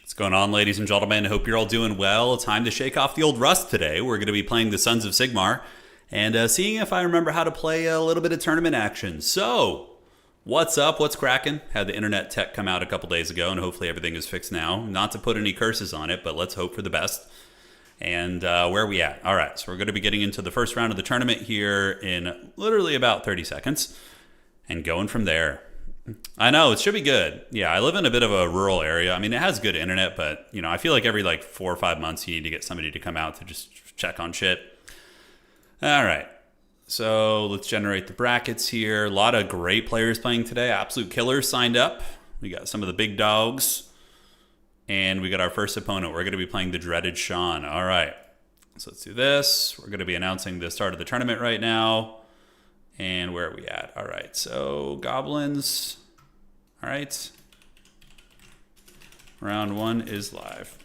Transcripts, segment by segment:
What's going on, ladies and gentlemen? Hope you're all doing well. Time to shake off the old rust today. We're going to be playing the Sons of Sigmar and seeing if I remember how to play a little bit of tournament action. So, what's up? What's cracking? Had the internet tech come out a couple days ago, and hopefully everything is fixed now. Not to put any curses on it, but let's hope for the best. And where are we at? All right, so we're going to be getting into the first round of the tournament here in literally about 30 seconds and going from there. I know, it should be good. Yeah, I live in a bit of a rural area. I mean, it has good internet, but, you know, I feel like every 4 or 5 months you need to get somebody to come out to just check on shit. All right, so let's generate the brackets here. A lot of great players playing today. Absolute killers signed up. We got some of the big dogs. And we got our first opponent. We're going to be playing the dreaded Shawn. All right, so let's do this. We're going to be announcing the start of the tournament right now. And where are we at? All right, so goblins. All right. Round one is live.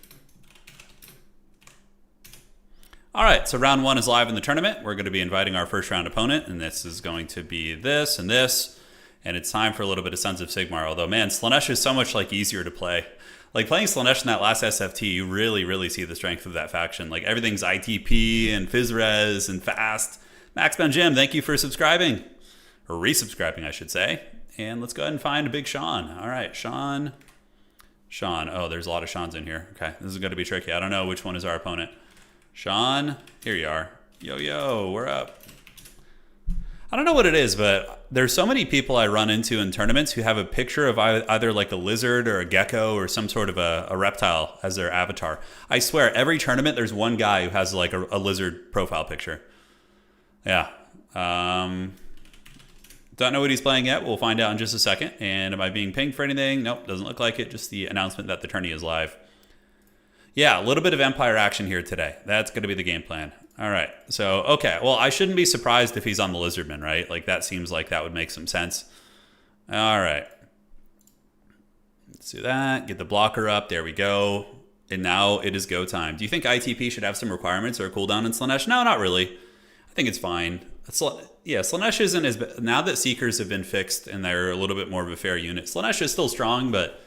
All right, so round one is live in the tournament. We're going to be inviting our first round opponent, and this is going to be this and this. And it's time for a little bit of Sons of Sigmar. Although, man, Slaanesh is so much easier to play. Like playing Slaanesh in that last SFT, you really see the strength of that faction. Like everything's ITP and Physres and fast. Max Benjim, thank you for subscribing. Or resubscribing, I should say. And let's go ahead and find a big Shawn. All right, Shawn. Oh, there's a lot of Shawns in here. Okay, this is going to be tricky. I don't know which one is our opponent. Shawn, here you are. Yo, we're up. I don't know what it is, but there's so many people I run into in tournaments who have a picture of either like a lizard or a gecko or some sort of a reptile as their avatar. I swear, every tournament there's one guy who has like a lizard profile picture. Yeah. Don't know what he's playing yet. We'll find out in just a second. And am I being pinged for anything? Nope, doesn't look like it. Just the announcement that the tourney is live. Yeah, a little bit of Empire action here today. That's going to be the game plan. All right. So, okay. Well, I shouldn't be surprised if he's on the Lizardman, right? Like, that seems like that would make some sense. All right. Let's do that. Get the blocker up. There we go. And now it is go time. Do you think ITP should have some requirements or a cooldown in Slaanesh? No, not really. I think it's fine. Yeah, Slaanesh isn't as bad. Now that Seekers have been fixed and they're a little bit more of a fair unit, Slaanesh is still strong, but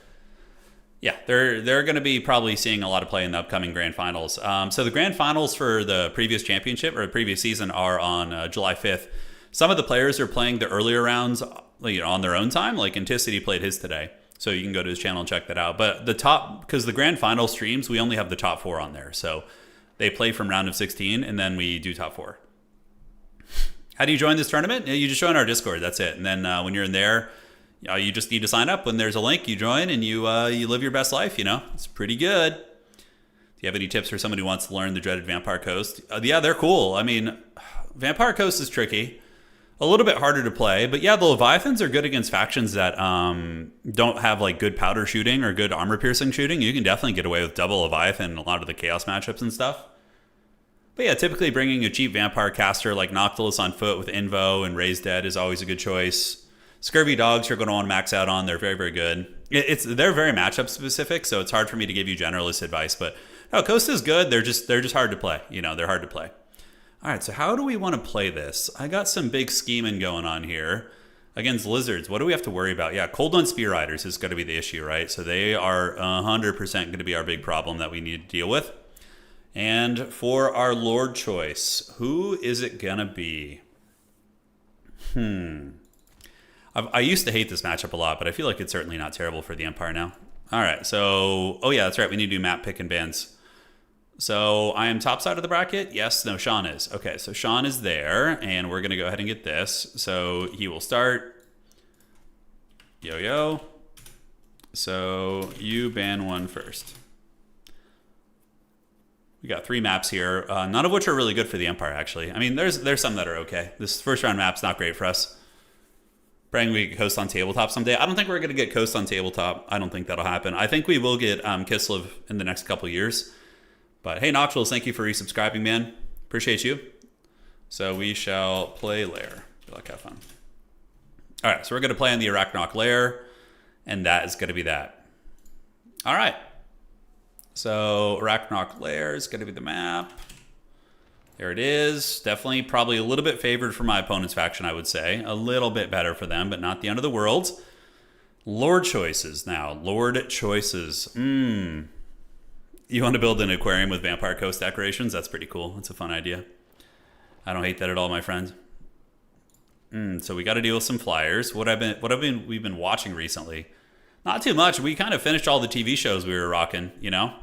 yeah, they're going to be probably seeing a lot of play in the upcoming Grand Finals. So the Grand Finals for the previous championship or the previous season are on July 5th. Some of the players are playing the earlier rounds on their own time. Like Anticity played his today. So you can go to his channel and check that out. But because the Grand Final streams, we only have the top 4 on there. So they play from round of 16 and then we do top 4. How do you join this tournament? You just join our Discord. That's it. And then when you're in there, you just need to sign up. When there's a link, you join and you live your best life. It's pretty good. Do you have any tips for somebody who wants to learn the dreaded Vampire Coast? Yeah, they're cool. I mean, Vampire Coast is tricky, a little bit harder to play. But yeah, the Leviathans are good against factions that don't have good powder shooting or good armor piercing shooting. You can definitely get away with double Leviathan in a lot of the Chaos matchups and stuff. But yeah, typically bringing a cheap vampire caster like Noctilus on foot with Invo and Raise Dead is always a good choice. Scurvy Dogs you're going to want to max out on. They're very, very good. They're very matchup specific, so it's hard for me to give you generalist advice. But no, Coast is good. They're just hard to play. They're hard to play. All right, so how do we want to play this? I got some big scheming going on here. Against lizards, what do we have to worry about? Yeah, cold on spear riders is going to be the issue, right? So they are 100% going to be our big problem that we need to deal with. And for our Lord choice, who is it going to be? I used to hate this matchup a lot, but I feel like it's certainly not terrible for the Empire now. All right, so, oh yeah, that's right. We need to do map pick and bans. So I am top side of the bracket. Yes, no, Shawn is. Okay, so Shawn is there, and we're going to go ahead and get this. So he will start. Yo. So you ban one first. We got 3 maps here, none of which are really good for the Empire, actually. I mean, there's some that are okay. This first round map's not great for us. Praying we get Coast on Tabletop someday. I don't think we're going to get Coast on Tabletop. I don't think that'll happen. I think we will get Kislev in the next couple years. But hey, Noctuals, thank you for resubscribing, man. Appreciate you. So we shall play Lair. Good luck, have fun. All right, so we're going to play on the Arachnok Lair, and that is going to be that. All right. So Arachnok Lair is going to be the map. There it is. Definitely probably a little bit favored for my opponent's faction, I would say. A little bit better for them, but not the end of the world. Lord choices now. Lord choices. You want to build an aquarium with Vampire Coast decorations? That's pretty cool. That's a fun idea. I don't hate that at all, my friend. So we got to deal with some flyers. We've been watching recently? Not too much. We kind of finished all the TV shows we were rocking, you know?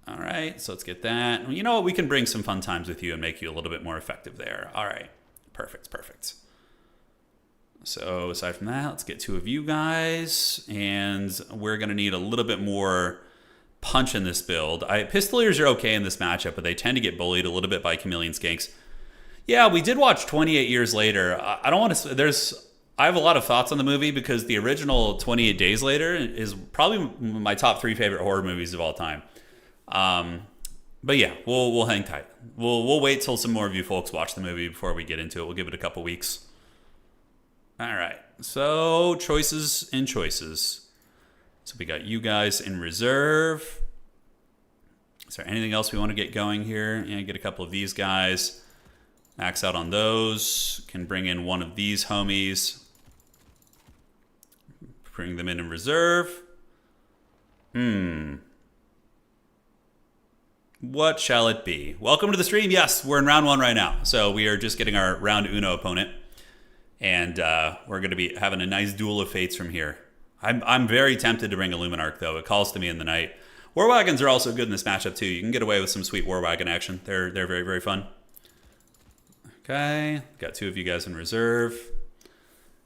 All right, so let's get that. You know what? We can bring some fun times with you and make you a little bit more effective there. All right, perfect. So aside from that, let's get 2 of you guys. And we're going to need a little bit more punch in this build. Pistoliers are okay in this matchup, but they tend to get bullied a little bit by Chameleon Skinks. Yeah, we did watch 28 Years Later. I don't want to... I have a lot of thoughts on the movie because the original 28 Days Later is probably my top 3 favorite horror movies of all time. But yeah, we'll hang tight. We'll wait till some more of you folks watch the movie before we get into it. We'll give it a couple weeks. All right. So choices and choices. So we got you guys in reserve. Is there anything else we want to get going here? Yeah, get a couple of these guys. Max out on those. Can bring in one of these homies. Bring them in reserve. What shall it be? Welcome to the stream. Yes, we're in round 1 right now. So we are just getting our round uno opponent. And we're going to be having a nice duel of fates from here. I'm very tempted to bring a Luminarch, though. It calls to me in the night. War Wagons are also good in this matchup, too. You can get away with some sweet War Wagon action. They're very, very fun. Okay, got 2 of you guys in reserve.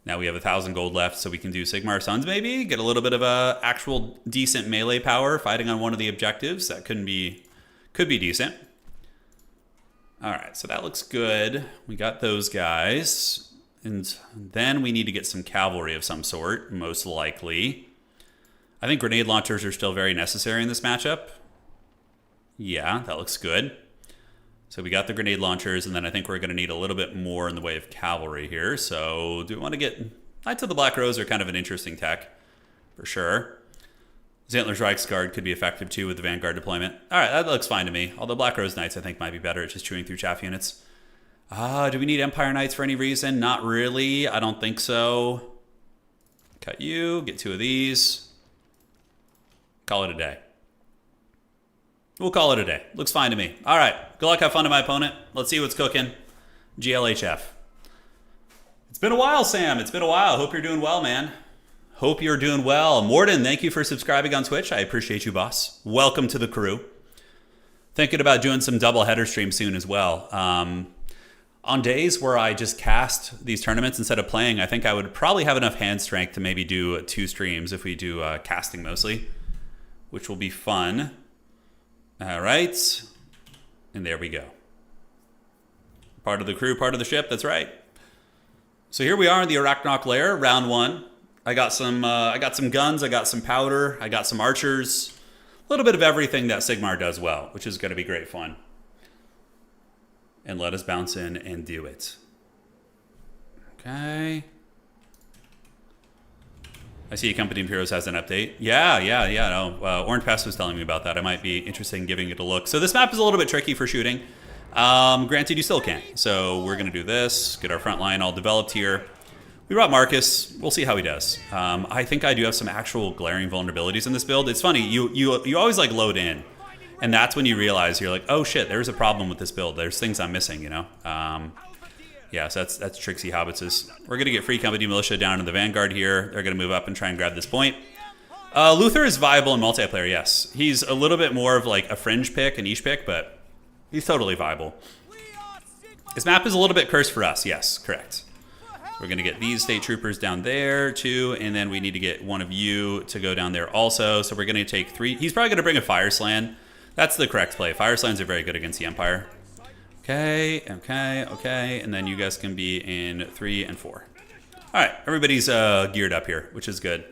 Now we have 1,000 gold left, so we can do Sigmar Sons, maybe. Get a little bit of actual decent melee power fighting on one of the objectives. That could be decent. All right, so that looks good. We got those guys. And then we need to get some cavalry of some sort, most likely. I think grenade launchers are still very necessary in this matchup. Yeah, that looks good. So we got the grenade launchers, and then I think we're going to need a little bit more in the way of cavalry here. So do we want to get... Knights of the Black Rose are kind of an interesting tech, for sure. Zantler's Reichsguard could be effective, too, with the Vanguard deployment. All right, that looks fine to me. Although Black Rose Knights, I think, might be better at just chewing through chaff units. Do we need Empire Knights for any reason? Not really. I don't think so. Cut you. Get 2 of these. Call it a day. We'll call it a day. Looks fine to me. All right. Good luck. Have fun to my opponent. Let's see what's cooking. GLHF. It's been a while, Sam. It's been a while. Hope you're doing well, man. Hope you're doing well. Morden, thank you for subscribing on Twitch. I appreciate you, boss. Welcome to the crew. Thinking about doing some double header streams soon as well. On days where I just cast these tournaments instead of playing, I think I would probably have enough hand strength to maybe do 2 streams if we do casting mostly, which will be fun. All right. And there we go. Part of the crew, part of the ship. That's right. So here we are in the Arachnok Lair, round 1. I got some guns. I got some powder. I got some archers. A little bit of everything that Sigmar does well, which is going to be great fun. And let us bounce in and do it. Okay. I see Company of Heroes has an update. Yeah. No, Orange Pass was telling me about that. I might be interested in giving it a look. So this map is a little bit tricky for shooting. Granted, you still can't. So we're going to do this, get our front line all developed here. We brought Marcus. We'll see how he does. I think I do have some actual glaring vulnerabilities in this build. It's funny, you always like load in, and that's when you realize you're like, oh shit, there's a problem with this build. There's things I'm missing, you know? Yeah, so that's Trixie Hobbitses. We're going to get Free Company Militia down in the Vanguard here. They're going to move up and try and grab this point. Luther is viable in multiplayer, yes. He's a little bit more of like a fringe pick, a niche pick, but he's totally viable. This map is a little bit cursed for us, yes, correct. We're going to get these state troopers down there too, and then we need to get one of you to go down there also. So we're going to take 3. He's probably going to bring a Fire Slan. That's the correct play. Fire Slans are very good against the Empire. Okay, and then you guys can be in 3 and 4. All right, everybody's geared up here, which is good.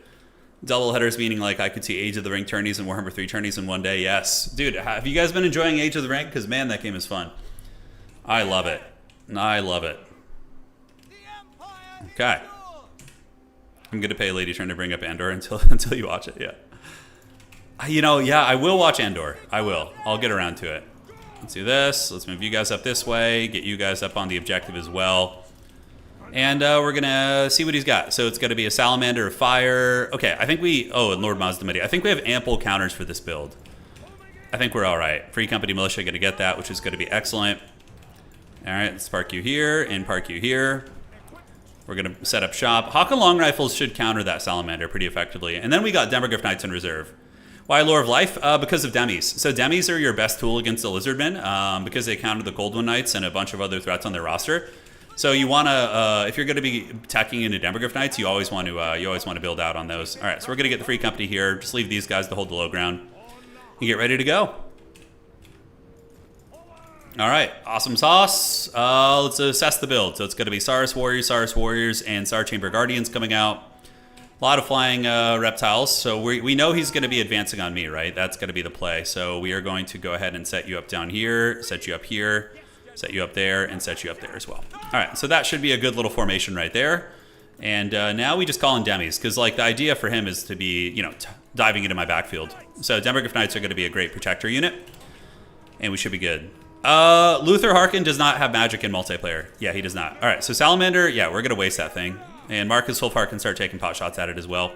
Double headers meaning like I could see Age of the Ring tourneys and Warhammer 3 tourneys in one day. Yes, dude, have you guys been enjoying Age of the Ring? Because man, that game is fun. I love it. I love it. Okay. I'm gonna pay Lady Turn to bring up Andor until you watch it. Yeah. You know, yeah, I will watch Andor. I will. I'll get around to it. Let's do this. Let's move you guys up this way. Get you guys up on the objective as well. And we're going to see what he's got. So it's going to be a Salamander of Fire. Okay, I think and Lord Mazdamidi. I think we have ample counters for this build. I think we're all right. Free Company Militia going to get that, which is going to be excellent. All right, let's park you here and park you here. We're going to set up shop. Hawk and Long Rifles should counter that Salamander pretty effectively. And then we got Demogryph Knights in reserve. Why Lore of Life? Because of Demis. So Demis are your best tool against the Lizardmen because they counter the Cold One Knights and a bunch of other threats on their roster. So you want to, if you're going to be attacking into Demogryph Knights, you always want to build out on those. All right, so we're going to get the Free Company here. Just leave these guys to hold the low ground. You get ready to go. All right, awesome sauce. Let's assess the build. So it's going to be Saurus Warriors, and Star Chamber Guardians coming out. A lot of flying reptiles, so we know he's going to be advancing on me, right? That's going to be the play. So we are going to go ahead and set you up down here, set you up here, set you up there, and set you up there as well. All right, so that should be a good little formation right there. And now we just call in Demis, because like the idea for him is to be, you know, diving into my backfield. So Demogryph Knights are going to be a great protector unit, and we should be good. Luther Harkin does not have magic in multiplayer. Yeah, he does not. All right, so Salamander, yeah, we're going to waste that thing. And Marcus Wolfhard can start taking pot shots at it as well.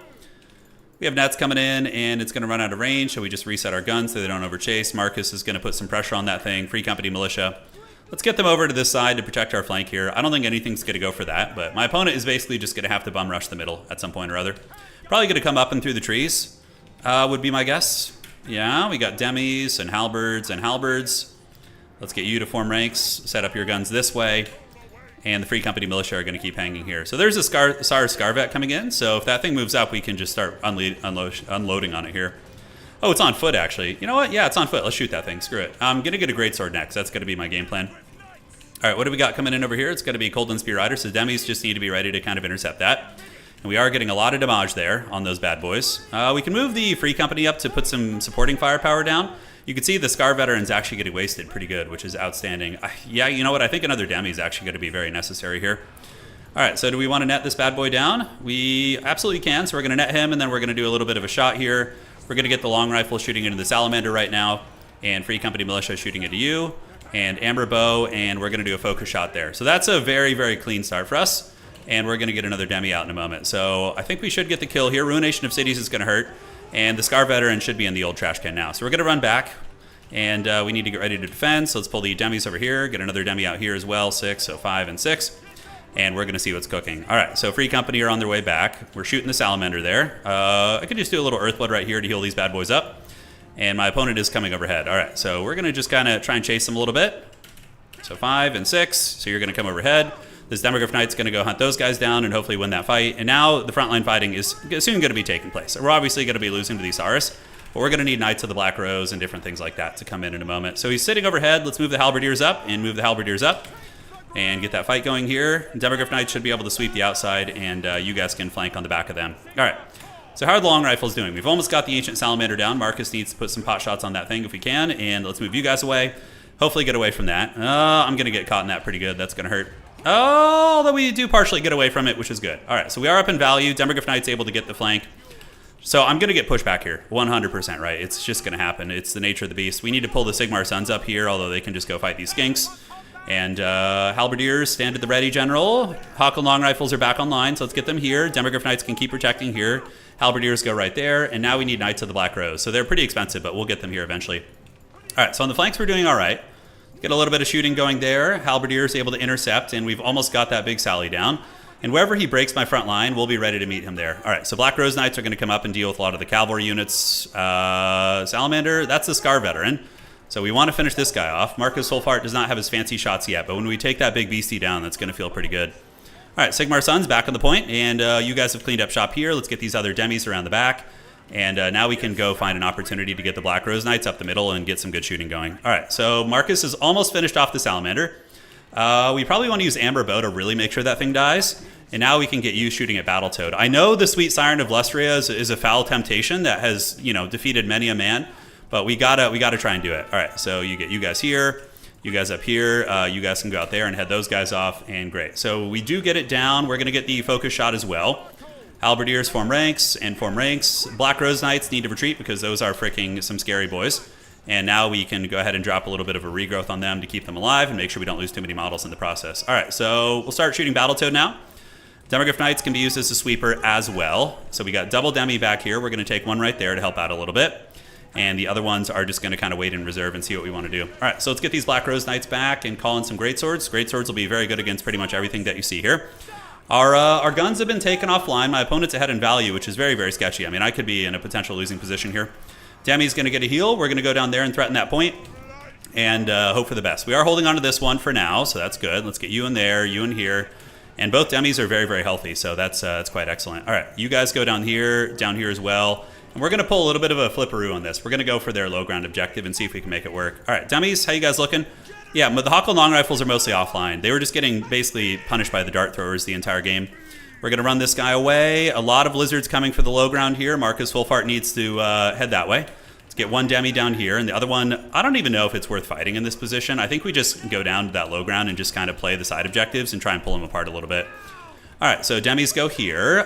We have nets coming in, and it's going to run out of range, so we just reset our guns so they don't overchase. Marcus is going to put some pressure on that thing. Free Company Militia. Let's get them over to this side to protect our flank here. I don't think anything's going to go for that, but my opponent is basically just going to have to bum rush the middle at some point or other. Probably going to come up and through the trees, would be my guess. Yeah, we got Demis and halberds. Let's get you to form ranks, set up your guns this way. And the Free Company Militia are going to keep hanging here. So there's a Saurus Scarvet coming in. So if that thing moves up, we can just start unloading on it here. Oh, it's on foot, actually. You know what? Yeah, it's on foot. Let's shoot that thing. Screw it. I'm going to get a Greatsword next. That's going to be my game plan. All right, what do we got coming in over here? It's going to be Coldland Spear Rider. So Demis just need to be ready to kind of intercept that. And we are getting a lot of damage there on those bad boys. We can move the Free Company up to put some supporting firepower down. You can see the Scar Veteran's actually getting wasted pretty good, which is outstanding. Yeah, you know what? I think another Demi is actually going to be very necessary here. All right, so do we want to net this bad boy down? We absolutely can. So we're going to net him, and then we're going to do a little bit of a shot here. We're going to get the long rifle shooting into the Salamander right now, and Free Company Militia shooting into you, and Amber Bow, and we're going to do a focus shot there. So that's a very, very clean start for us, and we're going to get another Demi out in a moment. So I think we should get the kill here. Ruination of Cities is going to hurt. And the Scar Veteran should be in the old trash can now. So we're going to run back, and we need to get ready to defend. So let's pull the Demis over here, get another Demi out here as well, 6, so 5 and 6. And we're going to see what's cooking. All right, so Free Company are on their way back. We're shooting the Salamander there. I could just do a little Earthblood right here to heal these bad boys up. And my opponent is coming overhead. All right, so we're going to just kind of try and chase them a little bit. So 5 and 6, so you're going to come overhead. This Demogryph Knight's going to go hunt those guys down and hopefully win that fight. And now the frontline fighting is soon going to be taking place. We're obviously going to be losing to these Saurus, but we're going to need Knights of the Black Rose and different things like that to come in a moment. So he's sitting overhead. Let's move the Halberdiers up and move the Halberdiers up and get that fight going here. Demogryph Knight should be able to sweep the outside, and you guys can flank on the back of them. All right, so how are the long rifles doing? We've almost got the Ancient Salamander down. Marcus needs to put some pot shots on that thing if we can, and let's move you guys away. Hopefully get away from that. I'm going to get caught in that pretty good. That's going to hurt. Although we do partially get away from it, which is good. All right, so we are up in value. Demogryph Knight's able to get the flank. So I'm going to get pushed back here, 100%, right? It's just going to happen. It's the nature of the beast. We need to pull the Sigmar Sons up here, although they can just go fight these skinks. And Halberdiers, stand at the ready, General. Hawk and Long Rifles are back online, so let's get them here. Demogryph Knights can keep protecting here. Halberdiers go right there, and now we need Knights of the Black Rose. So they're pretty expensive, but we'll get them here eventually. All right, so on the flanks, we're doing all right. Get a little bit of shooting going there. Halberdiers able to intercept, and we've almost got that big sally down. And wherever he breaks my front line, we'll be ready to meet him there. All right, so Black Rose Knights are going to come up and deal with a lot of the cavalry units. Salamander, that's the Scar Veteran. So we want to finish this guy off. Marcus Wolfhart does not have his fancy shots yet, but when we take that big beastie down, that's going to feel pretty good. All right, Sigmar Sons back on the point, and you guys have cleaned up shop here. Let's get these other demis around the back. And now we can go find an opportunity to get the Black Rose Knights up the middle and get some good shooting going. All right, so Marcus is almost finished off the Salamander. We probably want to use Amber Bow to really make sure that thing dies. And now we can get you shooting at Battletoad. I know the Sweet Siren of Lustria is a foul temptation that has, you know, defeated many a man, but we gotta try and do it. All right, so you get you guys here, you guys up here, you guys can go out there and head those guys off, and great. So we do get it down. We're gonna get the focus shot as well. Halberdiers form ranks and form ranks. Black Rose Knights need to retreat because those are freaking some scary boys. And now we can go ahead and drop a little bit of a regrowth on them to keep them alive and make sure we don't lose too many models in the process. All right, so we'll start shooting Battletoad now. Demogryph Knights can be used as a sweeper as well. So we got double demi back here. We're going to take one right there to help out a little bit. And the other ones are just going to kind of wait in reserve and see what we want to do. All right, so let's get these Black Rose Knights back and call in some Greatswords. Greatswords will be very good against pretty much everything that you see here. Our guns have been taken offline. My opponent's ahead in value, which is very, very sketchy. I mean, I could be in a potential losing position here. Demi's going to get a heal. We're going to go down there and threaten that point and hope for the best. We are holding on to this one for now, so that's good. Let's get you in there, you in here. And both demis are very, very healthy, so that's quite excellent. All right, you guys go down here as well. And we're going to pull a little bit of a flipperoo on this. We're going to go for their low ground objective and see if we can make it work. All right, demis, how you guys looking? Yeah, but the Hawk and Long Rifles are mostly offline. They were just getting basically punished by the dart throwers the entire game. We're going to run this guy away. A lot of lizards coming for the low ground here. Marcus Wolfhart needs to head that way. Let's get one demi down here, and the other one, I don't even know if it's worth fighting in this position. I think we just go down to that low ground and just kind of play the side objectives and try and pull them apart a little bit. All right, so demis go here.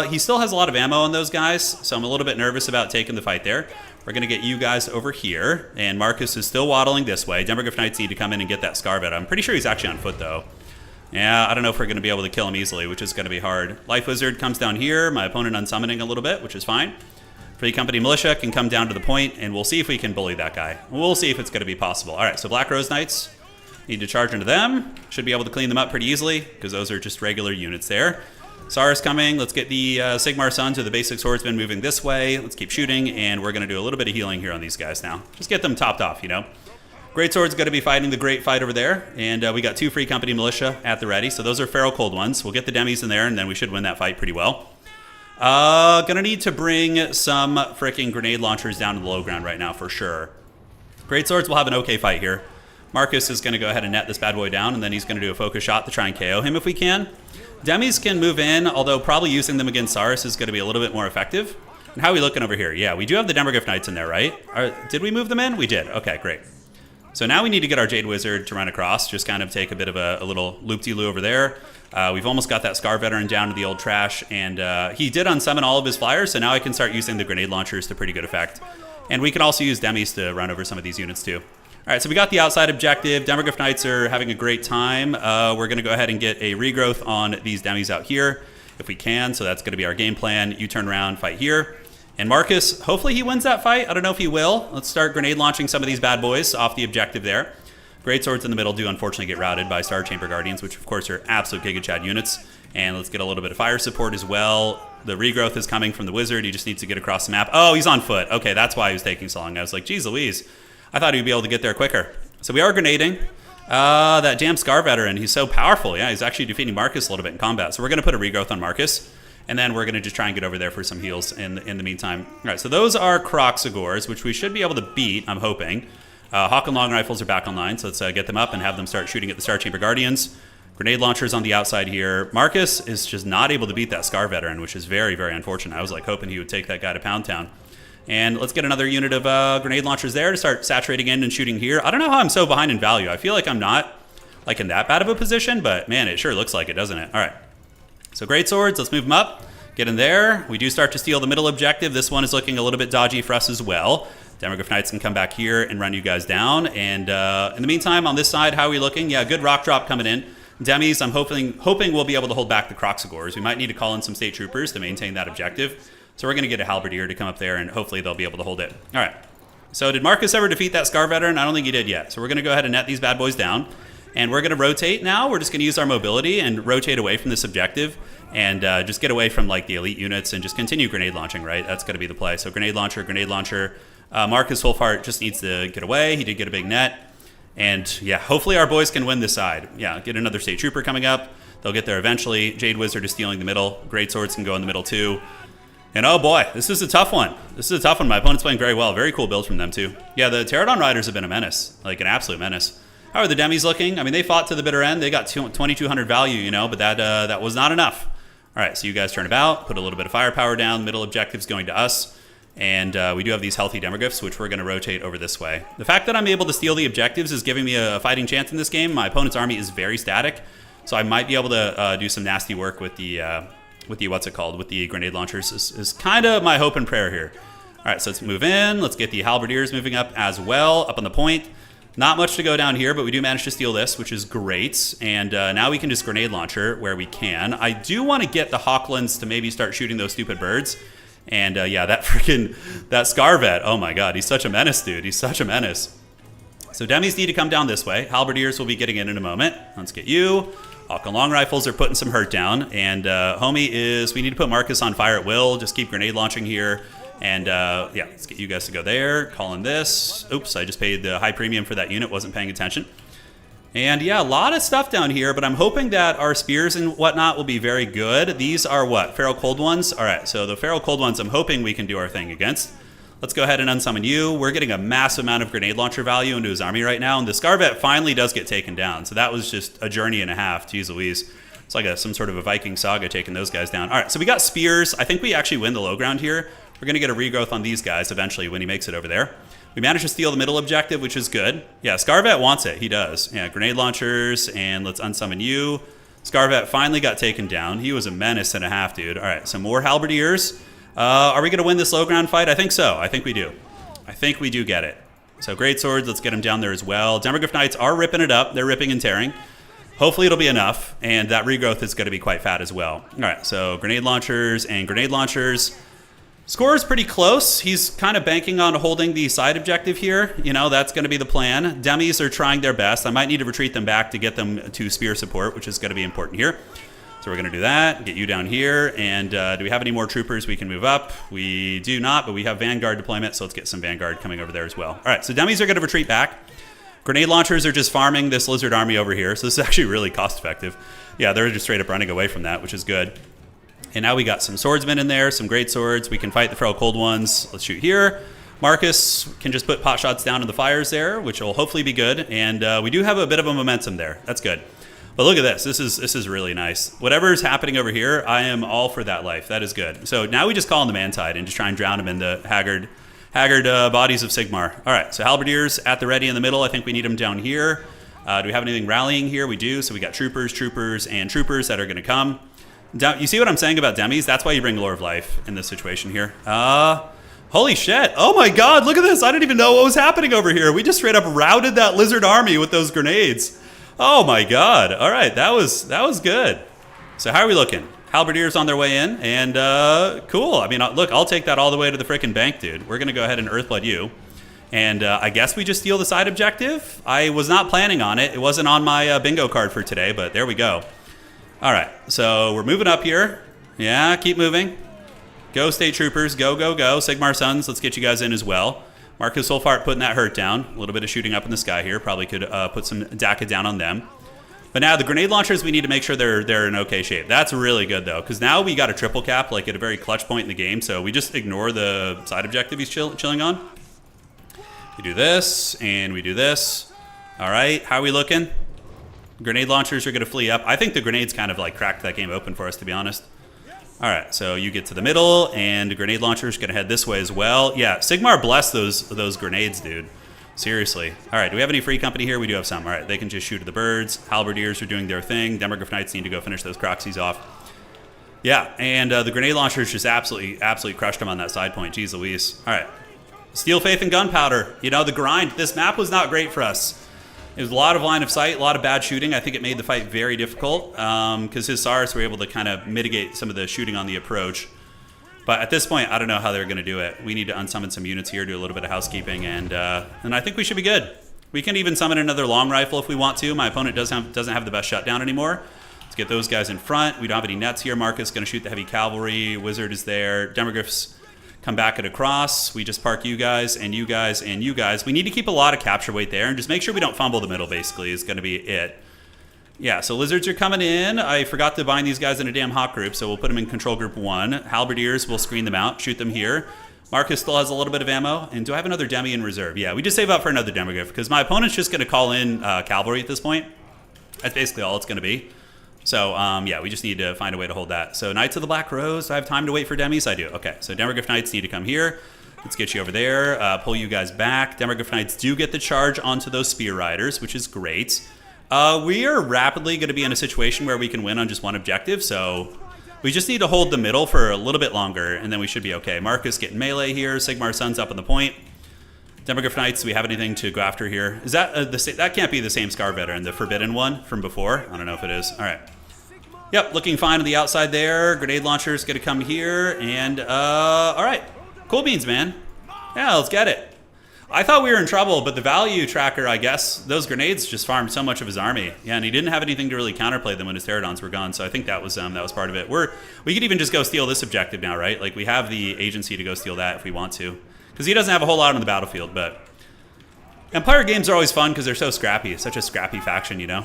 He still has a lot of ammo on those guys, so I'm a little bit nervous about taking the fight there. We're going to get you guys over here, and Marcus is still waddling this way. Demogryph Knights need to come in and get that Scar Vet. I'm pretty sure he's actually on foot, though. Yeah, I don't know if we're going to be able to kill him easily, which is going to be hard. Life Wizard comes down here. My opponent unsummoning a little bit, which is fine. Free Company Militia can come down to the point, and we'll see if we can bully that guy. We'll see if it's going to be possible. All right, so Black Rose Knights need to charge into them. Should be able to clean them up pretty easily, because those are just regular units there. Sar's coming. Let's get the Sigmar Sons or the basic swordsman moving this way. Let's keep shooting, and we're going to do a little bit of healing here on these guys now. Just get them topped off, you know. Greatsword's going to be fighting the great fight over there, and we got 2 Free Company Militia at the ready, so those are Feral Cold ones. We'll get the demis in there, and then we should win that fight pretty well. Gonna need to bring some freaking grenade launchers down to the low ground right now for sure. Greatswords will have an okay fight here. Marcus is going to go ahead and net this bad boy down, and then he's going to do a focus shot to try and KO him if we can. Demis can move in, although probably using them against Saurus is going to be a little bit more effective. And how are we looking over here? Yeah, we do have the Demogryph Knights in there, right? Did we move them in? We did. Okay, great. So now we need to get our Jade Wizard to run across, just kind of take a bit of a little loop-de-loo over there. We've almost got that Scar Veteran down to the old trash, and he did unsummon all of his flyers, so now I can start using the grenade launchers to pretty good effect. And we can also use demis to run over some of these units too. All right, so we got the outside objective. Demogryph Knights are having a great time. We're going to go ahead and get a regrowth on these demis out here if we can, so that's going to be our game plan. You turn around, fight here. And Marcus, hopefully he wins that fight. I don't know if he will. Let's start grenade launching some of these bad boys off the objective there. Greatswords in the middle do unfortunately get routed by Star Chamber Guardians, which of course are absolute Giga Chad units. And let's get a little bit of fire support as well. The regrowth is coming from the wizard. He just needs to get across the map. Oh, he's on foot. Okay, that's why he was taking so long. I was like, geez Louise. I thought he'd be able to get there quicker. So we are grenading. That damn Scar Veteran, he's so powerful. Yeah, he's actually defeating Marcus a little bit in combat. So we're going to put a regrowth on Marcus. And then we're going to just try and get over there for some heals in the meantime. All right, so those are Croxagores, which we should be able to beat, I'm hoping. Hawk and Long Rifles are back online, so let's get them up and have them start shooting at the Star Chamber Guardians. Grenade launchers on the outside here. Marcus is just not able to beat that Scar Veteran, which is very, very unfortunate. I was like hoping he would take that guy to Pound Town. And let's get another unit of grenade launchers there to start saturating in and shooting here. I don't know how I'm so behind in value. I feel like I'm not like in that bad of a position, but man, it sure looks like it, doesn't it? All right. So great swords, let's move them up. Get in there. We do start to steal the middle objective. This one is looking a little bit dodgy for us as well. Demogryph Knights can come back here and run you guys down. And in the meantime, on this side, how are we looking? Yeah, good rock drop coming in. Demis, I'm hoping we'll be able to hold back the Croxagores. We might need to call in some state troopers to maintain that objective. So we're going to get a halberdier to come up there, and hopefully they'll be able to hold it. All right. So did Marcus ever defeat that Scar Veteran? I don't think he did yet. So we're going to go ahead and net these bad boys down. And we're going to rotate now. We're just going to use our mobility and rotate away from this objective. And just get away from like the elite units and just continue grenade launching, right? That's going to be the play. So grenade launcher, grenade launcher. Marcus Wolfhart just needs to get away. He did get a big net. And yeah, hopefully our boys can win this side. Yeah, get another state trooper coming up. They'll get there eventually. Jade Wizard is stealing the middle. Great Swords can go in the middle too. And oh boy, this is a tough one. This is a tough one. My opponent's playing very well. Very cool build from them too. Yeah, the Pterodon Riders have been a menace. Like an absolute menace. How are the Demis looking? I mean, they fought to the bitter end. They got 2,200 value, you know, but that was not enough. All right, so you guys turn about, put a little bit of firepower down. Middle objective's going to us. And we do have these healthy Demogryphs, which we're going to rotate over this way. The fact that I'm able to steal the objectives is giving me a fighting chance in this game. My opponent's army is very static, so I might be able to do some nasty work with the what's it called? With the grenade launchers is kind of my hope and prayer here. All right, so let's move in. Let's get the halberdiers moving up as well, up on the point. Not much to go down here, but we do manage to steal this, which is great. And now we can just grenade launcher where we can. I do want to get the Hawklands to maybe start shooting those stupid birds. And yeah, that Scarvet, oh my god, he's such a menace, dude. He's such a menace. So Demis need to come down this way. Halberdiers will be getting in a moment. Let's get you. Hawk and Long Rifles are putting some hurt down. And homie is, we need to put Marcus on fire at will. Just keep grenade launching here. And yeah, let's get you guys to go there. Call in this. Oops, I just paid the high premium for that unit. Wasn't paying attention. And yeah, a lot of stuff down here, but I'm hoping that our spears and whatnot will be very good. These are what? Feral Cold Ones? All right, so the Feral Cold Ones I'm hoping we can do our thing against. Let's go ahead and unsummon you. We're getting a massive amount of grenade launcher value into his army right now, and the Scarvet finally does get taken down. So that was just a journey and a half. Jeez Louise. It's like some sort of a Viking saga taking those guys down. All right, so we got spears. I think we actually win the low ground here. We're going to get a regrowth on these guys eventually when he makes it over there. We managed to steal the middle objective, which is good. Yeah, Scarvet wants it. He does. Yeah, grenade launchers, and let's unsummon you. Scarvet finally got taken down. He was a menace and a half, dude. All right, some more halberdiers. Are we going to win this low ground fight? I think so. I think we do. I think we do get it. So great swords. Let's get them down there as well. Demogryph Knights are ripping it up. They're ripping and tearing. Hopefully it'll be enough, and that regrowth is going to be quite fat as well. All right, so grenade launchers and grenade launchers. Score is pretty close. He's kind of banking on holding the side objective here. You know, that's going to be the plan. Demis are trying their best. I might need to retreat them back to get them to spear support, which is going to be important here. So we're going to do that, get you down here. And do we have any more troopers we can move up? We do not, but we have Vanguard deployment, so let's get some Vanguard coming over there as well. All right, so Demis are going to retreat back. Grenade launchers are just farming this lizard army over here, so this is actually really cost effective. Yeah, they're just straight up running away from that, which is good. And now we got some swordsmen in there, some great swords. We can fight the Feral Cold Ones. Let's shoot here. Marcus can just put pot shots down in the fires there, which will hopefully be good. And we do have a bit of a momentum there. That's good. But look at this. This is really nice. Whatever is happening over here, I am all for that life. That is good. So now we just call in the Mantide and just try and drown him in the haggard bodies of Sigmar. All right, so halberdiers at the ready in the middle. I think we need them down here. Do we have anything rallying here? We do. So we got troopers that are going to come. You see what I'm saying about Demis? That's why you bring Lore of Life in this situation here. Holy shit. Oh my god, look at this. I didn't even know what was happening over here. We just straight up routed that lizard army with those grenades. Oh my god. All right, that was good. So how are we looking? Halberdiers on their way in, and cool. I mean, look, I'll take that all the way to the frickin' bank, dude. We're going to go ahead and Earthblood you. And I guess we just steal the side objective. I was not planning on it. It wasn't on my bingo card for today, but there we go. All right, so we're moving up here. Yeah, keep moving. Go, state troopers. Go, go, go. Sigmar Sons, let's get you guys in as well. Marcus Wolfhart putting that hurt down. A little bit of shooting up in the sky here. Probably could put some DACA down on them. But now the grenade launchers, we need to make sure they're in okay shape. That's really good, though, because now we got a triple cap, like at a very clutch point in the game, so we just ignore the side objective he's chilling on. We do this, and we do this. All right, how are we looking? Grenade launchers are going to flee up. I think the grenades kind of like cracked that game open for us, to be honest. All right, so you get to the middle, and the grenade launchers are going to head this way as well. Yeah, Sigmar bless those grenades, dude. Seriously. All right, do we have any free company here? We do have some. All right, they can just shoot at the birds. Halberdiers are doing their thing. Demogryph Knights need to go finish those Croxies off. Yeah, and the grenade launchers just absolutely crushed him on that side point. Jeez Louise. All right. Steel Faith and Gunpowder. You know, the grind. This map was not great for us. It was a lot of line of sight, a lot of bad shooting. I think it made the fight very difficult because his SARs were able to kind of mitigate some of the shooting on the approach. But at this point, I don't know how they're going to do it. We need to unsummon some units here, do a little bit of housekeeping, and I think we should be good. We can even summon another long rifle if we want to. My opponent doesn't have the best shutdown anymore. Let's get those guys in front. We don't have any nets here. Marcus is going to shoot the heavy cavalry. Wizard is there. Demogryphs come back and across. We just park you guys and you guys and you guys. We need to keep a lot of capture weight there and just make sure we don't fumble the middle, basically, is going to be it. Yeah, so lizards are coming in. I forgot to bind these guys in a damn hawk group, so we'll put them in control group 1. Halberdiers, we'll screen them out, shoot them here. Marcus still has a little bit of ammo. And do I have another demi in reserve? Yeah, we just save up for another demogryph because my opponent's just going to call in cavalry at this point. That's basically all it's going to be. So, yeah, we just need to find a way to hold that. So, Knights of the Black Rose, I have time to wait for demis? I do. Okay, so Demogryph Knights need to come here. Let's get you over there, pull you guys back. Demogryph Knights do get the charge onto those Spear Riders, which is great. We are rapidly going to be in a situation where we can win on just one objective, so we just need to hold the middle for a little bit longer, and then we should be okay. Marcus getting melee here. Sigmar Sun's up on the point. Demogryph Knights, do we have anything to go after here? Is that that can't be the same Scar Veteran, the Forbidden one from before? I don't know if it is. All right. Yep, looking fine on the outside there. Grenade launcher's going to come here, and all right. Cool beans, man. Yeah, let's get it. I thought we were in trouble, but the value tracker, I guess, those grenades just farmed so much of his army. Yeah, and he didn't have anything to really counterplay them when his Pterodons were gone, so I think that was part of it. We could even just go steal this objective now, right? Like, we have the agency to go steal that if we want to. Because he doesn't have a whole lot on the battlefield, but Empire games are always fun because they're so scrappy. It's such a scrappy faction, you know?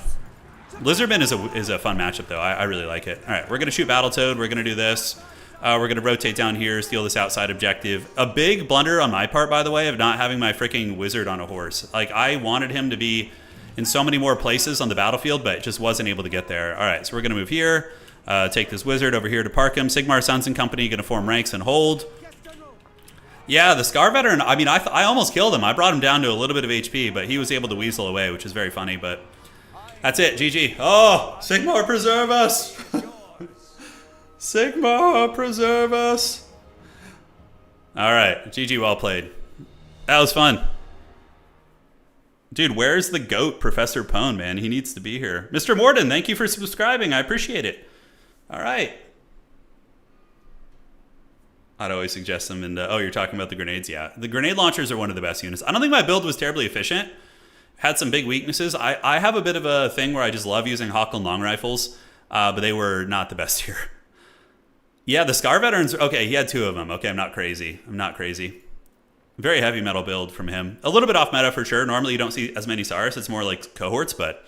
Lizardman is a fun matchup, though. I really like it. All right, we're going to shoot Battletoad. We're going to do this. We're going to rotate down here, steal this outside objective. A big blunder on my part, by the way, of not having my freaking wizard on a horse. Like, I wanted him to be in so many more places on the battlefield, but just wasn't able to get there. All right, so we're going to move here, take this wizard over here to park him. Sigmar Sons and Company going to form ranks and hold. Yeah, the Scar Veteran, I mean, I almost killed him. I brought him down to a little bit of HP, but he was able to weasel away, which is very funny, but that's it, GG. Oh, Sigmar preserve us! Sigmar, preserve us. All right, GG, well played. That was fun. Dude, where's the GOAT, Professor Pone, man? He needs to be here. Mr. Morden, thank you for subscribing. I appreciate it. All right. I'd always suggest them in the... Oh, you're talking about the grenades? Yeah. The grenade launchers are one of the best units. I don't think my build was terribly efficient. Had some big weaknesses. I have a bit of a thing where I just love using Hawkland long rifles, but they were not the best here. Yeah, the Scar Veterans, okay, he had 2 of them. Okay, I'm not crazy. Very heavy metal build from him. A little bit off meta for sure. Normally you don't see as many SARs. It's more like cohorts, but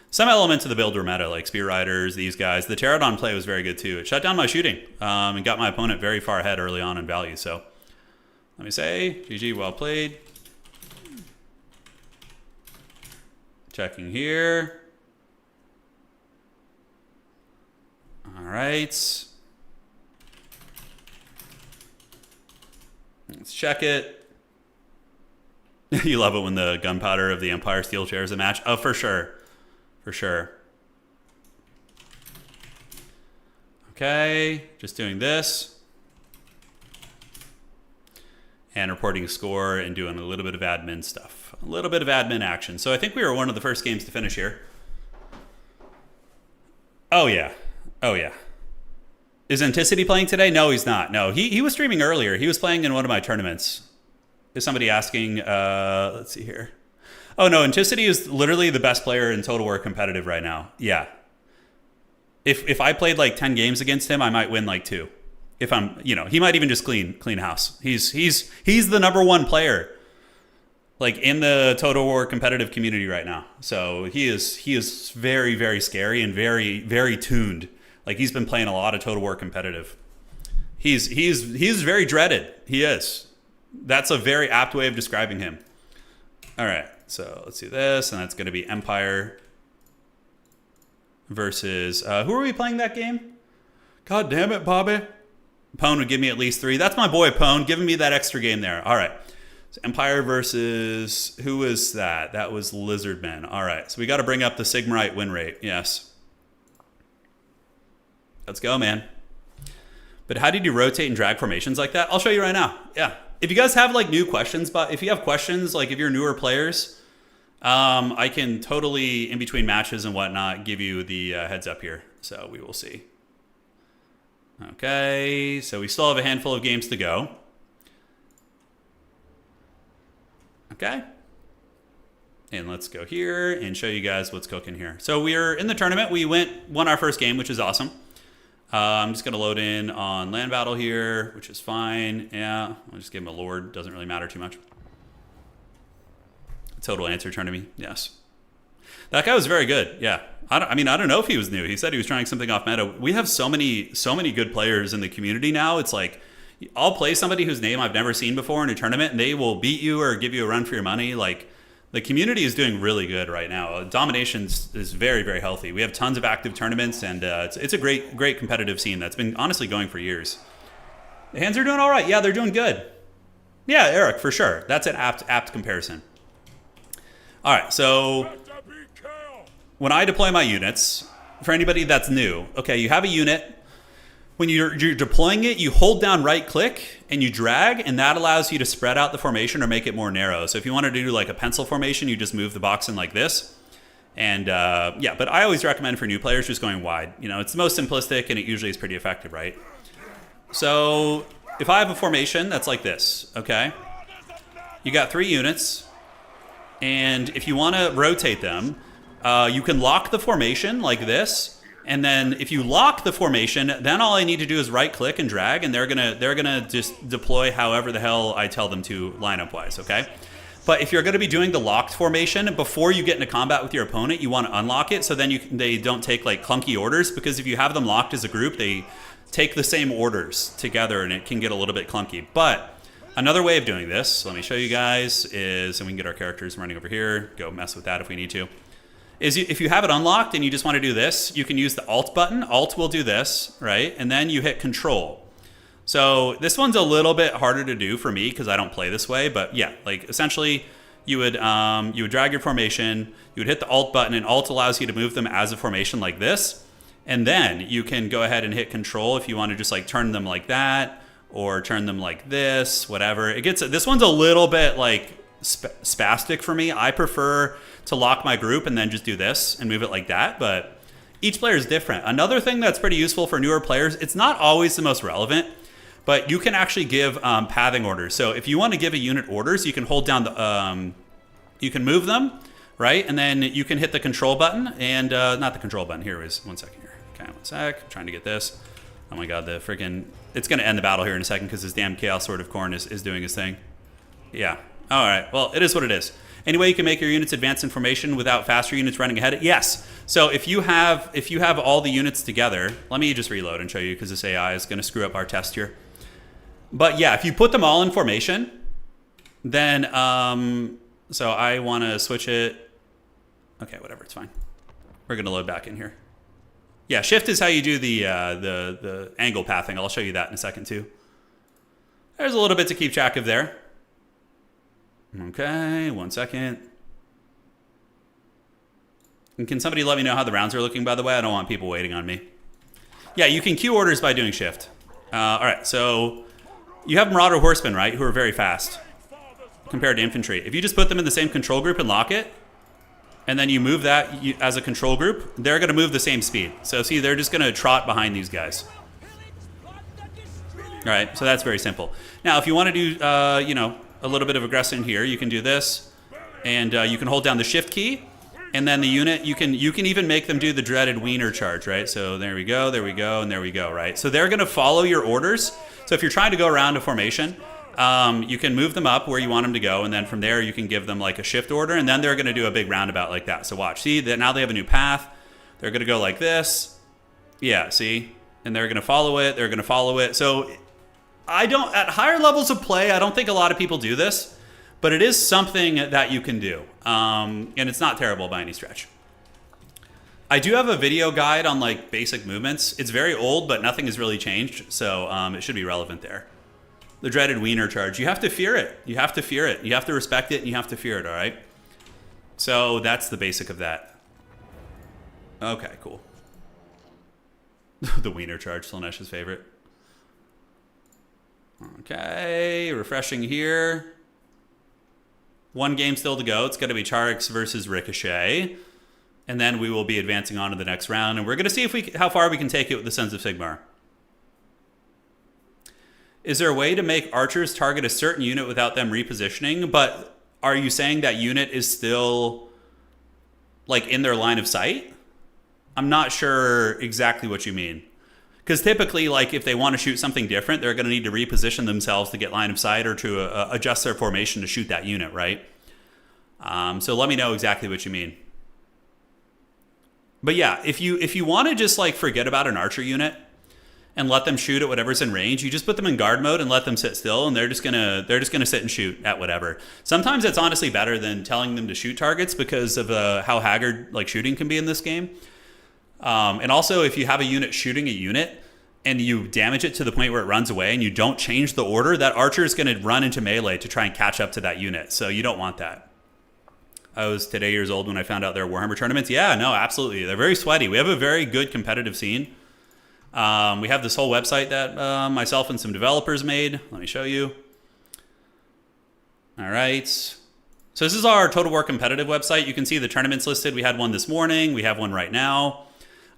some elements of the build were meta, like Spear Riders, these guys. The Pterodon play was very good too. It shut down my shooting and got my opponent very far ahead early on in value. So let me say, GG, well played. Checking here. All right. Let's check it. You love it when the gunpowder of the Empire steel chairs a match. Oh, for sure. For sure. Okay, just doing this. And reporting a score and doing a little bit of admin stuff. A little bit of admin action. So I think we were one of the first games to finish here. Oh, yeah. Oh, yeah. Is Anticity playing today? No, he's not. No, he was streaming earlier. He was playing in one of my tournaments. Is somebody asking? Let's see here. Oh, no, Anticity is literally the best player in Total War competitive right now. Yeah. If I played like 10 games against him, I might win like 2. If I'm, you know, he might even just clean house. He's the #1 player like in the Total War competitive community right now. So he is very, very scary and very, very tuned. Like, he's been playing a lot of Total War competitive. He's very dreaded. He is. That's a very apt way of describing him. All right, so let's do this, and that's going to be Empire versus... who are we playing that game? God damn it, Bobby. Pone would give me at least 3. That's my boy, Pone, giving me that extra game there. All right. So Empire versus... Who is that? That was Lizardman. All right, so we got to bring up the Sigmarite win rate. Yes. Let's go, man. But how did you rotate and drag formations like that? I'll show you right now. Yeah. If you guys have like new questions, but if you have questions, like if you're newer players, I can totally, in between matches and whatnot, give you the heads up here. So we will see. Okay, so we still have a handful of games to go. Okay. And let's go here and show you guys what's cooking here. So we're in the tournament. We won our first game, which is awesome. I'm just going to load in on land battle here, which is fine. Yeah, I'll just give him a lord. Doesn't really matter too much. Total answer turn to me. Yes. That guy was very good. Yeah. I mean, I don't know if he was new. He said he was trying something off meta. We have so many good players in the community now. It's like, I'll play somebody whose name I've never seen before in a tournament, and they will beat you or give you a run for your money. Like, the community is doing really good right now. Domination is very, very healthy. We have tons of active tournaments, and it's a great competitive scene that's been honestly going for years. The hands are doing all right. Yeah, they're doing good. Yeah, Eric, for sure. That's an apt comparison. All right, so when I deploy my units, for anybody that's new, okay, you have a unit. When you're deploying it, you hold down right-click and you drag, and that allows you to spread out the formation or make it more narrow. So if you wanted to do like a pencil formation, you just move the box in like this. And yeah, but I always recommend for new players just going wide. You know, it's the most simplistic, and it usually is pretty effective, right? So if I have a formation that's like this, okay? You got 3 units, and if you want to rotate them, you can lock the formation like this. And then if you lock the formation, then all I need to do is right click and drag, and they're gonna just deploy however the hell I tell them to lineup wise, okay? But if you're gonna be doing the locked formation, before you get into combat with your opponent, you wanna unlock it so then they don't take like clunky orders, because if you have them locked as a group, they take the same orders together and it can get a little bit clunky. But another way of doing this, let me show you guys, is, and we can get our characters running over here, go mess with that if we need to. If you have it unlocked and you just want to do this, you can use the Alt button. Alt will do this, right? And then you hit Control. So this one's a little bit harder to do for me because I don't play this way. But yeah, like essentially you would drag your formation, you would hit the Alt button, and Alt allows you to move them as a formation like this. And then you can go ahead and hit Control if you want to just like turn them like that or turn them like this, whatever. This one's a little bit like spastic for me. I prefer to lock my group and then just do this and move it like that, but each player is different. Another thing that's pretty useful for newer players, it's not always the most relevant, but you can actually give pathing orders. So if you want to give a unit orders, you can hold down the, you can move them, right? And then you can hit the control button and, not the control button, here it is, 1 second here. Okay, 1 sec, I'm trying to get this. Oh my God, the freaking, it's gonna end the battle here in a second because this damn Chaos Sword of Khorne is doing his thing. Yeah, all right, well, it is what it is. Anyway, you can make your units advance in formation without faster units running ahead. Yes. So if you have all the units together, let me just reload and show you because this AI is going to screw up our test here. But yeah, if you put them all in formation, then so I want to switch it. Okay, whatever, it's fine. We're going to load back in here. Yeah, shift is how you do the angle pathing. I'll show you that in a second too. There's a little bit to keep track of there. Okay, 1 second. And can somebody let me know how the rounds are looking, by the way? I don't want people waiting on me. Yeah, you can queue orders by doing shift. All right, so you have Marauder Horsemen, right, who are very fast compared to infantry. If you just put them in the same control group and lock it, and then you move that as a control group, they're going to move the same speed. So see, they're just going to trot behind these guys. All right, so that's very simple. Now, if you want to do, you know, a little bit of aggression here, you can do this, and you can hold down the shift key, and then the unit, you can even make them do the dreaded wiener charge, right? So there we go, and there we go, right? So they're going to follow your orders. So if you're trying to go around a formation, you can move them up where you want them to go, and then from there you can give them like a shift order, and then they're going to do a big roundabout like that. So watch, see that now they have a new path. They're going to go like this. Yeah, see? And they're going to follow it. They're going to follow it. So at higher levels of play, I don't think a lot of people do this, but it is something that you can do. And it's not terrible by any stretch. I do have a video guide on like basic movements. It's very old, but nothing has really changed. So it should be relevant there. The dreaded wiener charge. You have to fear it. You have to fear it. You have to respect it, and you have to fear it, all right? So that's the basic of that. Okay, cool. The wiener charge, Slonesh's favorite. Okay, refreshing here. One game still to go. It's going to be Char versus Ricochet. And then we will be advancing on to the next round. And we're going to see how far we can take it with the Sons of Sigmar. Is there a way to make archers target a certain unit without them repositioning? But are you saying that unit is still like in their line of sight? I'm not sure exactly what you mean. Because typically, like if they want to shoot something different, they're going to need to reposition themselves to get line of sight or to adjust their formation to shoot that unit, right? So let me know exactly what you mean. But yeah, if you want to just like forget about an archer unit and let them shoot at whatever's in range, you just put them in guard mode and let them sit still, and they're just gonna sit and shoot at whatever. Sometimes it's honestly better than telling them to shoot targets because of how haggard like shooting can be in this game. And also, if you have a unit shooting a unit and you damage it to the point where it runs away and you don't change the order, that archer is going to run into melee to try and catch up to that unit. So you don't want that. I was today years old when I found out there were Warhammer tournaments. Yeah, no, absolutely. They're very sweaty. We have a very good competitive scene. We have this whole website that myself and some developers made. Let me show you. All right. So this is our Total War competitive website. You can see the tournaments listed. We had one this morning. We have one right now.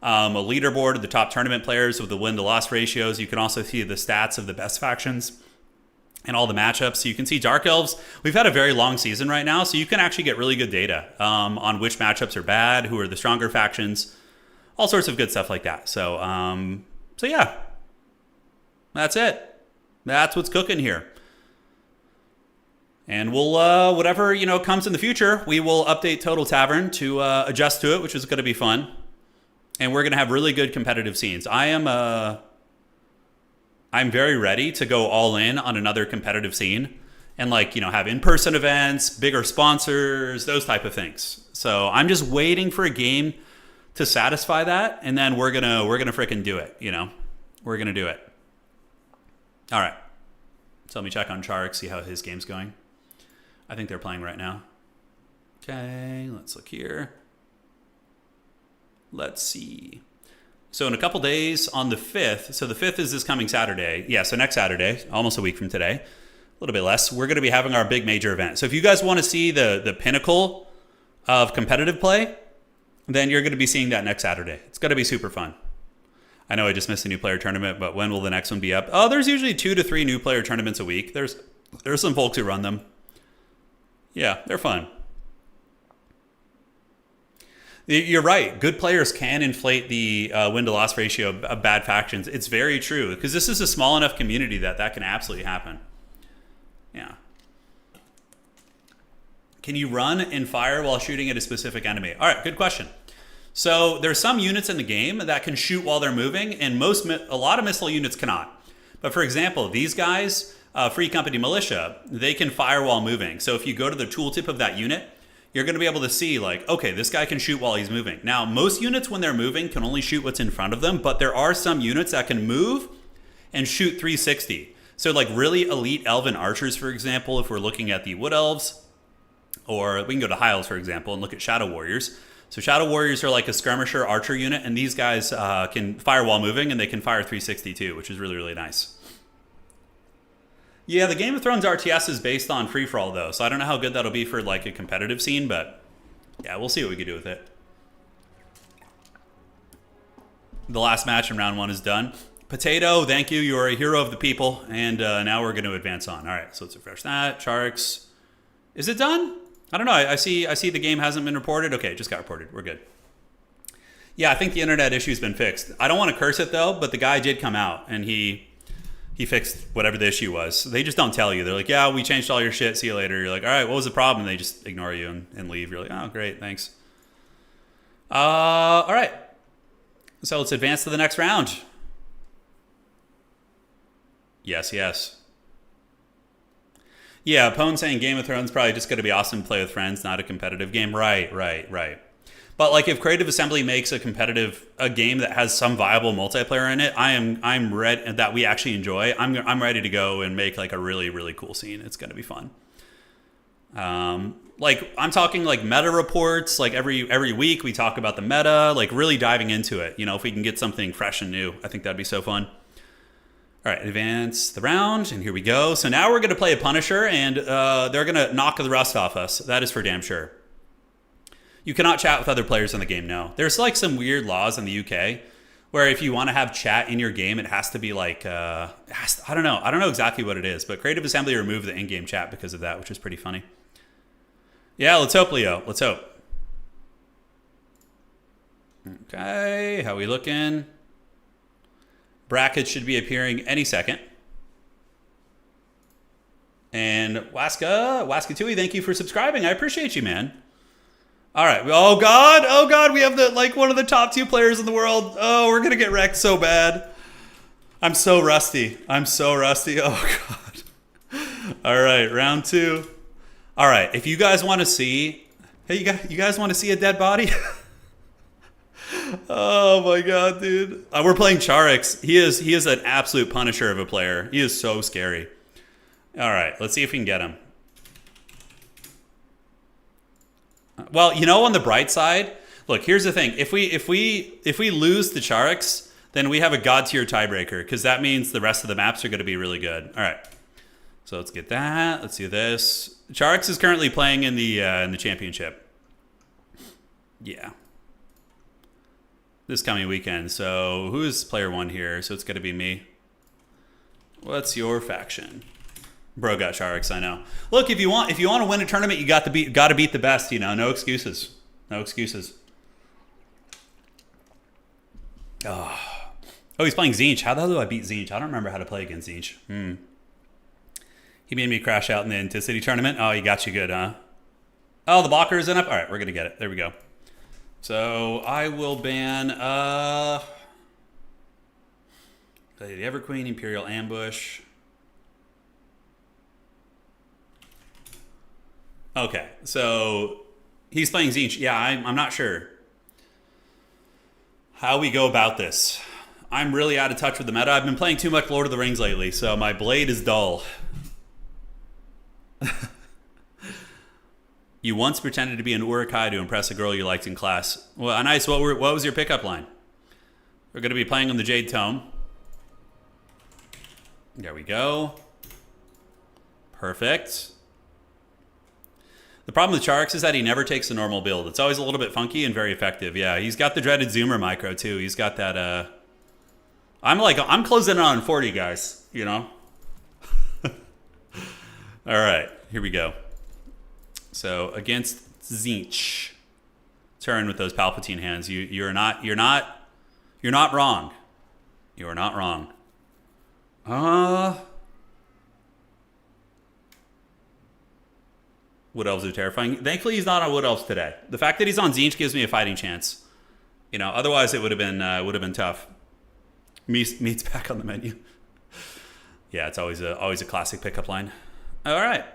A leaderboard of the top tournament players with the win-to-loss ratios. You can also see the stats of the best factions and all the matchups. So you can see Dark Elves. We've had a very long season right now, so you can actually get really good data on which matchups are bad, who are the stronger factions, all sorts of good stuff like that. So, so yeah, that's it. That's what's cooking here. And we'll, whatever, comes in the future, we will update Total Tavern to adjust to it, which is going to be fun. And we're going to have really good competitive scenes. I'm very ready to go all in on another competitive scene and have in-person events, bigger sponsors, those type of things. So I'm just waiting for a game to satisfy that, and then we're gonna freaking do it. We're gonna do it. All right. So let me check on Char, see how his game's going. I think they're playing right now. Okay, let's look here. Let's see. So in a couple days on the 5th, so the 5th is this coming Saturday. Yeah, so next Saturday, almost a week from today, a little bit less, we're going to be having our big major event. So if you guys want to see the pinnacle of competitive play, then you're going to be seeing that next Saturday. It's going to be super fun. I know I just missed a new player tournament, but when will the next one be up? Oh, there's usually 2 to 3 new player tournaments a week. There's some folks who run them. Yeah, they're fun. You're right. Good players can inflate the win-to-loss ratio of bad factions. It's very true, because this is a small enough community that can absolutely happen. Yeah. Can you run and fire while shooting at a specific enemy? All right, good question. So there's some units in the game that can shoot while they're moving, and a lot of missile units cannot. But for example, these guys, Free Company Militia, they can fire while moving. So if you go to the tooltip of that unit, you're going to be able to see okay, this guy can shoot while he's moving. Now, most units when they're moving can only shoot what's in front of them, but there are some units that can move and shoot 360. So really elite elven archers, for example, if we're looking at the Wood Elves, or we can go to High Elves, for example, and look at Shadow Warriors. So Shadow Warriors are like a skirmisher archer unit, and these guys can fire while moving, and they can fire 360 too, which is really, really nice. Yeah, the Game of Thrones RTS is based on free-for-all, though, so I don't know how good that'll be for, a competitive scene, but yeah, we'll see what we can do with it. The last match in round 1 is done. Potato, thank you. You are a hero of the people, and now we're going to advance on. All right, so let's refresh that. Charx. Is it done? I don't know. I see the game hasn't been reported. Okay, it just got reported. We're good. Yeah, I think the internet issue's been fixed. I don't want to curse it, though, but the guy did come out, and he fixed whatever the issue was. They just don't tell you. They're like, yeah, we changed all your shit. See you later. You're like, all right, what was the problem? And they just ignore you and leave. You're like, oh, great, thanks. All right. So let's advance to the next round. Yes, yes. Yeah, Pone saying Game of Thrones probably just going to be awesome to play with friends, not a competitive game. Right. But if Creative Assembly makes a game that has some viable multiplayer in it, I'm ready, that we actually enjoy. I'm ready to go and make a really, really cool scene. It's going to be fun. I'm talking meta reports. Every week we talk about the meta, really diving into it. If we can get something fresh and new, I think that'd be so fun. All right, advance the round, and here we go. So now we're going to play a Punisher, and they're going to knock the rust off us. That is for damn sure. You cannot chat with other players in the game, no. There's like some weird laws in the UK where if you want to have chat in your game, it has to be like, I don't know exactly what it is, but Creative Assembly removed the in-game chat because of that, which is pretty funny. Yeah, let's hope, Leo. Let's hope. Okay, how we looking? Brackets should be appearing any second. And Waskatui, thank you for subscribing. I appreciate you, man. All right. Oh God, we have one of the top 2 players in the world. Oh, we're gonna get wrecked so bad. I'm so rusty. Oh God. All right, round 2. All right, if you guys want to see, hey, you guys want to see a dead body? Oh my God, dude. We're playing Charix. He is an absolute punisher of a player. He is so scary. All right, let's see if we can get him. Well, you know, on the bright side, look, here's the thing. If we lose the Charix, then we have a god tier tiebreaker, because that means the rest of the maps are going to be really good. All right. So let's get that. Let's do this. Charix is currently playing in the championship. Yeah. This coming weekend. So who is player 1 here? So it's going to be me. What's your faction? Bro got Charix, I know. Look, if you want to win a tournament, you got to beat the best, you know. No excuses. No excuses. Oh, he's playing Tzeentch. How the hell do I beat Tzeentch? I don't remember how to play against Tzeentch. He made me crash out in the Anticity tournament. Oh, he got you good, huh? Oh, the blocker isn't up? All right, we're going to get it. There we go. So I will ban the Everqueen, Imperial Ambush. Okay, so he's playing Tzeentch. Yeah, I'm not sure how we go about this. I'm really out of touch with the meta. I've been playing too much Lord of the Rings lately, so my blade is dull. You once pretended to be an Urukai to impress a girl you liked in class. Well, nice. What was your pickup line? We're going to be playing on the Jade Tome. There we go. Perfect. The problem with Charix is that he never takes a normal build. It's always a little bit funky and very effective. Yeah, he's got the dreaded Zoomer micro too. He's got that. I'm closing in on 40, guys. You know. All right, here we go. So against Tzeentch, Turin with those Palpatine hands. You're not wrong. You are not wrong. Wood Elves are terrifying. Thankfully, he's not on Wood Elves today. The fact that he's on Tzeentch gives me a fighting chance. You know, otherwise it would have been tough. Meat's back on the menu. Yeah, it's always a classic pickup line. All right.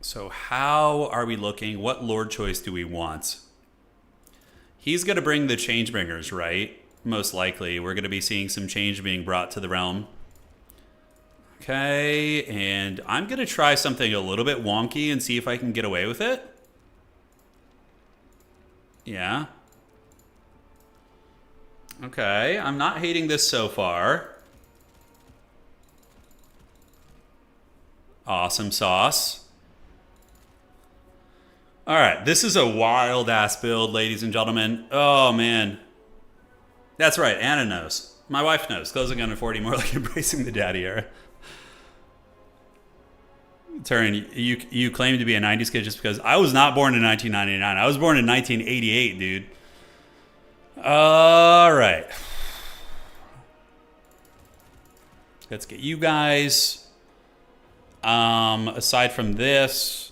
So how are we looking? What Lord choice do we want? He's going to bring the Changebringers, right? Most likely. We're going to be seeing some change being brought to the realm. Okay, and I'm going to try something a little bit wonky and see if I can get away with it. Yeah. Okay, I'm not hating this so far. Awesome sauce. All right, this is a wild-ass build, ladies and gentlemen. Oh, man. That's right, Anna knows. My wife knows. Closing under 40, more like embracing the daddy era. Turin, you claim to be a 90s kid just because I was not born in 1999. I was born in 1988, dude. All right. Let's get you guys. Aside from this,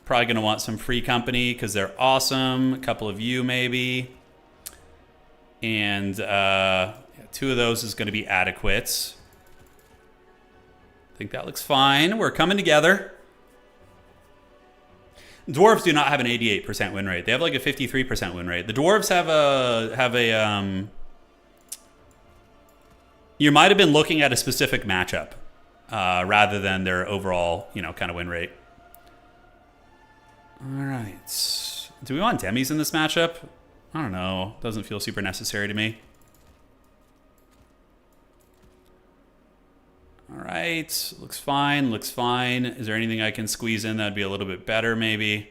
probably going to want some free company because they're awesome. A couple of you maybe. And 2 of those is going to be adequate. I think that looks fine. We're coming together. Dwarves do not have an 88% win rate. They have like a 53% win rate. The dwarves have a you might have been looking at a specific matchup rather than their overall, kind of win rate. All right. Do we want demis in this matchup? I don't know. Doesn't feel super necessary to me. All right, looks fine, looks fine. Is there anything I can squeeze in that'd be a little bit better, maybe?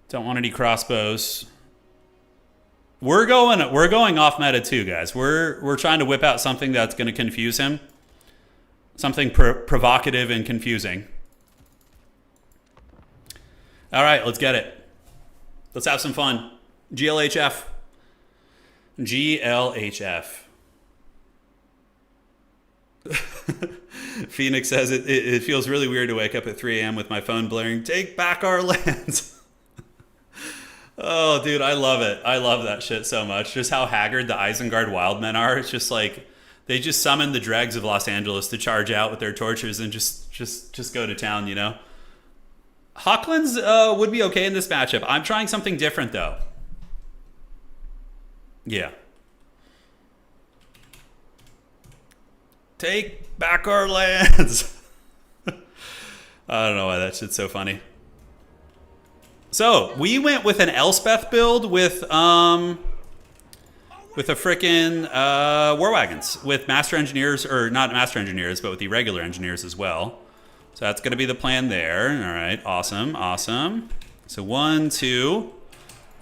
Don't want any crossbows. We're going off meta too, guys. We're trying to whip out something that's going to confuse him. Something provocative and confusing. All right, let's get it. Let's have some fun. GLHF. GLHF. Phoenix says it feels really weird to wake up at 3 a.m. with my phone blaring, "Take back our lands." Oh, dude, I love it. I love that shit so much. Just how haggard the Isengard Wildmen are. It's just like they just summon the dregs of Los Angeles to charge out with their torches and just go to town, you know? Hawklands would be okay in this matchup. I'm trying something different, though. Yeah. Take back our lands. I don't know why that shit's so funny. So we went with an Elspeth build with a frickin' war wagons with master engineers, or not master engineers, but with the regular engineers as well. So that's going to be the plan there. All right, awesome, awesome. So 1, 2,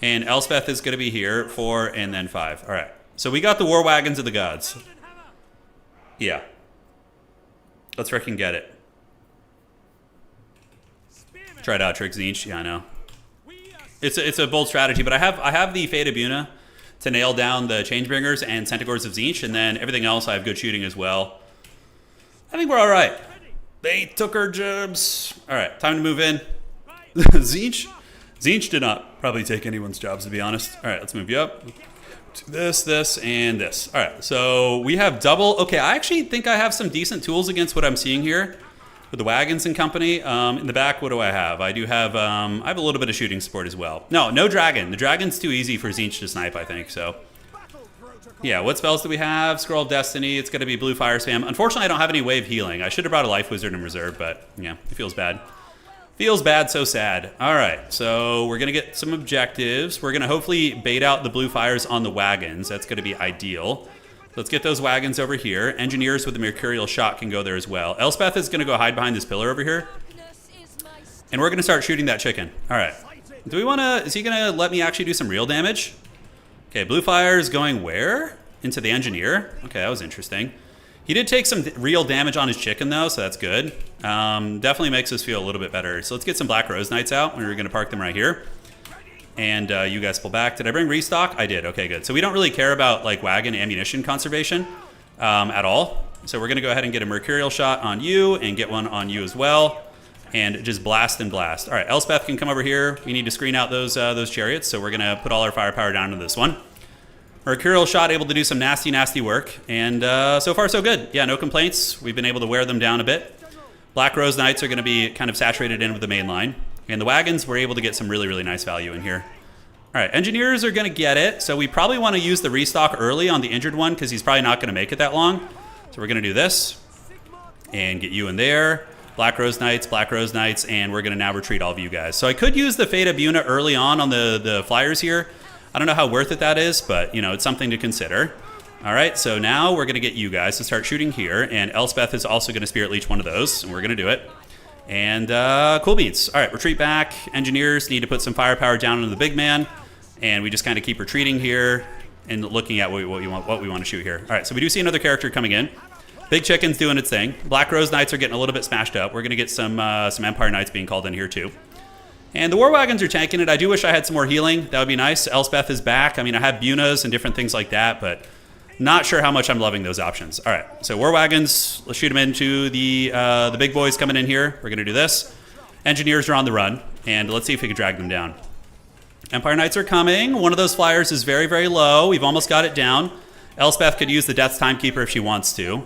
and Elspeth is going to be here 4, and then 5. All right. So we got the war wagons of the gods. Yeah. Let's frickin' get it. Try it out, Trick Zinch. Yeah, I know. It's a bold strategy, but I have the Fate of Buna to nail down the Changebringers and Centaurs of Zinch, and then everything else I have good shooting as well. I think we're all right. They took our jobs. All right, time to move in. Zinch did not probably take anyone's jobs, to be honest. All right, let's move you up. This, and this. All right, so we have double. Okay, I actually think I have some decent tools against what I'm seeing here with the wagons and company. In the back, what do I have? I do have, I have a little bit of shooting support as well. No dragon. The dragon's too easy for Zinch to snipe, I think, so. Yeah, what spells do we have? Scroll of Destiny. It's going to be blue fire spam. Unfortunately, I don't have any wave healing. I should have brought a life wizard in reserve, but yeah, it feels bad. Feels bad, so sad. All right, so we're going to get some objectives. We're going to hopefully bait out the blue fires on the wagons. That's going to be ideal. Let's get those wagons over here. Engineers with the Mercurial Shot can go there as well. Elspeth is going to go hide behind this pillar over here. And we're going to start shooting that chicken. All right. Do we want to... Is he going to let me actually do some real damage? Okay, blue fire is going where? Into the engineer. Okay, that was interesting. He did take some real damage on his chicken, though, so that's good. Definitely makes us feel a little bit better. So let's get some Black Rose Knights out. We're going to park them right here. And you guys pull back. Did I bring restock? I did. Okay, good. So we don't really care about like wagon ammunition conservation at all. So we're going to go ahead and get a Mercurial Shot on you and get one on you as well. And just blast and blast. All right, Elspeth can come over here. We need to screen out those chariots. So we're going to put all our firepower down into this one. Mercurial Shot able to do some nasty, nasty work. And so far, so good. Yeah, no complaints. We've been able to wear them down a bit. Black Rose Knights are going to be kind of saturated in with the main line. And the wagons, we're able to get some really, really nice value in here. All right, engineers are going to get it. So we probably want to use the restock early on the injured one because he's probably not going to make it that long. So we're going to do this and get you in there. Black Rose Knights, and we're going to now retreat all of you guys. So I could use the Fate of Buna early on the flyers here. I don't know how worth it that is, but, you know, it's something to consider. All right, so now we're going to get you guys to start shooting here. And Elspeth is also going to Spirit Leech one of those, and we're going to do it. And cool beans. All right, retreat back. Engineers need to put some firepower down on the big man, and we just kind of keep retreating here and looking at what we want to shoot here. All right, so we do see another character coming in. Big Chicken's doing its thing. Black Rose Knights are getting a little bit smashed up. We're going to get some Empire Knights being called in here too. And the War Wagons are tanking it. I do wish I had some more healing. That would be nice. Elspeth is back. I mean, I have Bunas and different things like that, but not sure how much I'm loving those options. All right, so War Wagons, let's shoot them into the big boys coming in here. We're going to do this. Engineers are on the run, and let's see if we can drag them down. Empire Knights are coming. One of those flyers is very, very low. We've almost got it down. Elspeth could use the Death's Timekeeper if she wants to.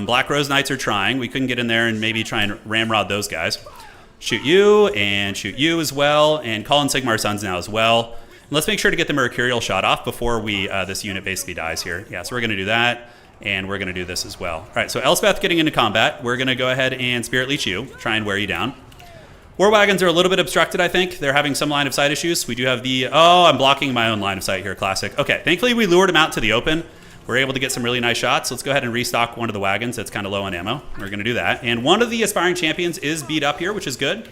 Black Rose Knights are trying. We couldn't get in there and maybe try and ramrod those guys. Shoot you, and shoot you as well, and call in Sigmar Sons now as well. Let's make sure to get the Mercurial Shot off before this unit basically dies here. Yeah, so we're going to do that, and we're going to do this as well. All right, so Elspeth getting into combat. We're going to go ahead and Spirit Leech you, try and wear you down. War Wagons are a little bit obstructed, I think. They're having some line of sight issues. We do have the... Oh, I'm blocking my own line of sight here, classic. Okay, thankfully we lured him out to the open. we're able to get some really nice shots. Let's go ahead and restock one of the wagons that's kind of low on ammo. We're going to do that. And one of the aspiring champions is beat up here, which is good.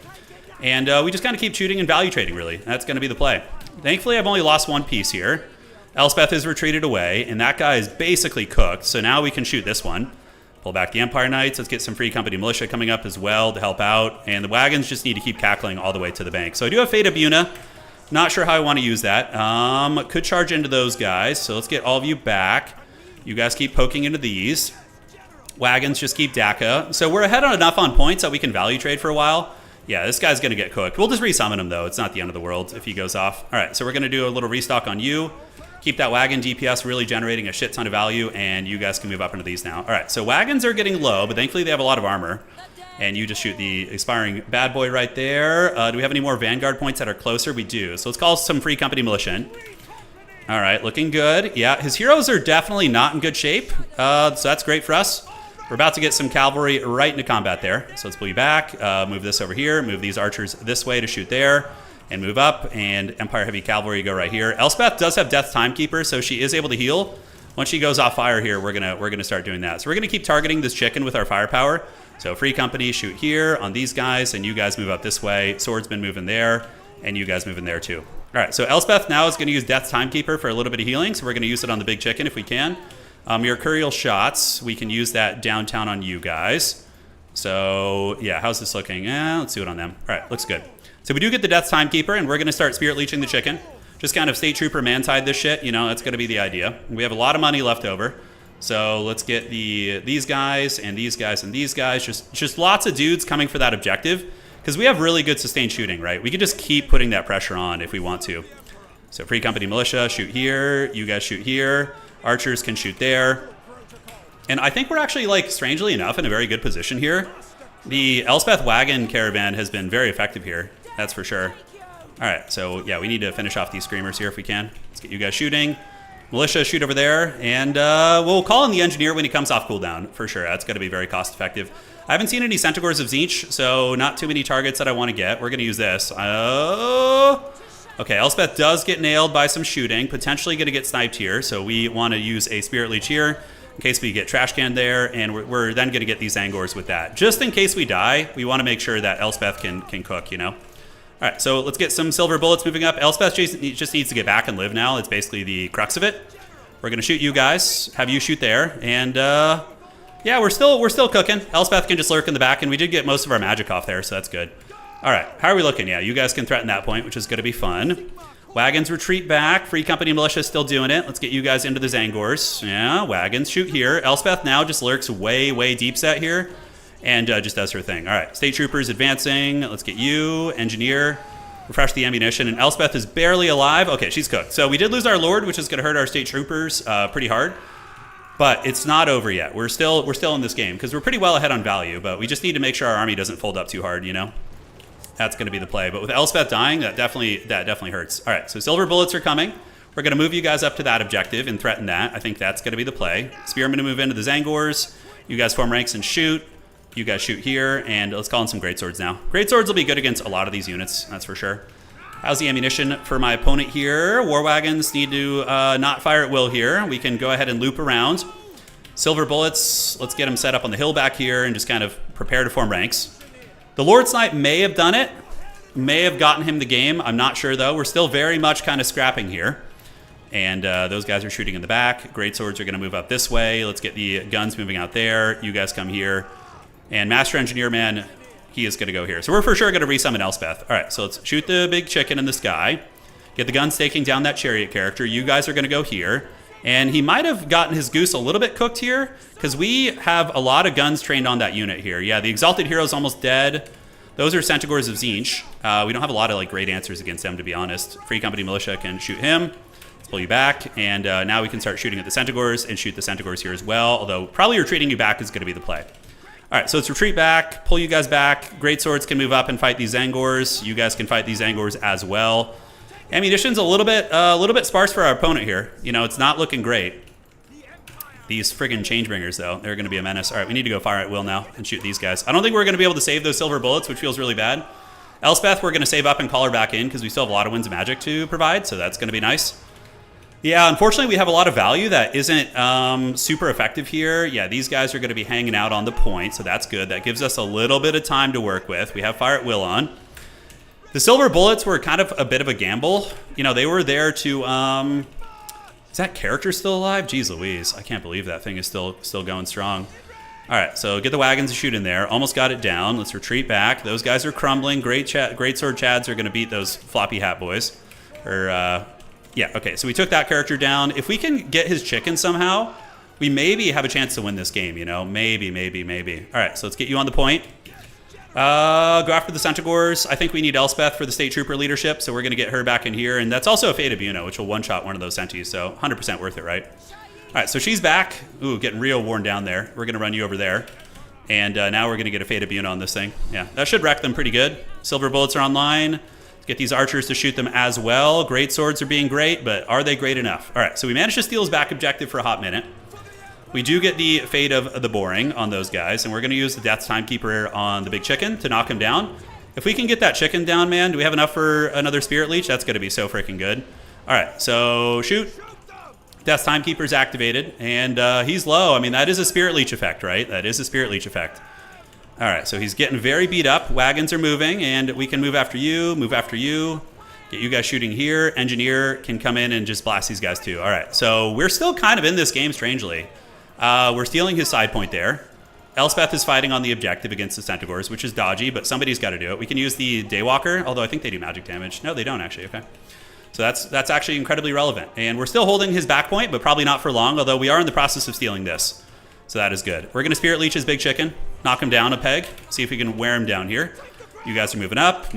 And we just kind of keep shooting and value trading, really. That's going to be the play. Thankfully, I've only lost one piece here. Elspeth is retreated away, and that guy is basically cooked. So now we can shoot this one. Pull back the Empire Knights. Let's get some Free Company Militia coming up as well to help out. And the wagons just need to keep cackling all the way to the bank. So I do have Fate of Buna. Not sure how I want to use that. Could charge into those guys. So let's get all of you back. You guys keep poking into these. Wagons just keep DACA. So we're ahead on enough on points that we can value trade for a while. Yeah, this guy's going to get cooked. We'll just resummon him, though. It's not the end of the world if he goes off. All right, so we're going to do a little restock on you. Keep that wagon DPS really generating a shit ton of value, and you guys can move up into these now. All right, so wagons are getting low, but thankfully they have a lot of armor. And you just shoot the expiring bad boy right there. Do we have any more Vanguard points that are closer? We do. So let's call some Free Company Militia in. All right, looking good. Yeah, his heroes are definitely not in good shape, so that's great for us. We're about to get some cavalry right into combat there. So let's pull you back, move this over here, move these archers this way to shoot there, and move up, and Empire Heavy Cavalry go right here. Elspeth does have Death Timekeeper, so she is able to heal. Once she goes off fire here, we're gonna start doing that. So we're gonna keep targeting this chicken with our firepower. So Free Company, shoot here on these guys, and you guys move up this way. Swordsman moving there, and you guys moving there too. All right, so Elspeth now is gonna use Death Timekeeper for a little bit of healing, so we're gonna use it on the big chicken if we can. Mercurial shots, we can use that downtown on you guys. So yeah, how's this looking? Let's do it on them. All right, looks good. So we do get the Death Timekeeper, and we're gonna start Spirit Leeching the chicken. Just kind of State Trooper man-tide this shit, you know, that's gonna be the idea. We have a lot of money left over. So let's get these guys and these guys and these guys, just lots of dudes coming for that objective, because we have really good sustained shooting, right? We can just keep putting that pressure on if we want to. So Free Company Militia, shoot here, you guys shoot here. Archers can shoot there. And I think we're actually, like, strangely enough, in a very good position here. The Elspeth wagon caravan has been very effective here. That's for sure. All right, so yeah, we need to finish off these screamers here if we can. Let's get you guys shooting. Militia, shoot over there. And we'll call in the engineer when he comes off cooldown, for sure. That's going to be very cost effective. I haven't seen any Centaurs of Tzeentch, so not too many targets that I want to get. We're going to use this. Okay, Elspeth does get nailed by some shooting, potentially going to get sniped here, so we want to use a Spirit Leech here in case we get trash canned there, and we're then going to get these Angors with that. Just in case we die, we want to make sure that Elspeth can cook, you know? All right, so let's get some silver bullets moving up. Elspeth just needs to get back and live now. It's basically the crux of it. We're going to shoot you guys, have you shoot there, and yeah, we're still cooking. Elspeth can just lurk in the back, and we did get most of our magic off there, so that's good. All right, how are we looking? Yeah, you guys can threaten that point, which is going to be fun. Wagons retreat back. Free Company Militia is still doing it. Let's get you guys into the Zangors. Yeah, wagons shoot here. Elspeth now just lurks way deep set here and just does her thing. All right, State Troopers advancing. Let's get you. Engineer. Refresh the ammunition. And Elspeth is barely alive. Okay, she's cooked. So we did lose our Lord, which is going to hurt our State Troopers pretty hard. But it's not over yet. We're still in this game because we're pretty well ahead on value, but we just need to make sure our army doesn't fold up too hard, you know? That's going to be the play. But with Elspeth dying, that definitely hurts. All right, so silver bullets are coming. We're going to move you guys up to that objective and threaten that. I think that's going to be the play. Spearmen to move into the Zangors. You guys form ranks and shoot. You guys shoot here, and let's call in some greatswords now. Greatswords will be good against a lot of these units, that's for sure. How's the ammunition for my opponent here? War wagons need to not fire at will here. We can go ahead and loop around. Silver bullets, let's get them set up on the hill back here and just kind of prepare to form ranks. The Lord Snipe may have done it, may have gotten him the game. I'm not sure, though. We're still very much kind of scrapping here. And those guys are shooting in the back. Greatswords are going to move up this way. Let's get the guns moving out there. You guys come here. And Master Engineer Man, he is going to go here. So we're for sure going to resummon Elspeth. All right, so let's shoot the big chicken in the sky. Get the guns taking down that chariot character. You guys are going to go here. And he might have gotten his goose a little bit cooked here because we have a lot of guns trained on that unit here. Yeah, the Exalted Hero's almost dead. Those are Centaurs of Tzeentch. We don't have a lot of like great answers against them, to be honest. Free Company Militia can shoot him. Let's pull you back. And now we can start shooting at the Centaurs and shoot the Centaurs here as well. Although probably retreating you back is going to be the play. All right, so let's retreat back, pull you guys back. Greatswords can move up and fight these Zangors. You guys can fight these Zangors as well. Ammunition's a little bit sparse for our opponent here. You know, it's not looking great. These friggin' Changebringers, though, they're going to be a menace. All right, we need to go fire at will now and shoot these guys. I don't think we're going to be able to save those silver bullets, which feels really bad. Elspeth, we're going to save up and call her back in because we still have a lot of winds of magic to provide, so that's going to be nice. Yeah, unfortunately, we have a lot of value that isn't super effective here. Yeah, these guys are going to be hanging out on the point, so that's good. That gives us a little bit of time to work with. We have Fire at Will on. The silver bullets were kind of a bit of a gamble. You know, they were there to... is that character still alive? Jeez Louise, I can't believe that thing is still going strong. All right, so get the wagons to shoot in there. Almost got it down. Let's retreat back. Those guys are crumbling. Great sword chads are going to beat those floppy hat boys. Yeah, okay, so we took that character down. If we can get his chicken somehow, we maybe have a chance to win this game, you know? Maybe. All right, so let's get you on the point. Go after the Centaurs. I think we need Elspeth for the State Trooper leadership, so we're going to get her back in here. And that's also a Fate of Buno, which will one-shot one of those Centis, so 100% worth it, right? All right, so she's back. Ooh, getting real worn down there. We're going to run you over there. And now we're going to get a Fate of Buno on this thing. Yeah, that should wreck them pretty good. Silver bullets are online. Get these archers to shoot them as well. Great swords are being great, but are they great enough? All right, so we managed to steal his back objective for a hot minute. We do get the Fate of the Boring on those guys, and we're going to use the Death's Timekeeper on the big chicken to knock him down. If we can get that chicken down, man, do we have enough for another Spirit Leech? That's going to be so freaking good. All right, so shoot. Death's Timekeeper's activated, and he's low. I mean, that is a Spirit Leech effect, right? That is a Spirit Leech effect. All right, so he's getting very beat up. Wagons are moving, and we can move after you, Get you guys shooting here. Engineer can come in and just blast these guys too. All right, so we're still kind of in this game, strangely. We're stealing his side point there. Elspeth is fighting on the objective against the Centaurs, which is dodgy, but somebody's got to do it. We can use the Daywalker, although I think they do magic damage. No, they don't actually, okay. So that's actually incredibly relevant. And we're still holding his back point, but probably not for long, although we are in the process of stealing this. So that is good. We're going to Spirit Leech his big chicken, knock him down a peg, see if we can wear him down here. You guys are moving up,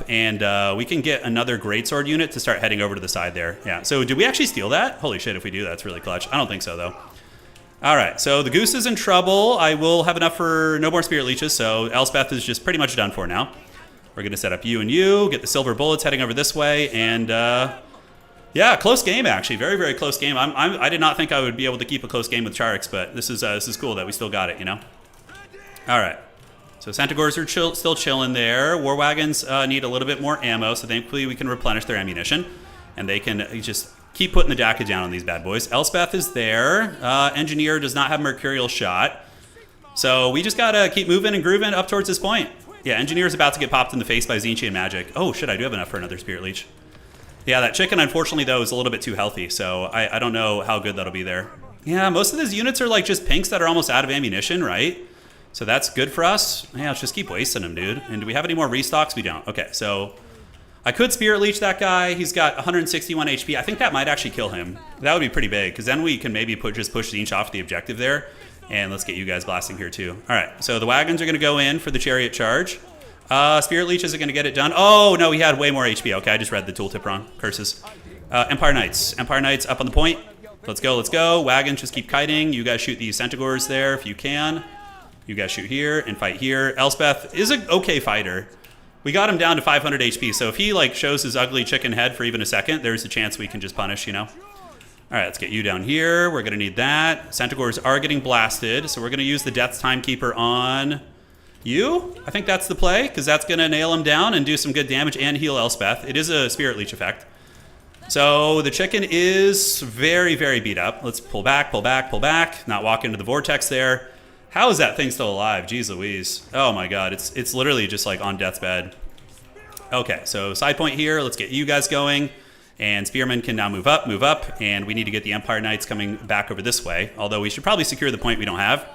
and we can get another greatsword unit to start heading over to the side there. Yeah, so did we actually steal that? Holy shit, if we do, that's really clutch. I don't think so, though. All right, so the goose is in trouble. I will have enough for no more Spirit Leeches, so Elspeth is just pretty much done for now. We're going to set up you and you, get the silver bullets heading over this way, and yeah, close game, actually. Very, very close game. I did not think I would be able to keep a close game with Charix, but this is cool that we still got it, you know? All right. So Centaurs are still chilling there. War Wagons need a little bit more ammo, so thankfully we can replenish their ammunition. And they can just keep putting the jacket down on these bad boys. Elspeth is there. Engineer does not have Mercurial Shot. So we just got to keep moving and grooving up towards this point. Yeah, Engineer's about to get popped in the face by Zinchian Magic. Oh, shit, I do have enough for another Spirit Leech. Yeah, that chicken, unfortunately, though, is a little bit too healthy, so I don't know how good that'll be there. Yeah, most of these units are like just pinks that are almost out of ammunition, right? So that's good for us. Yeah, let's just keep wasting them, dude. And do we have any more restocks? We don't. Okay, so I could Spirit Leech that guy. He's got 161 HP. I think that might actually kill him. That would be pretty big, because then we can maybe just push Zinch off the objective there. And let's get you guys blasting here, too. All right, so the wagons are going to go in for the chariot charge. Spirit Leeches are going to get it done. Oh, no, he had way more HP. Okay, I just read the tooltip wrong. Curses. Empire Knights. Empire Knights up on the point. Let's go, let's go. Wagons just keep kiting. You guys shoot the Centaurs there if you can. You guys shoot here and fight here. Elspeth is an okay fighter. We got him down to 500 HP, so if he like shows his ugly chicken head for even a second, there's a chance we can just punish, you know? All right, let's get you down here. We're going to need that. Centaurs are getting blasted, so we're going to use the Death's Timekeeper on you. I think that's the play, because that's going to nail him down and do some good damage and heal Elspeth. It is a Spirit Leech effect. So the chicken is very, very beat up. Let's pull back, pull back, pull back. Not walk into the vortex there. How is that thing still alive? Jeez Louise. Oh my god, it's literally just like on death's bed. Okay, so side point here. Let's get you guys going. And Spearmen can now move up, and we need to get the Empire Knights coming back over this way. Although we should probably secure the point we don't have.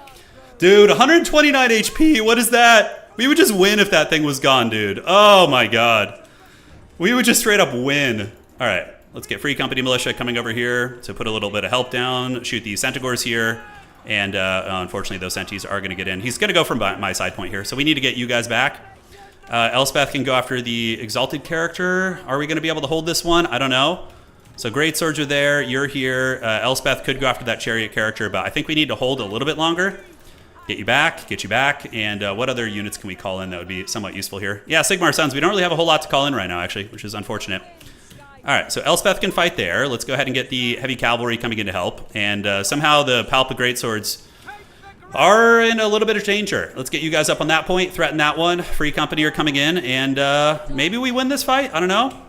Dude, 129 HP, what is that? We would just win if that thing was gone, dude. Oh my god. We would just straight up win. All right, let's get Free Company Militia coming over here to put a little bit of help down. Shoot these Centaurs here. And unfortunately, those Centis are going to get in. He's going to go from my side point here. So we need to get you guys back. Elspeth can go after the Exalted character. Are we going to be able to hold this one? I don't know. So great swords are there. You're here. Elspeth could go after that chariot character, but I think we need to hold a little bit longer. Get you back. And what other units can we call in that would be somewhat useful here? Yeah, Sigmar Sons. We don't really have a whole lot to call in right now, actually, which is unfortunate. All right, so Elspeth can fight there. Let's go ahead and get the heavy cavalry coming in to help. And somehow the Palpa Greatswords are in a little bit of danger. Let's get you guys up on that point, threaten that one. Free Company are coming in, and maybe we win this fight. I don't know.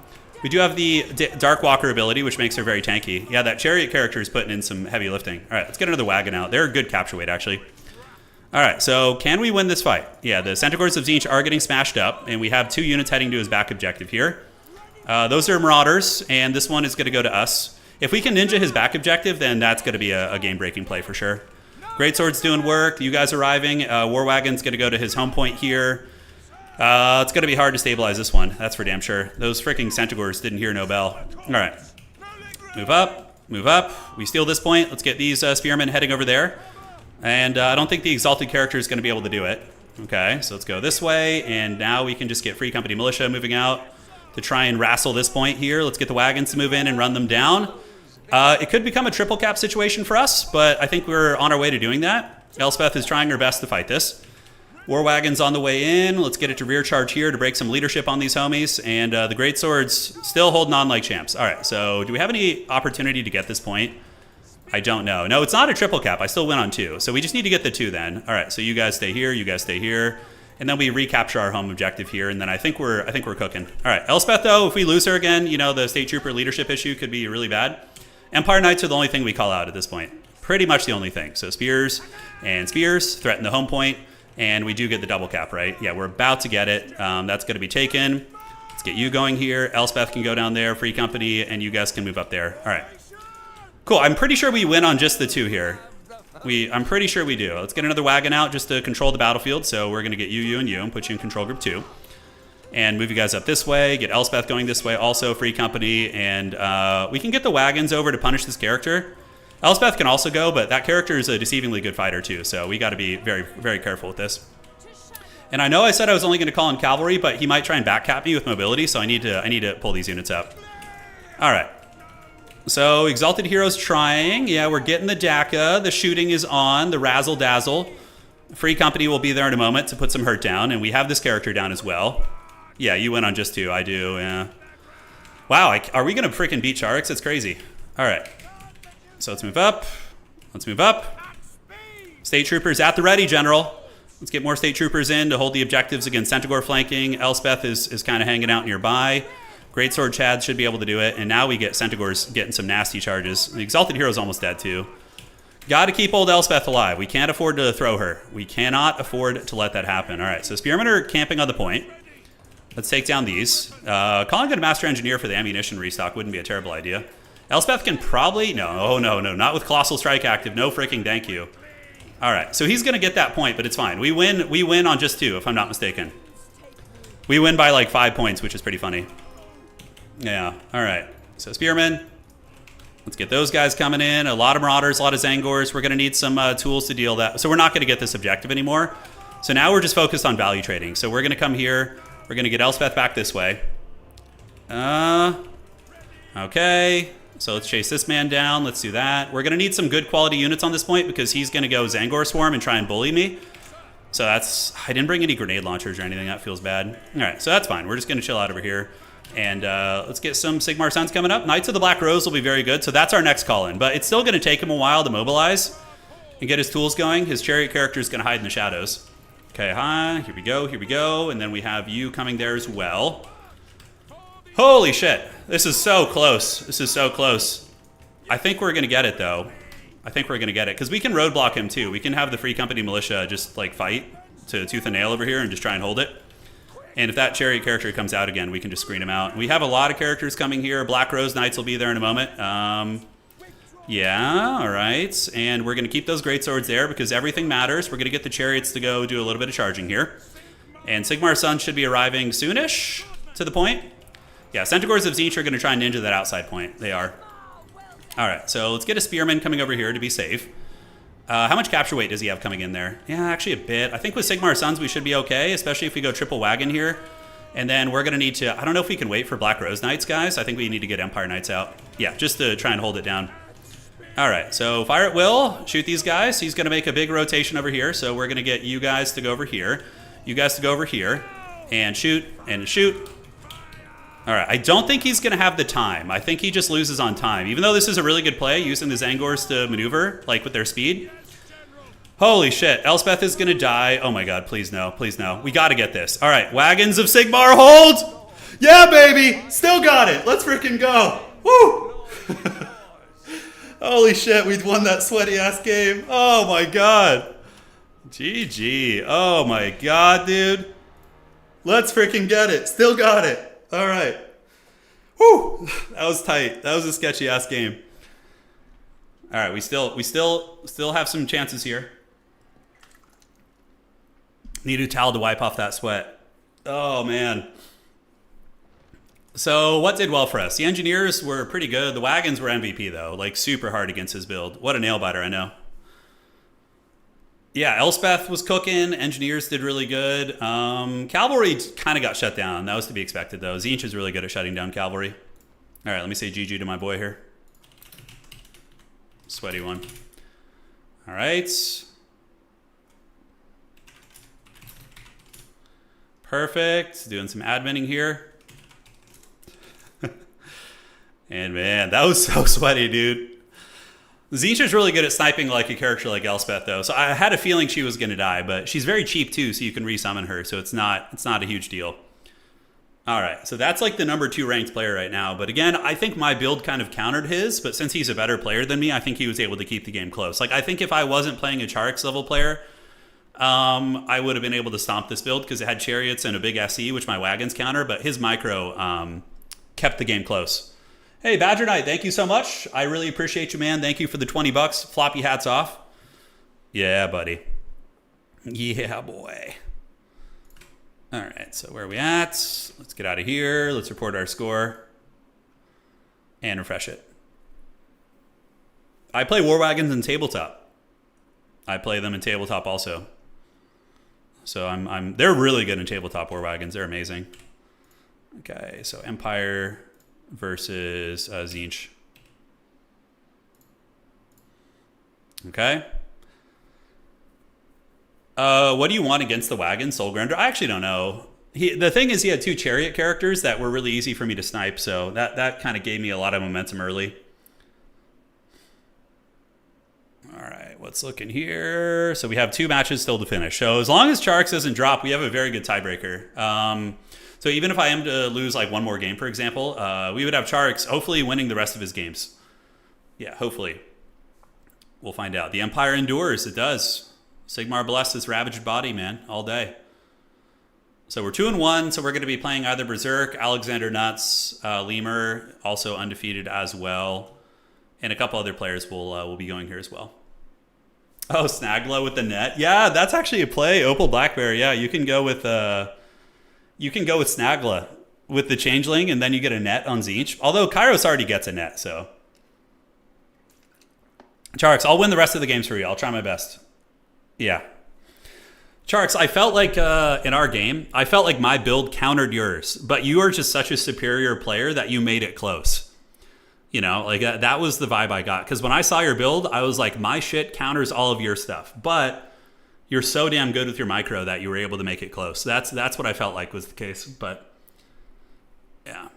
We do have the Dark Walker ability, which makes her very tanky. Yeah, that chariot character is putting in some heavy lifting. All right, let's get another wagon out. They're a good capture weight, actually. All right, so can we win this fight? Yeah, the Centaurs of Tzeentch are getting smashed up, and we have 2 units heading to his back objective here. Those are Marauders, and this one is going to go to us. If we can ninja his back objective, then that's going to be a game-breaking play for sure. Greatsword's doing work. You guys arriving. War Wagon's going to go to his home point here. It's going to be hard to stabilize this one. That's for damn sure. Those freaking Centaurs didn't hear no bell. All right. Move up. Move up. We steal this point. Let's get these Spearmen heading over there. And I don't think the Exalted character is going to be able to do it. Okay, so let's go this way. And now we can just get Free Company Militia moving out to try and wrestle this point here. Let's get the wagons to move in and run them down. It could become a triple cap situation for us, but I think we're on our way to doing that. Elspeth is trying her best to fight this. War Wagon's on the way in. Let's get it to rear charge here to break some leadership on these homies. And the Greatswords still holding on like champs. All right, so do we have any opportunity to get this point? I don't know. No, it's not a triple cap. I still win on 2. So we just need to get the 2 then. All right, so you guys stay here, you guys stay here. And then we recapture our home objective here, and then I think we're cooking. All right, Elspeth, though, if we lose her again, you know, the State Trooper leadership issue could be really bad. Empire Knights are the only thing we call out at this point. Pretty much the only thing. So spears and spears threaten the home point, and we do get the double cap, right? Yeah, we're about to get it. That's going to be taken. Let's get you going here. Elspeth can go down there, Free Company, and you guys can move up there. All right. Cool. I'm pretty sure we win on just the 2 here. I'm pretty sure we do. Let's get another wagon out just to control the battlefield. So we're going to get you, and put you in control group 2. And move you guys up this way. Get Elspeth going this way. Also, Free Company. And we can get the wagons over to punish this character. Elspeth can also go, but that character is a deceivingly good fighter too. So we got to be very, very careful with this. And I know I said I was only going to call in cavalry, but he might try and backcap me with mobility. So I need to pull these units up. All right. So Exalted Hero's trying. Yeah, we're getting the DACA. The shooting is on. The razzle dazzle. Free Company will be there in a moment to put some hurt down. And we have this character down as well. Yeah, you went on just 2. I do, yeah. Wow, are we going to freaking beat Char? It's crazy. All right. So let's move up. Let's move up. State Troopers at the ready, General. Let's get more State Troopers in to hold the objectives against Centaur flanking. Elspeth is kind of hanging out nearby. Greatsword Chad should be able to do it. And now we get Centaurs getting some nasty charges. The Exalted Hero's almost dead, too. Got to keep old Elspeth alive. We can't afford to throw her. We cannot afford to let that happen. All right, so Spearmen are camping on the point. Let's take down these. Calling it a Master Engineer for the ammunition restock wouldn't be a terrible idea. Elspeth can probably... No, not with Colossal Strike active. No freaking thank you. All right, so he's going to get that point, but it's fine. We win on just 2, if I'm not mistaken. We win by like 5 points, which is pretty funny. Yeah, all right. So Spearmen, let's get those guys coming in. A lot of Marauders, a lot of Zangors. We're going to need some tools to deal that. So we're not going to get this objective anymore. So now we're just focused on value trading. So we're going to come here. We're going to get Elspeth back this way. Okay. So let's chase this man down. Let's do that. We're going to need some good quality units on this point because he's going to go Zangor Swarm and try and bully me. So that's... I didn't bring any grenade launchers or anything. That feels bad. All right, so that's fine. We're just going to chill out over here. And let's get some Sigmar Sons coming up. Knights of the Black Rose will be very good. So that's our next call-in. But it's still going to take him a while to mobilize and get his tools going. His chariot character is going to hide in the shadows. Okay, hi. Here we go. Here we go. And then we have you coming there as well. Holy shit. This is so close. This is so close. I think we're going to get it, though. I think we're going to get it. Because we can roadblock him, too. We can have the Free Company Militia just, like, fight to tooth and nail over here and just try and hold it. And if that chariot character comes out again, we can just screen him out. We have a lot of characters coming here. Black Rose Knights will be there in a moment. Yeah, all right. And we're going to keep those greatswords there because everything matters. We're going to get the chariots to go do a little bit of charging here. And Sigmar Sons should be arriving soonish to the point. Yeah, Centaurs of Tzeentch are going to try and ninja that outside point. They are. All right, so let's get a Spearman coming over here to be safe. How much capture weight does he have coming in there? Yeah, actually a bit. I think with Sigmar Sons we should be okay, especially if we go triple wagon here. And then we're going to need to... I don't know if we can wait for Black Rose Knights, guys. I think we need to get Empire Knights out. Yeah, just to try and hold it down. All right, so fire at will. Shoot these guys. He's going to make a big rotation over here. So we're going to get you guys to go over here. You guys to go over here. And shoot. And shoot. All right, I don't think he's going to have the time. I think he just loses on time. Even though this is a really good play, using the Zangors to maneuver, like with their speed. Holy shit, Elspeth is going to die. Oh my god, please no, please no. We got to get this. All right, Wagons of Sigmar, hold! Yeah, baby! Still got it! Let's freaking go! Woo! Holy shit, we won that sweaty-ass game. Oh my god. GG. Oh my god, dude. Let's freaking get it. Still got it. All right. Whew. That was tight. That was a sketchy-ass game. All right, we still have some chances here. Need a towel to wipe off that sweat. Oh, man. So what did well for us? The engineers were pretty good. The wagons were MVP, though. Like, super hard against his build. What a nail-biter, I know. Yeah, Elspeth was cooking. Engineers did really good. Cavalry kind of got shut down. That was to be expected, though. Tzeentch is really good at shutting down cavalry. All right, let me say GG to my boy here. Sweaty one. All right. Perfect. Doing some adminning here. And man, that was so sweaty, dude. Tzeentch is really good at sniping like a character like Elspeth, though. So I had a feeling she was going to die, but she's very cheap too, so you can resummon her. So it's not a huge deal. All right, so that's like the number 2 ranked player right now. But again, I think my build kind of countered his, but since he's a better player than me, I think he was able to keep the game close. Like, I think if I wasn't playing a Charx level player, I would have been able to stomp this build because it had chariots and a big SE, which my wagons counter, but his micro kept the game close. Hey, Badger Knight, thank you so much. I really appreciate you, man. Thank you for the 20 bucks. Floppy hats off. Yeah, buddy. Yeah, boy. All right, so where are we at? Let's get out of here. Let's report our score and refresh it. I play War Wagons in tabletop. I play them in tabletop also. So they're really good in tabletop War Wagons. They're amazing. Okay, so Empire versus Tzeentch. Okay. What do you want against the wagon, Soul Grinder? I actually don't know. The thing is, he had 2 chariot characters that were really easy for me to snipe, so that kind of gave me a lot of momentum early. All right, what's looking here? So we have 2 matches still to finish. So as long as Charx doesn't drop, we have a very good tiebreaker. So even if I am to lose like 1 more game, for example, we would have Charx hopefully winning the rest of his games. Yeah, hopefully. We'll find out. The Empire endures. It does. Sigmar bless his ravaged body, man, all day. So we're 2-1, so we're going to be playing either Berserk, Alexander Nuts, Lemur, also undefeated as well. And a couple other players will be going here as well. Oh, Snagla with the net. Yeah, that's actually a play. Opal Blackberry. Yeah, you can go with Snagla with the Changeling, and then you get a net on Tzeentch. Although Kairos already gets a net, so. Charx, I'll win the rest of the games for you. I'll try my best. Yeah. Charx, I felt like in our game, I felt like my build countered yours, but you are just such a superior player that you made it close. You know, like that was the vibe I got. Because when I saw your build, I was like, my shit counters all of your stuff. But you're so damn good with your micro that you were able to make it close. That's what I felt like was the case. But yeah.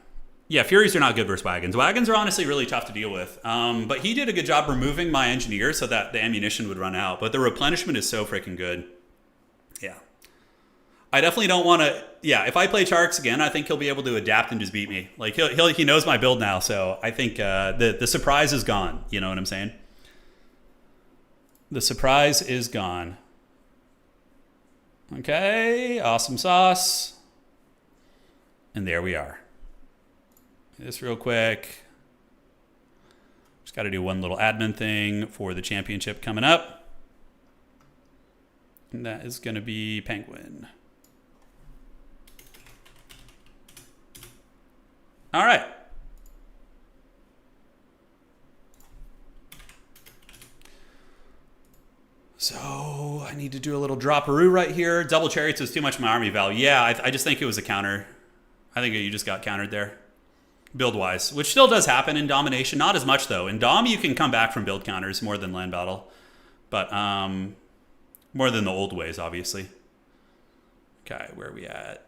Yeah, Furies are not good versus Wagons. Wagons are honestly really tough to deal with. But he did a good job removing my engineer so that the ammunition would run out. But the replenishment is so freaking good. Yeah. I definitely don't want to... Yeah, if I play Charx again, I think he'll be able to adapt and just beat me. Like, he knows my build now, so I think the surprise is gone. You know what I'm saying? The surprise is gone. Okay, awesome sauce. And there we are. This real quick. Just got to do one little admin thing for the championship coming up. And that is going to be Penguin. All right. So I need to do a little dropperoo right here. Double chariots was too much of my army value. Yeah, I just think it was a counter. I think you just got countered there. Build-wise, which still does happen in Domination. Not as much, though. In Dom, you can come back from build counters more than land battle. But more than the old ways, obviously. Okay, where are we at?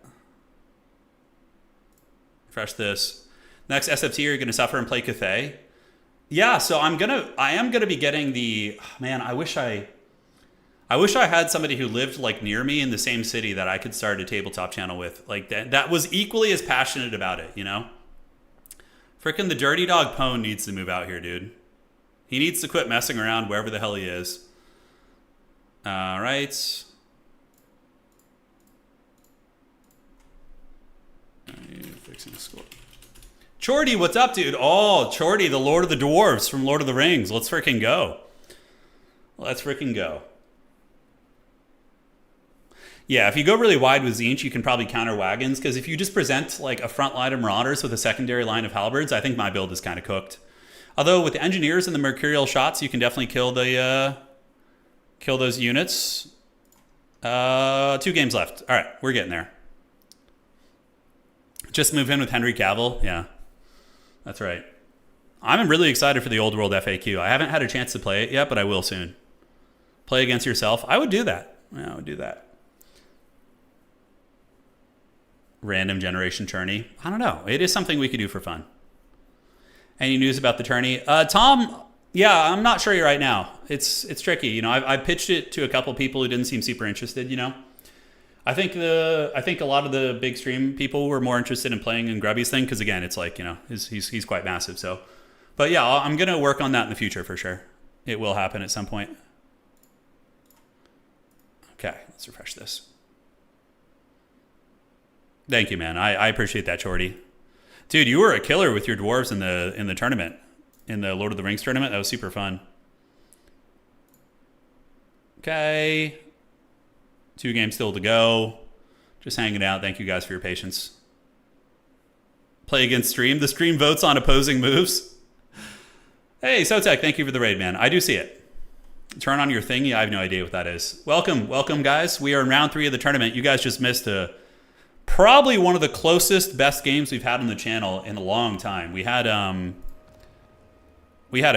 Refresh this. Next SFT, you're going to suffer and play Cathay. Yeah, so I am gonna be getting the... Man, I I wish I had somebody who lived like near me in the same city that I could start a tabletop channel with. Like that was equally as passionate about it, you know? Frickin' the dirty dog Pone needs to move out here, dude. He needs to quit messing around wherever the hell he is. All right. Fixing the score. Chorty, what's up, dude? Oh, Chorty, the Lord of the Dwarves from Lord of the Rings. Let's frickin' go. Let's frickin' go. Yeah, if you go really wide with Tzeentch, you can probably counter wagons, because if you just present like a front line of Marauders with a secondary line of Halberds, I think my build is kind of cooked. Although with the Engineers and the Mercurial shots, you can definitely kill the kill those units. 2 games left. All right, we're getting there. Just move in with Henry Cavill. Yeah, that's right. I'm really excited for the Old World FAQ. I haven't had a chance to play it yet, but I will soon. Play against yourself. I would do that. Yeah, I would do that. Random generation tourney. I don't know. It is something we could do for fun. Any news about the tourney? Tom, yeah, I'm not sure right now. It's tricky. You know, I pitched it to a couple people who didn't seem super interested, you know. I think a lot of the big stream people were more interested in playing in Grubby's thing, because again, it's like, you know, he's quite massive. So, but yeah, I'm gonna work on that in the future for sure. It will happen at some point. Okay, let's refresh this. Thank you, man. I appreciate that, Chorty. Dude, you were a killer with your dwarves in the tournament, in the Lord of the Rings tournament. That was super fun. Okay. 2 games still to go. Just hanging out. Thank you guys for your patience. Play against stream. The stream votes on opposing moves. Hey, Sotek, thank you for the raid, man. I do see it. Turn on your thingy. I have no idea what that is. Welcome, guys. We are in round 3 of the tournament. You guys just missed probably one of the closest, best games we've had on the channel in a long time. We had a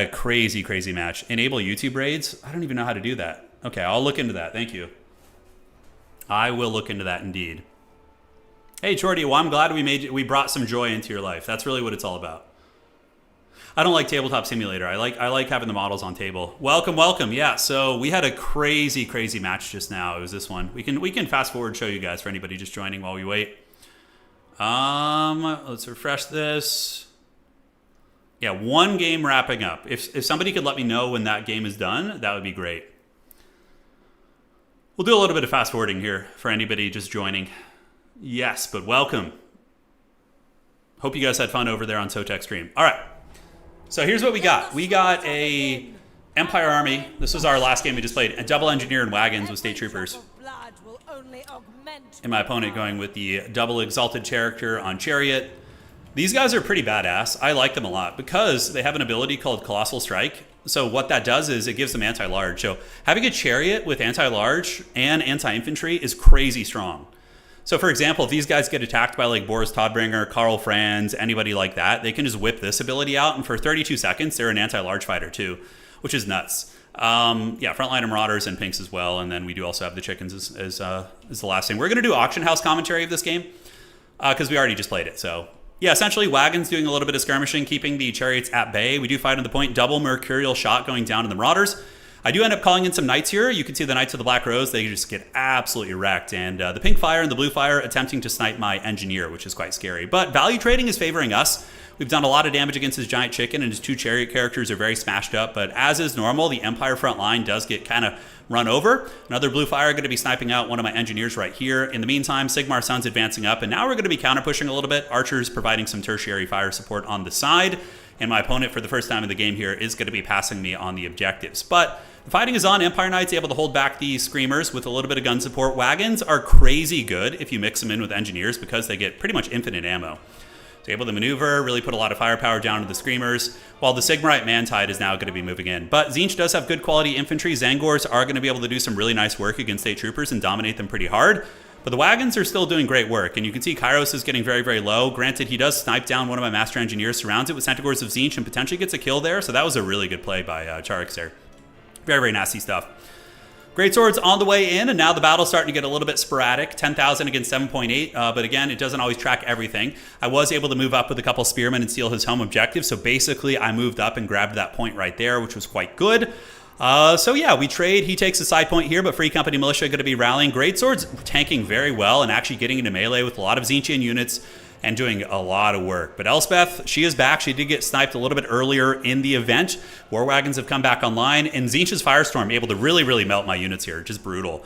crazy match. Enable YouTube raids. I don't even know how to do that. Okay, I'll look into that. Thank you. I will look into that indeed. Hey, Chorty, well, I'm glad we brought some joy into your life. That's really what it's all about. I don't like Tabletop Simulator. I like having the models on table. Welcome. Yeah, so we had a crazy match just now. It was this one. We can fast forward show you guys for anybody just joining while we wait. Let's refresh this. Yeah, 1 game wrapping up. If somebody could let me know when that game is done, that would be great. We'll do a little bit of fast forwarding here for anybody just joining. Yes, but welcome. Hope you guys had fun over there on Sotek stream. All right. So here's what we got. We got a Empire Army. This was our last game we just played. A double engineer and wagons with state troopers. And my opponent going with the double exalted character on chariot. These guys are pretty badass. I like them a lot because they have an ability called Colossal Strike. So what that does is it gives them anti-large. So having a chariot with anti-large and anti-infantry is crazy strong. So for example, if these guys get attacked by like Boris Todbringer, Karl Franz, anybody like that, they can just whip this ability out, and for 32 seconds, they're an anti-large fighter too, which is nuts. Yeah, frontline Marauders and pinks as well, and then we do also have the chickens as the last thing. We're going to do auction house commentary of this game because we already just played it. So yeah, essentially wagons doing a little bit of skirmishing, keeping the chariots at bay. We do fight on the point, double Mercurial shot going down to the Marauders. I do end up calling in some Knights here. You can see the Knights of the Black Rose. They just get absolutely wrecked. And the Pink Fire and the Blue Fire attempting to snipe my Engineer, which is quite scary. But value trading is favoring us. We've done a lot of damage against his Giant Chicken, and his 2 Chariot characters are very smashed up. But as is normal, the Empire front line does get kind of run over. Another Blue Fire going to be sniping out one of my Engineers right here. In the meantime, Sigmar Sun's advancing up, and now we're going to be counter-pushing a little bit. Archers providing some tertiary fire support on the side. And my opponent, for the first time in the game here, is going to be passing me on the objectives. But the fighting is on. Empire Knights able to hold back the Screamers with a little bit of gun support. Wagons are crazy good if you mix them in with Engineers because they get pretty much infinite ammo. So able to maneuver, really put a lot of firepower down to the Screamers, while the Sigmarite Mantide is now going to be moving in. But Tzeentch does have good quality infantry. Zangors are going to be able to do some really nice work against state troopers and dominate them pretty hard. But the wagons are still doing great work, and you can see Kairos is getting very low. Granted, he does snipe down one of my Master Engineers, surrounds it with Centaurs of Tzeentch, and potentially gets a kill there, so that was a really good play by Char there. Very nasty stuff. Great Swords on the way in, and now the battle's starting to get a little bit sporadic. 10,000 against 7.8, but again, it doesn't always track everything. I was able to move up with a couple Spearmen and steal his home objective, so basically I moved up and grabbed that point right there, which was quite good. So yeah, we trade. He takes a side point here, but Free Company Militia going to be rallying. Greatsword's tanking very well and actually getting into melee with a lot of Tzeentchian units and doing a lot of work. But Elspeth, she is back. She did get sniped a little bit earlier in the event. War Wagons have come back online, and Tzeentch's Firestorm able to really melt my units here. Just brutal.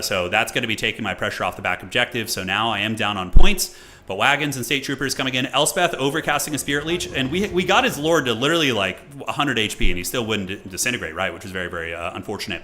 So that's going to be taking my pressure off the back objective. So now I am down on points. But Wagons and State Troopers coming in. Elspeth overcasting a Spirit Leech. And we got his Lord to literally like 100 HP, and he still wouldn't disintegrate, right? Which is very unfortunate.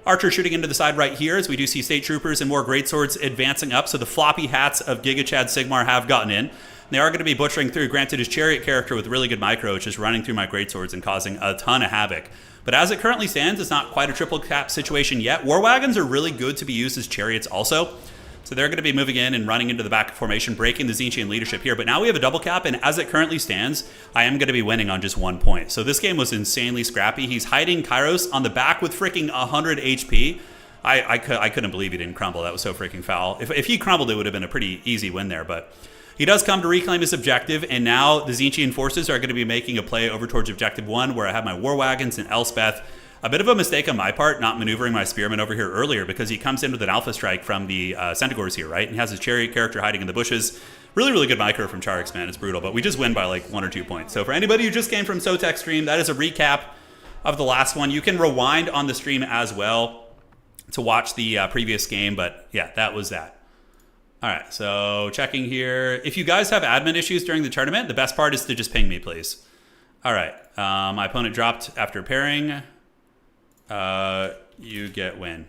Archer shooting into the side right here as we do see State Troopers and more Greatswords advancing up. So the floppy hats of Giga Chad Sigmar have gotten in. They are going to be butchering through. Granted, his Chariot character with really good micro is just running through my Greatswords and causing a ton of havoc. But as it currently stands, it's not quite a triple cap situation yet. War Wagons are really good to be used as Chariots also. So they're going to be moving in and running into the back formation, breaking the Tzeentchian leadership here. But now we have a double cap, and as it currently stands, I am going to be winning on just 1 point. So this game was insanely scrappy. He's hiding Kairos on the back with freaking 100 HP. I couldn't believe he didn't crumble. That was so freaking foul. If he crumbled, it would have been a pretty easy win there. But he does come to reclaim his objective, and now the Tzeentchian forces are going to be making a play over towards Objective 1, where I have my War Wagons and Elspeth. A bit of a mistake on my part, not maneuvering my Spearman over here earlier, because he comes in with an Alpha Strike from the Centaurs here, right? And he has his Chariot character hiding in the bushes. Really good micro from Char, man. It's brutal, but we just win by like 1 or 2 points. So for anybody who just came from Sotek stream, that is a recap of the last one. You can rewind on the stream as well to watch the previous game, but yeah, that was that. All right, so checking here. If you guys have admin issues during the tournament, the best part is to just ping me, please. All right, my opponent dropped after pairing. You get win.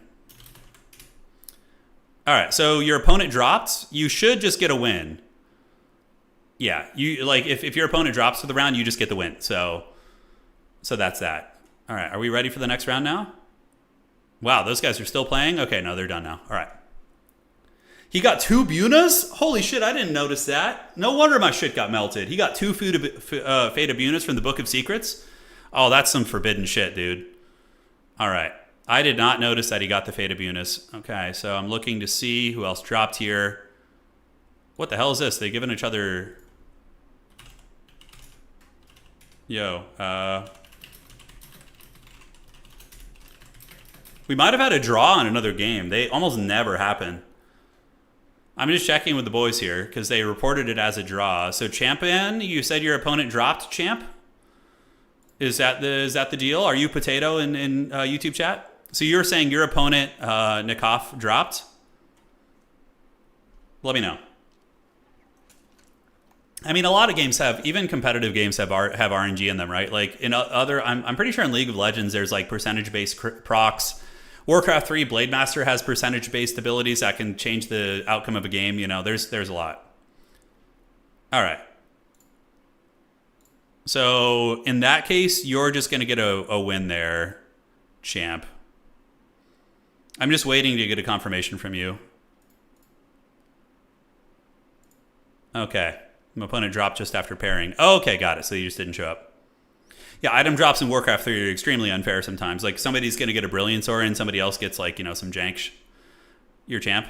All right, so your opponent dropped. You should just get a win. Yeah, you like if your opponent drops for the round, you just get the win. So that's that. All right, are we ready for the next round now? Wow, those guys are still playing? Okay, no, they're done now. All right. He got 2 Bunas? Holy shit, I didn't notice that. No wonder my shit got melted. He got 2 Fate of Bunas from the Book of Secrets. Oh, that's some forbidden shit, dude. All right. I did not notice that he got the Fate of Bunas. Okay, so I'm looking to see who else dropped here. What the hell is this? They giving each other... Yo, we might have had a draw in another game. They almost never happen. I'm just checking with the boys here because they reported it as a draw. So Champion, you said your opponent dropped, Champ? Is that the deal? Are you Potato in YouTube chat? So you're saying your opponent, Nikoff, dropped? Let me know. I mean, a lot of games have, even competitive games have RNG in them, right? Like in other, I'm pretty sure in League of Legends, there's like percentage-based procs. Warcraft 3, Blade Master has percentage-based abilities that can change the outcome of a game. You know, there's a lot. All right. So in that case, you're just going to get a win there, Champ. I'm just waiting to get a confirmation from you. Okay. My opponent dropped just after pairing. Oh, okay, got it. So you just didn't show up. Yeah, item drops in Warcraft 3 are extremely unfair sometimes. Like somebody's going to get a Brilliance Aura and somebody else gets like, you know, some jank. You're Champ.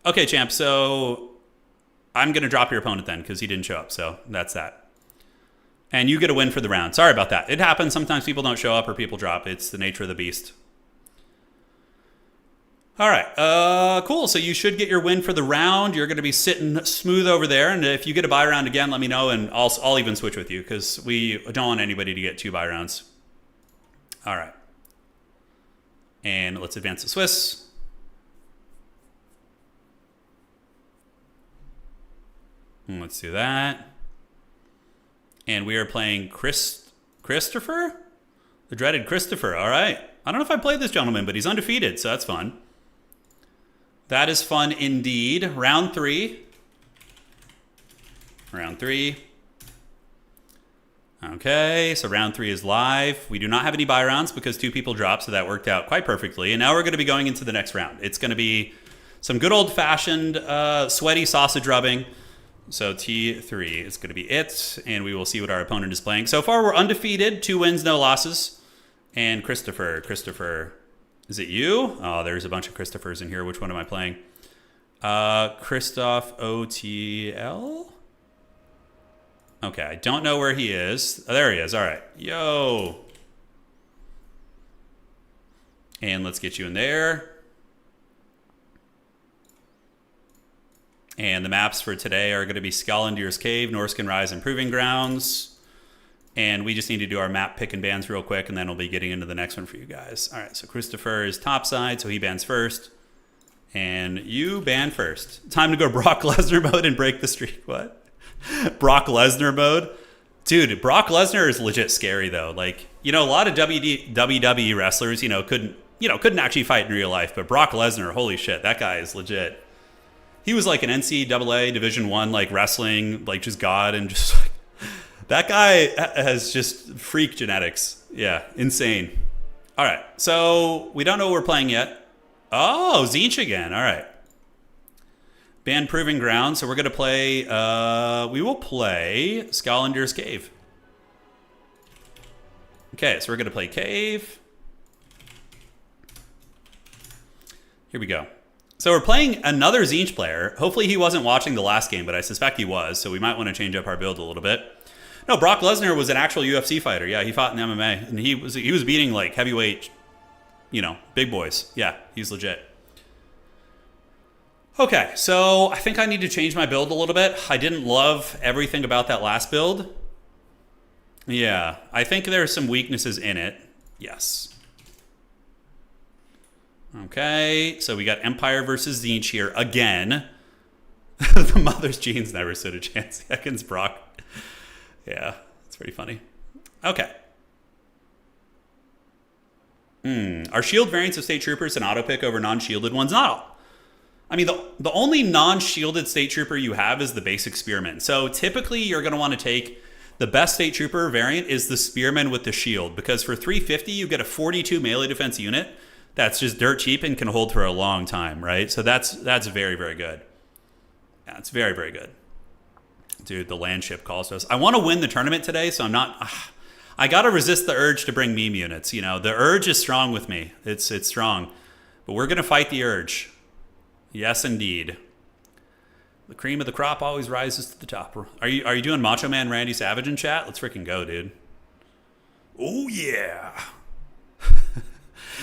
Okay, Champ. So I'm going to drop your opponent then because he didn't show up. So that's that. And you get a win for the round. Sorry about that. It happens. Sometimes people don't show up or people drop. It's the nature of the beast. All right. Cool. So you should get your win for the round. You're going to be sitting smooth over there. And if you get a buy round again, let me know, and I'll even switch with you because we don't want anybody to get 2 buy rounds. All right. And let's advance the Swiss. And let's do that. And we are playing Christopher? The dreaded Christopher. All right. I don't know if I played this gentleman, but he's undefeated, so that's fun. That is fun indeed. Round 3. Round 3. Okay, so round 3 is live. We do not have any buy rounds because 2 people dropped, so that worked out quite perfectly. And now we're going to be going into the next round. It's going to be some good old-fashioned sweaty sausage rubbing. So T3 is going to be it, and we will see what our opponent is playing. So far, we're undefeated. 2 wins, no losses. And Christopher, is it you? Oh, there's a bunch of Christophers in here. Which one am I playing? Christoph OTL? Okay, I don't know where he is. Oh, there he is. All right. Yo. And let's get you in there. And the maps for today are going to be Skallandir's Cave, Norskin Rise, and Proving Grounds. And we just need to do our map pick and bans real quick, and then we'll be getting into the next one for you guys. All right, so Christopher is topside, so he bans first. And you ban first. Time to go Brock Lesnar mode and break the streak. What? Brock Lesnar mode? Dude, Brock Lesnar is legit scary, though. Like, you know, a lot of WWE wrestlers, couldn't actually fight in real life. But Brock Lesnar, holy shit, that guy is legit. He was like an NCAA Division I, like wrestling, like just God, and just like, that guy has just freak genetics. Yeah, insane. All right, so we don't know what we're playing yet. Oh, Tzeentch again. All right. Ban Proving Ground. So we're going to play, we will play Skallandir's Cave. Okay, so we're going to play Cave. Here we go. So we're playing another Tzeentch player. Hopefully he wasn't watching the last game, but I suspect he was. So we might want to change up our build a little bit. No, Brock Lesnar was an actual UFC fighter. Yeah, he fought in MMA. And he was beating like heavyweight, big boys. Yeah, he's legit. Okay, so I think I need to change my build a little bit. I didn't love everything about that last build. Yeah, I think there are some weaknesses in it. Yes. Okay, so we got Empire versus Tzeentch here again. The mother's genes never stood a chance against Brock. Yeah, it's pretty funny. Okay. Are shield variants of state troopers an auto pick over non-shielded ones? Not. I mean, the only non-shielded state trooper you have is the basic spearman. So typically you're going to want to take the best state trooper variant is the spearman with the shield, because for 350 you get a 42 melee defense unit that's just dirt cheap and can hold for a long time, right? So that's very, very good. Yeah, it's very, very good. Dude, the land ship calls to us. I want to win the tournament today, so I'm not... I got to resist the urge to bring meme units. The urge is strong with me. It's strong. But we're going to fight the urge. Yes, indeed. The cream of the crop always rises to the top. Are you doing Macho Man Randy Savage in chat? Let's freaking go, dude. Oh, yeah.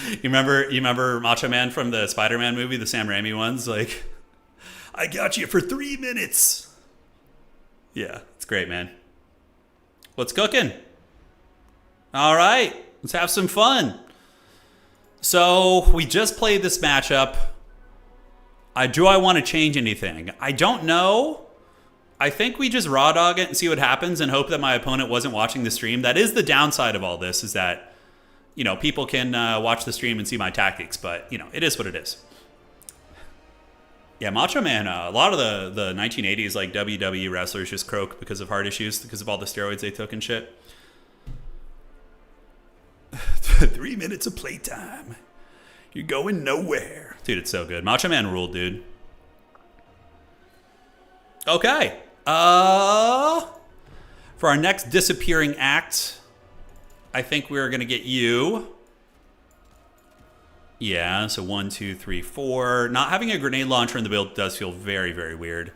You remember Macho Man from the Spider-Man movie, the Sam Raimi ones? Like, I got you for 3 minutes. Yeah, it's great, man. What's cooking? All right, let's have some fun. So we just played this matchup. Do I want to change anything? I don't know. I think we just raw dog it and see what happens and hope that my opponent wasn't watching the stream. That is the downside of all this, is that, people can watch the stream and see my tactics, but, it is what it is. Yeah, Macho Man, a lot of the 1980s, like, WWE wrestlers just croak because of heart issues, because of all the steroids they took and shit. 3 minutes of playtime. You're going nowhere. Dude, it's so good. Macho Man ruled, dude. Okay. For our next disappearing act, I think we're going to get you. Yeah, so 1, 2, 3, 4. Not having a grenade launcher in the build does feel very, very weird.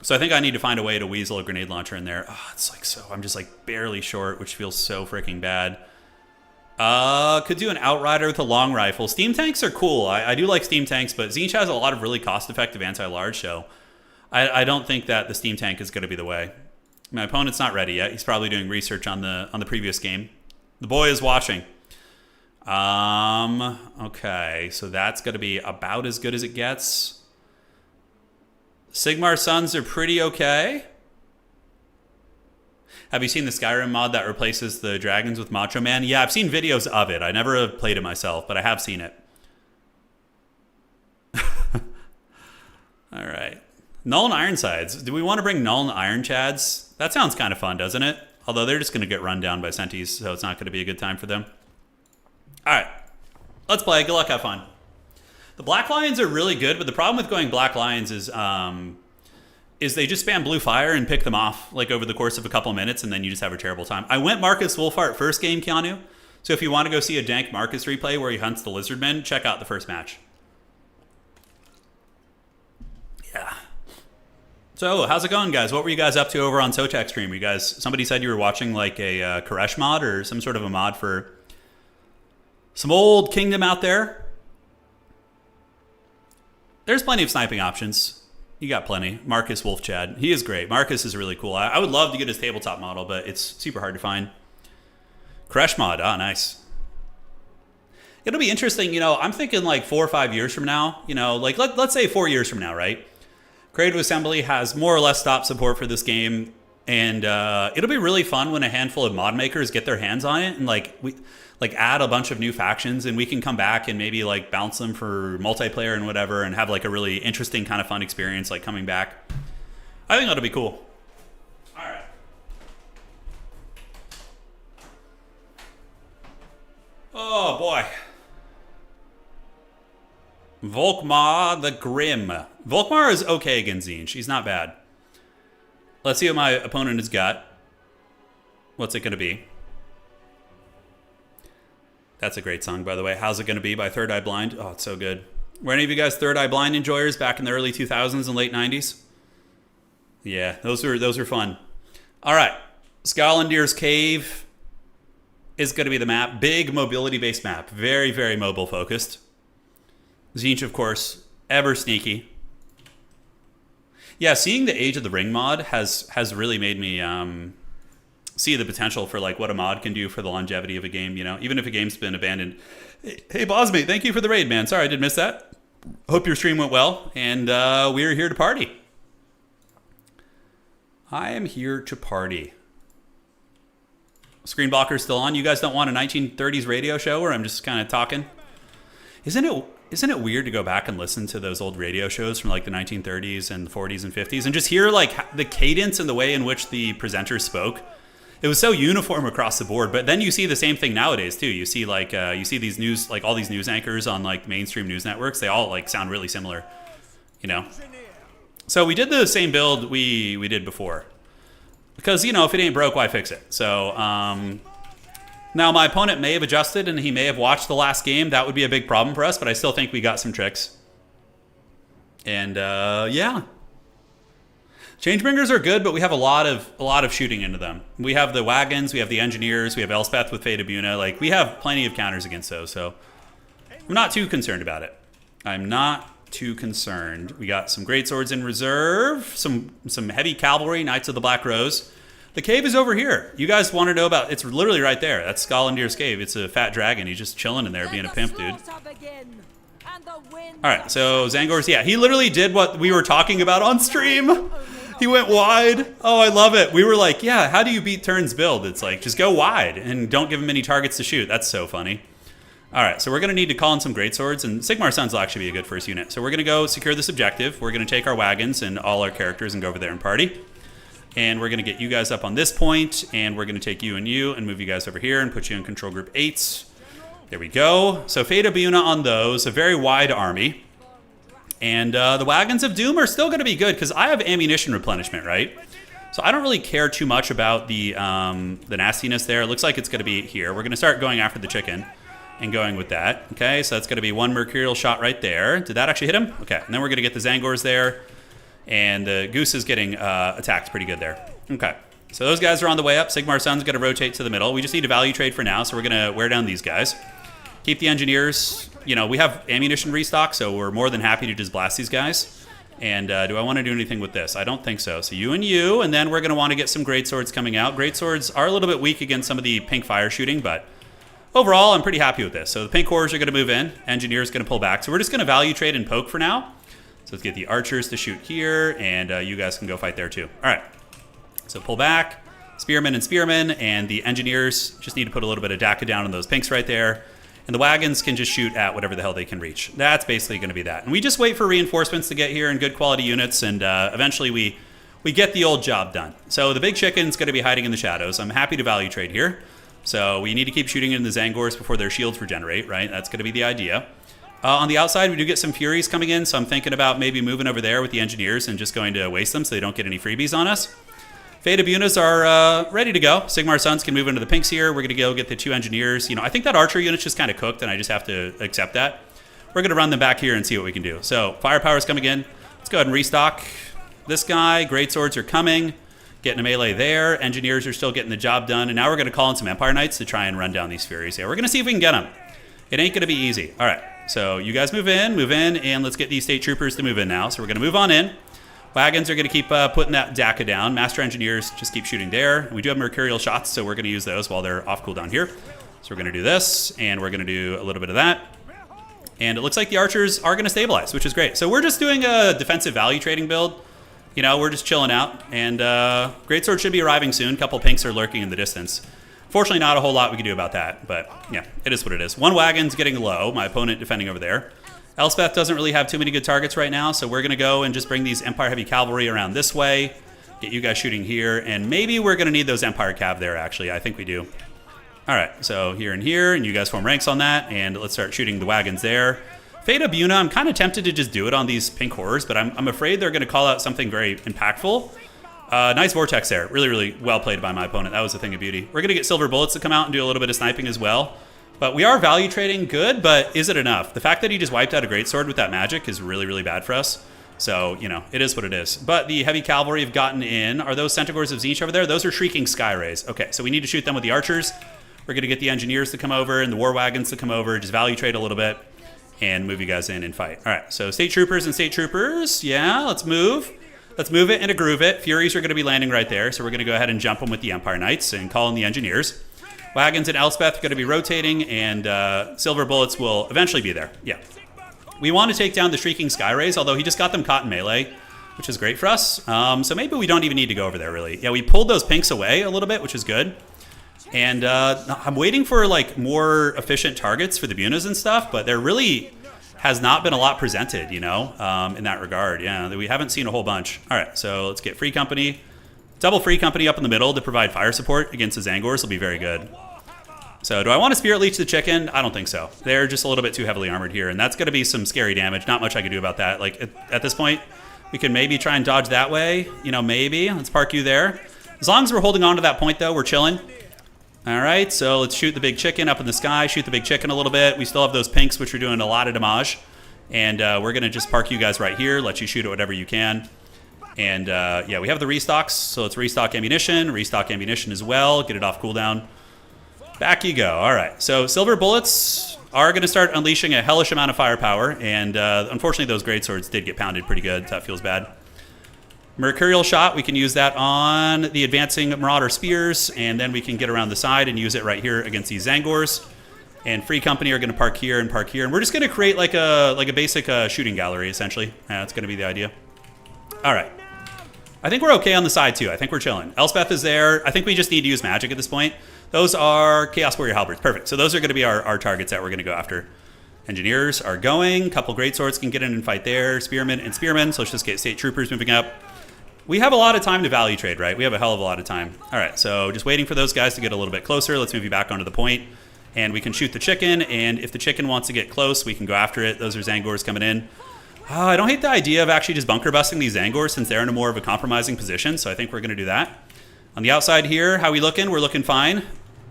So I think I need to find a way to weasel a grenade launcher in there. Oh, it's like so. I'm just like barely short, which feels so freaking bad. Could do an Outrider with a long rifle. Steam tanks are cool. I do like steam tanks, but Tzeentch has a lot of really cost-effective anti-large, so I don't think that the steam tank is going to be the way. My opponent's not ready yet. He's probably doing research on the previous game. The boy is watching. Okay, so that's going to be about as good as it gets. Sigmar Sons are pretty okay. Have you seen the Skyrim mod that replaces the dragons with Macho Man? Yeah, I've seen videos of it. I never have played it myself, but I have seen it. All right. Null and Ironsides. Do we want to bring Null and Iron Chads? That sounds kind of fun, doesn't it? Although they're just going to get run down by Sentis, so it's not going to be a good time for them. All right. Let's play. Good luck. Have fun. The Black Lions are really good, but the problem with going Black Lions is they just spam blue fire and pick them off like over the course of a couple of minutes, and then you just have a terrible time. I went Marcus Wolfhart first game, Keanu. So if you want to go see a dank Marcus replay where he hunts the Lizardmen, check out the first match. Yeah. So how's it going, guys? What were you guys up to over on Sotek stream? Somebody said you were watching like a Koresh mod or some sort of a mod for Some old kingdom out there. There's plenty of sniping options. You got plenty. Marcus Wolfchad. He is great. Marcus is really cool. I would love to get his tabletop model, but it's super hard to find. Crash mod. Ah, nice. It'll be interesting. You know, I'm thinking like 4 or 5 years from now. You know, like let's say 4 years from now, right? Creative Assembly has more or less stopped support for this game. And it'll be really fun when a handful of mod makers get their hands on it and like add a bunch of new factions, and we can come back and maybe like bounce them for multiplayer and whatever, and have like a really interesting kind of fun experience like coming back. I think that'll be cool. All right. Oh boy. Volkmar the Grim. Volkmar is okay against Zinj. She's not bad. Let's see what my opponent has got. What's it going to be? That's a great song, by the way. How's It Gonna Be by Third Eye Blind? Oh, it's so good. Were any of you guys Third Eye Blind enjoyers back in the early 2000s and late 90s? Yeah, those were fun. All right, Scalandir's Cave is going to be the map. Big mobility-based map. Very, very mobile-focused. Zinj, of course, ever sneaky. Yeah, seeing the Age of the Ring mod has really made me see the potential for like what a mod can do for the longevity of a game, you know, even if a game's been abandoned. Hey Bosmate, thank you for the raid, man. Sorry I did miss that. Hope your stream went well, and we're here to party. I am here to party. Screen blocker's still on. You guys don't want a 1930s radio show where I'm just kind of talking? Isn't it weird to go back and listen to those old radio shows from like the 1930s and the 40s and 50s and just hear like the cadence and the way in which the presenters spoke? It was so uniform across the board, but then you see the same thing nowadays too. You see like you see these news, like all these news anchors on like mainstream news networks. They all like sound really similar, you know. So we did the same build we did before, because you know if it ain't broke, why fix it? So now my opponent may have adjusted and he may have watched the last game. That would be a big problem for us, but I still think we got some tricks. And yeah. Changebringers are good, but we have a lot of shooting into them. We have the wagons, we have the engineers, we have Elspeth with Fate Abuna. Like we have plenty of counters against those, so I'm not too concerned about it. I'm not too concerned. We got some great swords in reserve, some heavy cavalry, Knights of the Black Rose. The cave is over here. You guys want to know about? It's literally right there. That's Scalandir's Cave. It's a fat dragon. He's just chilling in there, being a pimp, dude. All right, so Zangor's, yeah, he literally did what we were talking about on stream. He went wide. Oh, I love it. We were like, yeah, how do you beat Turn's build? It's like, just go wide and don't give him any targets to shoot. That's so funny. All right, so we're going to need to call in some greatswords, and Sigmar Sons will actually be a good first unit. So we're going to go secure this objective. We're going to take our wagons and all our characters and go over there and party. And we're going to get you guys up on this point, and we're going to take you and move you guys over here and put you in control group 8. There we go. So Fate Abuna on those, a very wide army. And the Wagons of Doom are still going to be good because I have ammunition replenishment, right? So I don't really care too much about the nastiness there. It looks like it's going to be here. We're going to start going after the chicken and going with that. Okay, so that's going to be one mercurial shot right there. Did that actually hit him? Okay, and then we're going to get the Zangors there. And the Goose is getting attacked pretty good there. Okay, so those guys are on the way up. Sigmar Sun's going to rotate to the middle. We just need a value trade for now, so we're going to wear down these guys. Keep the engineers. You know, we have ammunition restock, so we're more than happy to just blast these guys. And do I want to do anything with this? I don't think so. So you, and then we're going to want to get some greatswords coming out. Greatswords are a little bit weak against some of the pink fire shooting, but overall, I'm pretty happy with this. So the pink cores are going to move in. Engineers going to pull back. So we're just going to value trade and poke for now. So let's get the archers to shoot here, and you guys can go fight there too. All right. So pull back, spearmen, and the engineers just need to put a little bit of DACA down on those pinks right there. And the wagons can just shoot at whatever the hell they can reach. That's basically going to be that. And we just wait for reinforcements to get here and good quality units, and eventually we get the old job done. So the big chicken's going to be hiding in the shadows. I'm happy to value trade here. So we need to keep shooting in the Zangors before their shields regenerate, right? That's going to be the idea. On the outside, we do get some Furies coming in, so I'm thinking about maybe moving over there with the engineers and just going to waste them so they don't get any freebies on us. Fate Abunas are ready to go. Sigmar Sons can move into the pinks here. We're going to go get the 2 engineers. You know, I think that archer unit's just kind of cooked, and I just have to accept that. We're going to run them back here and see what we can do. So firepower's coming in. Let's go ahead and restock this guy. Greatswords are coming. Getting a melee there. Engineers are still getting the job done. And now we're going to call in some Empire Knights to try and run down these Furies here. We're going to see if we can get them. It ain't going to be easy. All right, so you guys move in, and let's get these state troopers to move in now. So we're going to move on in. Wagons are going to keep putting that DACA down. Master engineers just keep shooting there. And we do have mercurial shots, so we're going to use those while they're off cooldown here. So we're going to do this, and we're going to do a little bit of that. And it looks like the archers are going to stabilize, which is great. So we're just doing a defensive value trading build. You know, we're just chilling out. And Greatsword should be arriving soon. A couple pinks are lurking in the distance. Fortunately, not a whole lot we can do about that. But yeah, it is what it is. One wagon's getting low. My opponent defending over there. Elspeth doesn't really have too many good targets right now. So we're going to go and just bring these Empire Heavy Cavalry around this way. Get you guys shooting here. And maybe we're going to need those Empire Cav there, actually. I think we do. All right, so here, and you guys form ranks on that, and let's start shooting the wagons there. Fate of Buna, I'm kind of tempted to just do it on these pink horrors, but I'm afraid they're going to call out something very impactful. Nice vortex there. Really, really well played by my opponent. That was a thing of beauty. We're going to get silver bullets to come out and do a little bit of sniping as well. But we are value trading good, but is it enough? The fact that he just wiped out a greatsword with that magic is really, really bad for us. So, you know, it is what it is. But the heavy cavalry have gotten in. Are those Centaurs of Tzeentch over there? Those are Shrieking Sky Rays. Okay, so we need to shoot them with the archers. We're going to get the engineers to come over and the war wagons to come over, just value trade a little bit, and move you guys in and fight. All right, so state troopers and state troopers. Yeah, let's move. Let's move it and a groove it. Furies are going to be landing right there, so we're going to go ahead and jump them with the Empire Knights and call in the engineers. Wagons and Elspeth are going to be rotating, and silver bullets will eventually be there. Yeah. We want to take down the Shrieking Sky Rays, although he just got them caught in melee, which is great for us. So maybe we don't even need to go over there, really. Yeah, we pulled those pinks away a little bit, which is good. And I'm waiting for like more efficient targets for the Bunas and stuff, but there really has not been a lot presented, you know, in that regard. Yeah, we haven't seen a whole bunch. All right, so let's get Free Company. Double Free Company up in the middle to provide fire support against the Zangors will be very good. So do I want to Spirit Leech the chicken? I don't think so. They're just a little bit too heavily armored here, and that's going to be some scary damage. Not much I can do about that. Like at this point, we can maybe try and dodge that way. You know, maybe. Let's park you there. As long as we're holding on to that point, though, we're chilling. All right, so let's shoot the big chicken up in the sky, shoot the big chicken a little bit. We still have those pinks, which are doing a lot of damage. And we're going to just park you guys right here, let you shoot at whatever you can. And yeah, we have the restocks, so let's restock ammunition as well, get it off cooldown. Back you go. All right, so silver bullets are going to start unleashing a hellish amount of firepower. And unfortunately, those greatswords did get pounded pretty good. That feels bad. Mercurial shot, we can use that on the advancing Marauder spears, and then we can get around the side and use it right here against these Zangors. And Free Company are going to park here, and we're just going to create like a basic shooting gallery, essentially. That's going to be the idea. All right. I think we're okay on the side, too. I think we're chilling. Elspeth is there. I think we just need to use magic at this point. Those are Chaos Warrior Halberds. Perfect. So those are going to be our targets that we're going to go after. Engineers are going. Couple greatswords can get in and fight there. Spearmen and spearmen. So let's just get state troopers moving up. We have a lot of time to value trade, right? We have a hell of a lot of time. All right, so just waiting for those guys to get a little bit closer. Let's move you back onto the point. And we can shoot the chicken, and if the chicken wants to get close, we can go after it. Those are Zangors coming in. I don't hate the idea of actually just bunker busting these Zangors since they're in a more of a compromising position, so I think we're going to do that. On the outside here, how we looking? We're looking fine.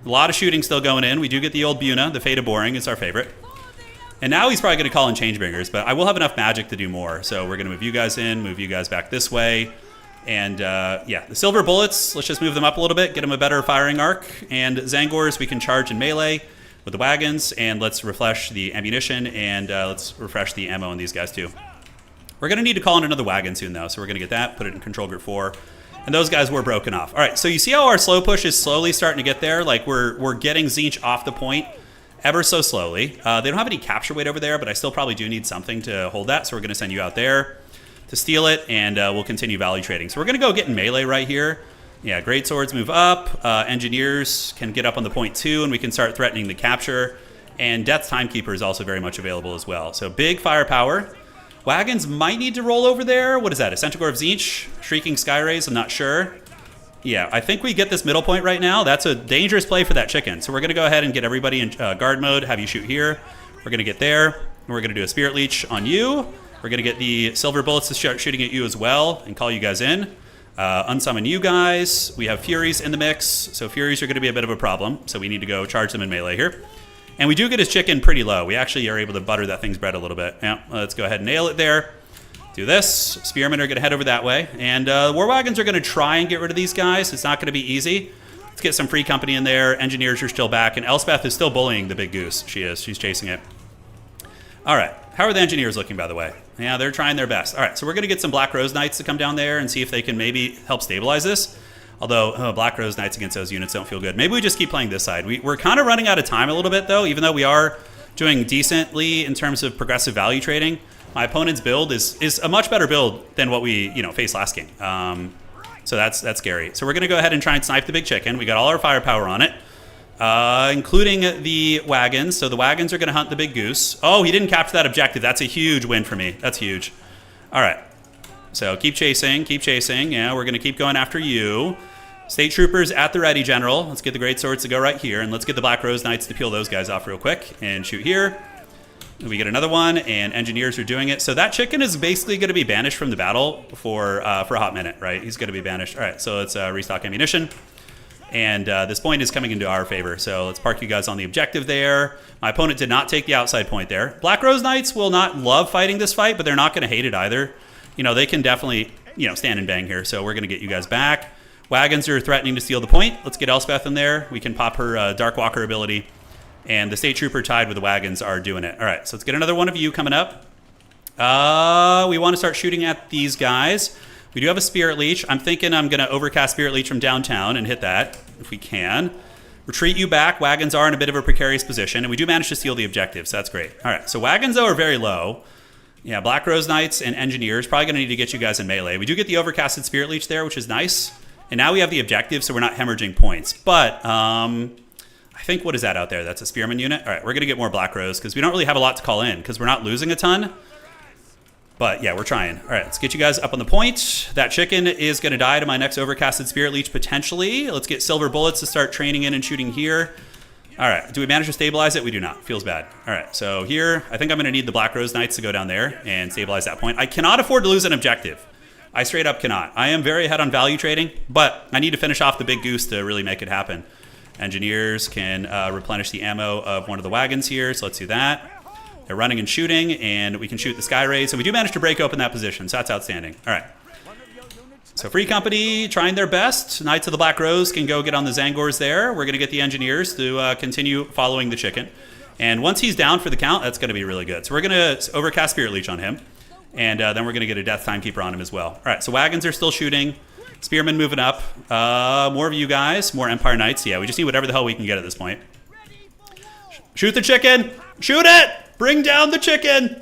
A lot of shooting still going in. We do get the old Buna. The Fate of Boring is our favorite. And now he's probably going to call in Changebringers, but I will have enough magic to do more. So we're going to move you guys in, move you guys back this way. And yeah, the silver bullets, let's just move them up a little bit, get them a better firing arc. And Zangors, we can charge in melee with the wagons. And let's refresh the ammunition, and let's refresh the ammo on these guys too. We're going to need to call in another wagon soon, though. So we're going to get that, put it in control group 4. And those guys were broken off. All right, so you see how our slow push is slowly starting to get there? Like we're getting Tzeentch off the point ever so slowly. They don't have any capture weight over there, but I still probably do need something to hold that. So we're going to send you out there to steal it, and we'll continue value trading. So we're going to go get in melee right here. Yeah, great swords move up. Engineers can get up on the point too, and we can start threatening the capture. And Death Timekeeper is also very much available as well. So big firepower. Wagons might need to roll over there. What is that, a Centaur of Tzeentch? Shrieking Sky Rays, I'm not sure. Yeah, I think we get this middle point right now. That's a dangerous play for that chicken. So we're going to go ahead and get everybody in guard mode, have you shoot here. We're going to get there, and we're going to do a Spirit Leech on you. We're going to get the silver bullets to start shooting at you as well and call you guys in. Unsummon you guys. We have Furies in the mix, so Furies are going to be a bit of a problem, so we need to go charge them in melee here. And we do get his chicken pretty low. We actually are able to butter that thing's bread a little bit. Yeah, let's go ahead and nail it there. Do this. Spearmen are going to head over that way. And War Wagons are going to try and get rid of these guys. It's not going to be easy. Let's get some free company in there. Engineers are still back, and Elspeth is still bullying the big goose. She is. She's chasing it. All right. How are the engineers looking, by the way? Yeah, they're trying their best. All right, so we're going to get some Black Rose Knights to come down there and see if they can maybe help stabilize this. Although, Black Rose Knights against those units don't feel good. Maybe we just keep playing this side. We're kind of running out of time a little bit, though, even though we are doing decently in terms of progressive value trading. My opponent's build is a much better build than what we faced last game. So that's scary. So we're going to go ahead and try and snipe the big chicken. We got all our firepower on it, including the wagons. So the wagons are going to hunt the big goose. Oh, he didn't capture that objective. That's a huge win for me. That's huge. All right. So keep chasing, keep chasing. Yeah, we're going to keep going after you. State Troopers at the ready, General. Let's get the Great Swords to go right here, and let's get the Black Rose Knights to peel those guys off real quick and shoot here. We get another one, and Engineers are doing it. So that chicken is basically going to be banished from the battle for a hot minute, right? He's going to be banished. All right, so let's restock ammunition. And this point is coming into our favor. So let's park you guys on the objective there. My opponent did not take the outside point there. Black Rose Knights will not love fighting this fight, but they're not going to hate it either. They can definitely, stand and bang here. So we're going to get you guys back. Wagons are threatening to steal the point. Let's get Elspeth in there. We can pop her Dark Walker ability. And the State Trooper tied with the wagons are doing it. All right, so let's get another one of you coming up. We want to start shooting at these guys. We do have a Spirit Leech. I'm thinking I'm going to overcast Spirit Leech from downtown and hit that if we can. Retreat you back. Wagons are in a bit of a precarious position, and we do manage to steal the objective, so that's great. All right, so wagons, though, are very low. Yeah, Black Rose Knights and Engineers. Probably going to need to get you guys in melee. We do get the overcasted Spirit Leech there, which is nice. And now we have the objective, so we're not hemorrhaging points. But I think, what is that out there? That's a Spearman unit? All right, we're going to get more Black Rose because we don't really have a lot to call in because we're not losing a ton. But yeah, we're trying. All right, let's get you guys up on the point. That chicken is going to die to my next overcasted Spirit Leech potentially. Let's get Silver Bullets to start training in and shooting here. All right, do we manage to stabilize it? We do not. Feels bad. All right, so here, I think I'm going to need the Black Rose Knights to go down there and stabilize that point. I cannot afford to lose an objective. I straight up cannot. I am very ahead on value trading, but I need to finish off the big goose to really make it happen. Engineers can replenish the ammo of one of the wagons here, so let's do that. They're running and shooting, and we can shoot the Sky Rays, so we do manage to break open that position, so that's outstanding. All right. So Free Company trying their best. Knights of the Black Rose can go get on the Zangors there. We're going to get the Engineers to continue following the chicken. And once he's down for the count, that's going to be really good. So we're going to overcast Spirit Leech on him. And then we're going to get a Death Timekeeper on him as well. All right, so wagons are still shooting. Spearmen moving up. More of you guys. More Empire Knights. Yeah, we just need whatever the hell we can get at this point. Shoot the chicken. Shoot it. Bring down the chicken.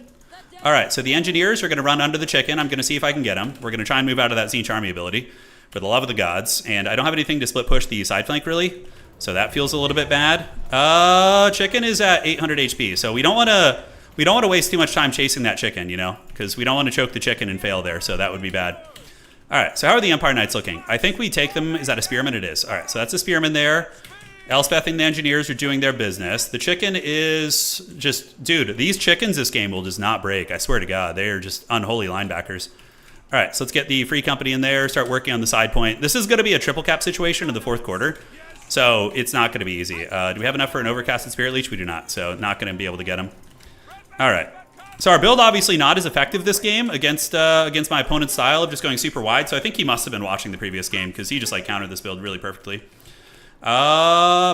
All right, so the Engineers are going to run under the chicken. I'm going to see if I can get them. We're going to try and move out of that Zinch Army ability for the love of the gods. And I don't have anything to split push the side flank, really. So that feels a little bit bad. Chicken is at 800 HP. So we don't want to waste too much time chasing that chicken, because we don't want to choke the chicken and fail there. So that would be bad. All right, so how are the Empire Knights looking? I think we take them. Is that a Spearman? It is. All right, so that's a Spearman there. Elspeth and the Engineers are doing their business. The chicken is just... Dude, these chickens this game will just not break. I swear to God. They are just unholy linebackers. All right, so let's get the Free Company in there, start working on the side point. This is going to be a triple cap situation in the fourth quarter, so it's not going to be easy. Do we have enough for an overcasted Spirit Leech? We do not, so not going to be able to get him. All right. So our build obviously not as effective this game against my opponent's style of just going super wide, so I think he must have been watching the previous game because he just countered this build really perfectly.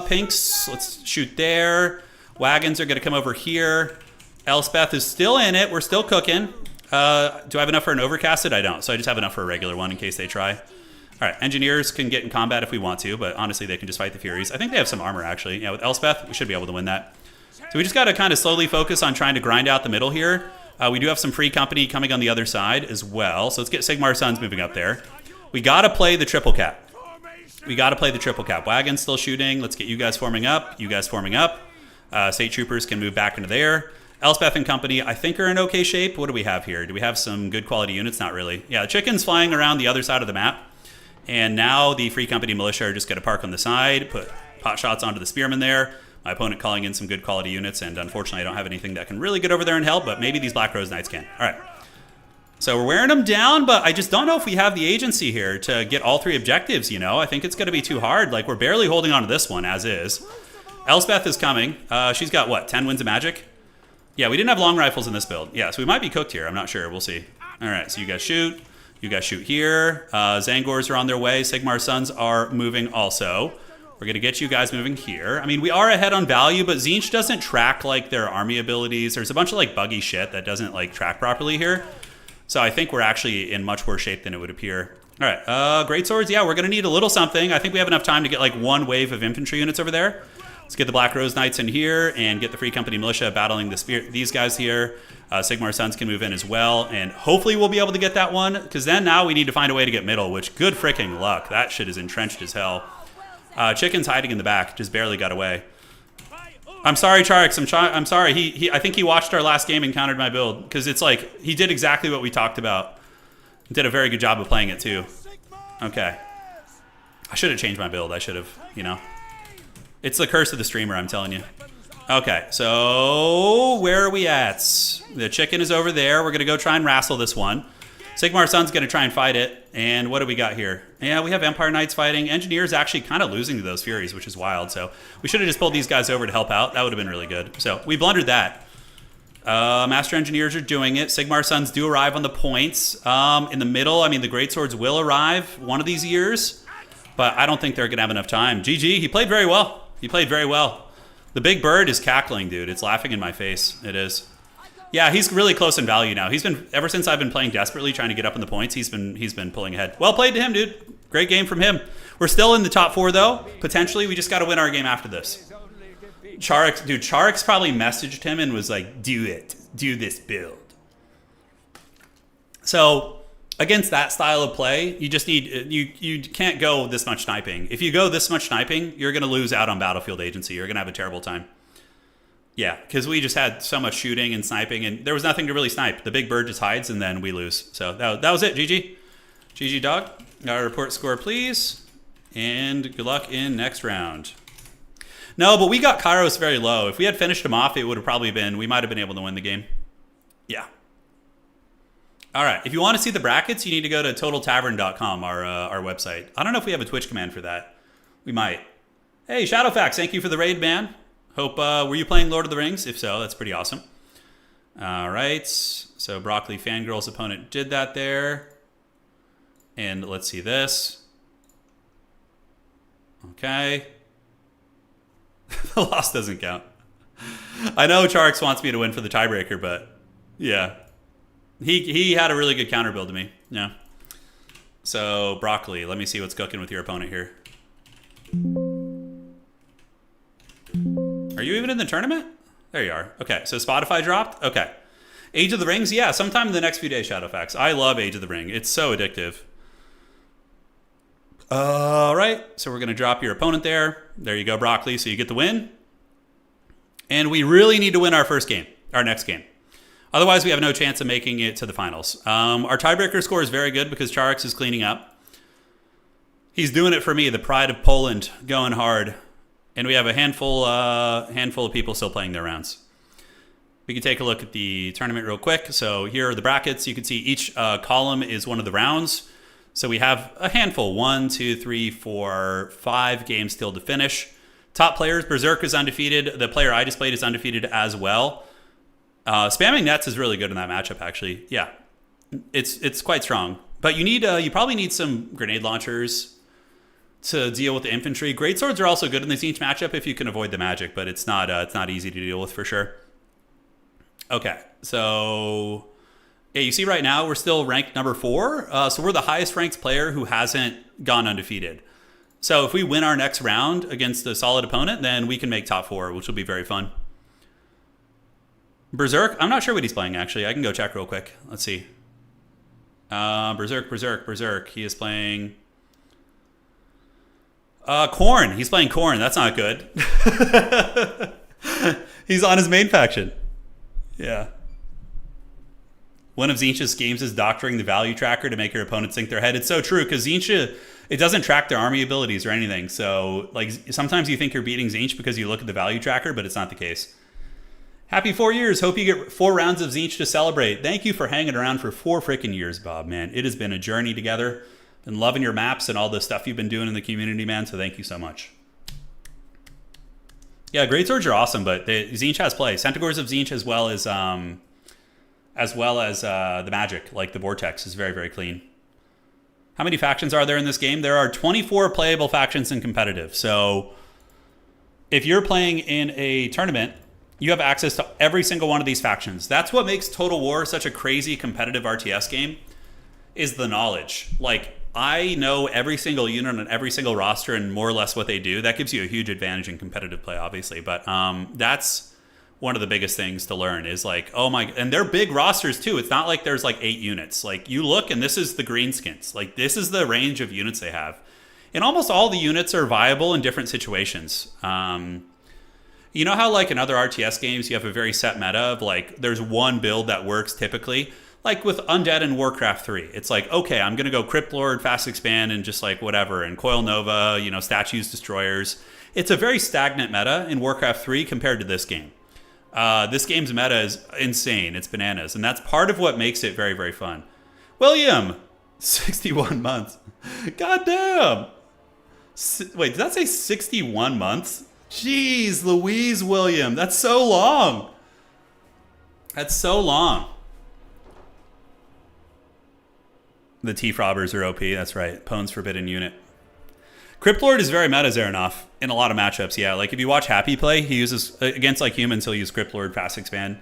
Pinks, let's shoot there. Wagons are going to come over here. Elspeth is still in it. We're still cooking. Do I have enough for an overcasted? I don't, so I just have enough for a regular one in case they try. All right, Engineers can get in combat if we want to, but honestly, they can just fight the Furies. I think they have some armor, actually. Yeah, with Elspeth, we should be able to win that. So we just got to kind of slowly focus on trying to grind out the middle here. We do have some Free Company coming on the other side as well, so let's get Sigmar Sons moving up there. We got to play the triple cap. We got to play the triple cap. Wagons still shooting. Let's get you guys forming up. You guys forming up. State Troopers can move back into there. Elspeth and Company, I think, are in okay shape. What do we have here? Do we have some good quality units? Not really. Yeah, the chicken's flying around the other side of the map. And now the Free Company militia are just going to park on the side, put pot shots onto the Spearmen there. My opponent calling in some good quality units, and unfortunately I don't have anything that can really get over there and help, but maybe these Black Rose Knights can. All right. So we're wearing them down, but I just don't know if we have the agency here to get all three objectives, I think it's going to be too hard. We're barely holding on to this one, as is. Elspeth is coming. She's got, what, 10 Winds of Magic? Yeah, we didn't have long rifles in this build. Yeah, so we might be cooked here. I'm not sure. We'll see. All right, so you guys shoot. You guys shoot here. Zangors are on their way. Sigmar Sons are moving also. We're going to get you guys moving here. I mean, we are ahead on value, but Tzeentch doesn't track like their army abilities. There's a bunch of like buggy shit that doesn't like track properly here. So I think we're actually in much worse shape than it would appear. All right, great swords. Yeah, we're going to need a little something. I think we have enough time to get like one wave of infantry units over there. Let's get the Black Rose Knights in here and get the Free Company Militia battling these guys here. Sigmar Sons can move in as well, and hopefully we'll be able to get that one, because then now we need to find a way to get middle, which good freaking luck. That shit is entrenched as hell. Chicken's hiding in the back, just barely got away. I'm sorry, Charix. I'm sorry. I think he watched our last game and countered my build, because it's like he did exactly what we talked about. Did a very good job of playing it too. Okay. I should have changed my build. I should have, you know. It's the curse of the streamer, I'm telling you. Okay, so where are we at? The chicken is over there. We're going to go try and wrestle this one. Sigmar Sun's going to try and fight it. And what do we got here? Yeah, we have Empire Knights fighting. Engineers actually kind of losing to those Furies, which is wild. So we should have just pulled these guys over to help out. That would have been really good. So we blundered that. Master Engineers are doing it. Sigmar Sons do arrive on the points. In the middle, I mean, the Great Swords will arrive one of these years. But I don't think they're going to have enough time. GG, he played very well. He played very well. The big bird is cackling, dude. It's laughing in my face. It is. Yeah, he's really close in value now. He's been, ever since I've been playing desperately, trying to get up in the points, he's been pulling ahead. Well played to him, dude. Great game from him. We're still in the top 4, though. Potentially, we just got to win our game after this. Charix probably messaged him and was like, do it. Do this build. So, against that style of play, you just need, you can't go this much sniping. If you go this much sniping, you're going to lose out on battlefield agency. You're going to have a terrible time. Yeah, because we just had so much shooting and sniping, and there was nothing to really snipe. The big bird just hides, and then we lose. So that was it, GG. GG, dog. Got a report score, please. And good luck in next round. No, but we got Kairos very low. If we had finished him off, it would have probably been, we might have been able to win the game. Yeah. All right, if you want to see the brackets, you need to go to totaltavern.com, our website. I don't know if we have a Twitch command for that. We might. Hey, Shadowfax, thank you for the raid, man. Hope, were you playing Lord of the Rings? If so, that's pretty awesome. All right, so Broccoli Fangirl's opponent did that there. And let's see this. Okay. The loss doesn't count. I know Charix wants me to win for the tiebreaker, but yeah. He had a really good counter build to me. Yeah. So, Broccoli, let me see what's cooking with your opponent here. Are you even in the tournament? There you are. Okay, so Spotify dropped? Okay. Age of the Rings? Yeah, sometime in the next few days, Shadowfax. I love Age of the Ring. It's so addictive. All right, so we're going to drop your opponent there. There you go, Broccoli, so you get the win. And we really need to win our next game. Otherwise, we have no chance of making it to the finals. Our tiebreaker score is very good because Charix is cleaning up. He's doing it for me, the pride of Poland, going hard. And we have a handful of people still playing their rounds. We can take a look at the tournament real quick. So here are the brackets. You can see each column is one of the rounds. So we have a handful, 1, 2, 3, 4, 5 games still to finish. Top players, Berserk is undefeated. The player I just played is undefeated as well. Spamming nets is really good in that matchup, actually. Yeah, it's quite strong. But you probably need some grenade launchers to deal with the infantry. Greatswords are also good in the Tzeentch matchup if you can avoid the magic, but it's not easy to deal with for sure. Okay, so yeah, you see right now we're still ranked number 4. So we're the highest ranked player who hasn't gone undefeated. So if we win our next round against a solid opponent, then we can make top 4, which will be very fun. Berserk, I'm not sure what he's playing, actually. I can go check real quick. Let's see. Berserk. He is playing Khorne. He's playing Khorne. That's not good. He's on his main faction. Yeah. One of Tzeentch's schemes is doctoring the value tracker to make your opponents think they're ahead. It's so true, because Tzeentch, it doesn't track their army abilities or anything. So, like, sometimes you think you're beating Tzeentch because you look at the value tracker, but it's not the case. Happy 4 years. Hope you get 4 rounds of Tzeentch to celebrate. Thank you for hanging around for 4 freaking years, Bob, man. It has been a journey together. Been loving your maps and all the stuff you've been doing in the community, man, so thank you so much. Yeah, Greatswords are awesome, but Tzeentch has play. Centaurs of Tzeentch as well as the magic, like the Vortex, is very, very clean. How many factions are there in this game? There are 24 playable factions in competitive. So if you're playing in a tournament, you have access to every single one of these factions. That's what makes Total War such a crazy competitive RTS game, is the knowledge. Like, I know every single unit on every single roster and more or less what they do. That gives you a huge advantage in competitive play, obviously. But that's one of the biggest things to learn is like, oh my, and they're big rosters too. It's not like there's like 8 units. Like, you look and this is the greenskins. Like, this is the range of units they have. And almost all the units are viable in different situations. You know how like in other RTS games, you have a very set meta of like, there's one build that works typically? Like with Undead and Warcraft 3, it's like, okay, I'm going to go Crypt Lord, Fast Expand, and just like whatever, and Coil Nova, you know, Statues, Destroyers. It's a very stagnant meta in Warcraft 3 compared to this game. This game's meta is insane. It's bananas. And that's part of what makes it very, very fun. William, 61 months. God damn. Wait, did that say 61 months? Jeez, Louise, William. That's so long. That's so long. The T-Frobbers are OP. That's right. Pone's Forbidden Unit. Crypt Lord is very meta, Zaranoff, in a lot of matchups, yeah. Like, if you watch Happy play, he uses, against, like, humans, he'll use Crypt Lord, Fast Expand.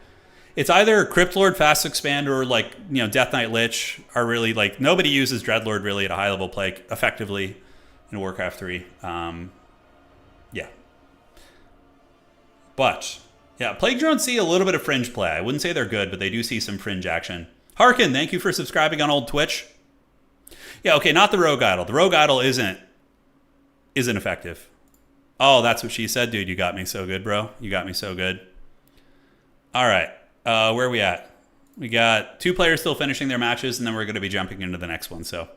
It's either Crypt Lord, Fast Expand, or, like, you know, Death Knight Lich are really, like, nobody uses Dreadlord, really, at a high-level play effectively in Warcraft 3. Yeah. But, yeah, Plague Drones see a little bit of fringe play. I wouldn't say they're good, but they do see some fringe action. Harkin, thank you for subscribing on old Twitch. Yeah, okay, not the Rogue Idol. The Rogue Idol isn't effective. Oh, that's what she said, dude. You got me so good, bro. You got me so good. All right, where are we at? We got 2 players still finishing their matches, and then we're going to be jumping into the next one. So,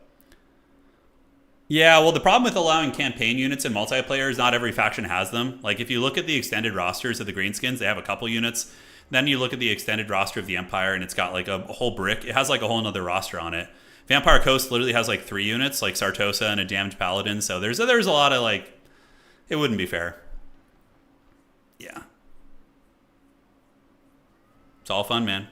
yeah, well, the problem with allowing campaign units in multiplayer is not every faction has them. Like, if you look at the extended rosters of the Greenskins, they have a couple units. Then you look at the extended roster of the Empire, and it's got like a whole brick. It has like a whole nother roster on it. Vampire Coast literally has like 3 units, like Sartosa and a Damned Paladin. So there's a lot of like, it wouldn't be fair. Yeah. It's all fun, man.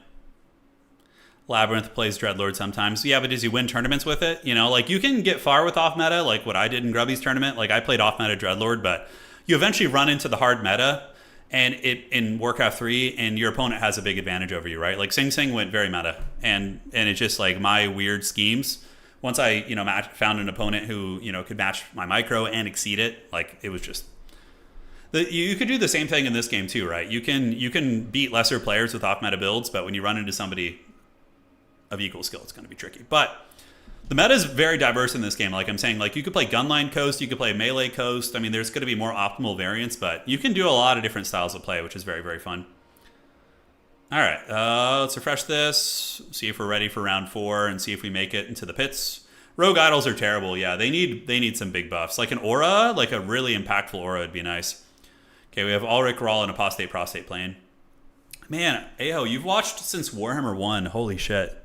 Labyrinth plays Dreadlord sometimes. Yeah, but does he win tournaments with it? You know, like you can get far with off meta, like what I did in Grubby's tournament. Like I played off meta Dreadlord, but you eventually run into the hard meta. And it in Warcraft 3, and your opponent has a big advantage over you, right? Like Sing Sing went very meta, and it's just like my weird schemes. Once I found an opponent who could match my micro and exceed it, like it was just. You could do the same thing in this game too, right? You can beat lesser players with off meta builds, but when you run into somebody of equal skill, it's going to be tricky. But the meta is very diverse in this game. Like I'm saying, like you could play Gunline Coast, you could play Melee Coast. I mean, there's going to be more optimal variants, but you can do a lot of different styles of play, which is very, very fun. All right, let's refresh this, see if we're ready for round 4, and see if we make it into the pits. Rogue Idols are terrible. Yeah, they need some big buffs. Like an aura, like a really impactful aura would be nice. Okay, we have Ulrich Rahl and Apostate Prostate playing. Man, Aho, you've watched since Warhammer 1. Holy shit.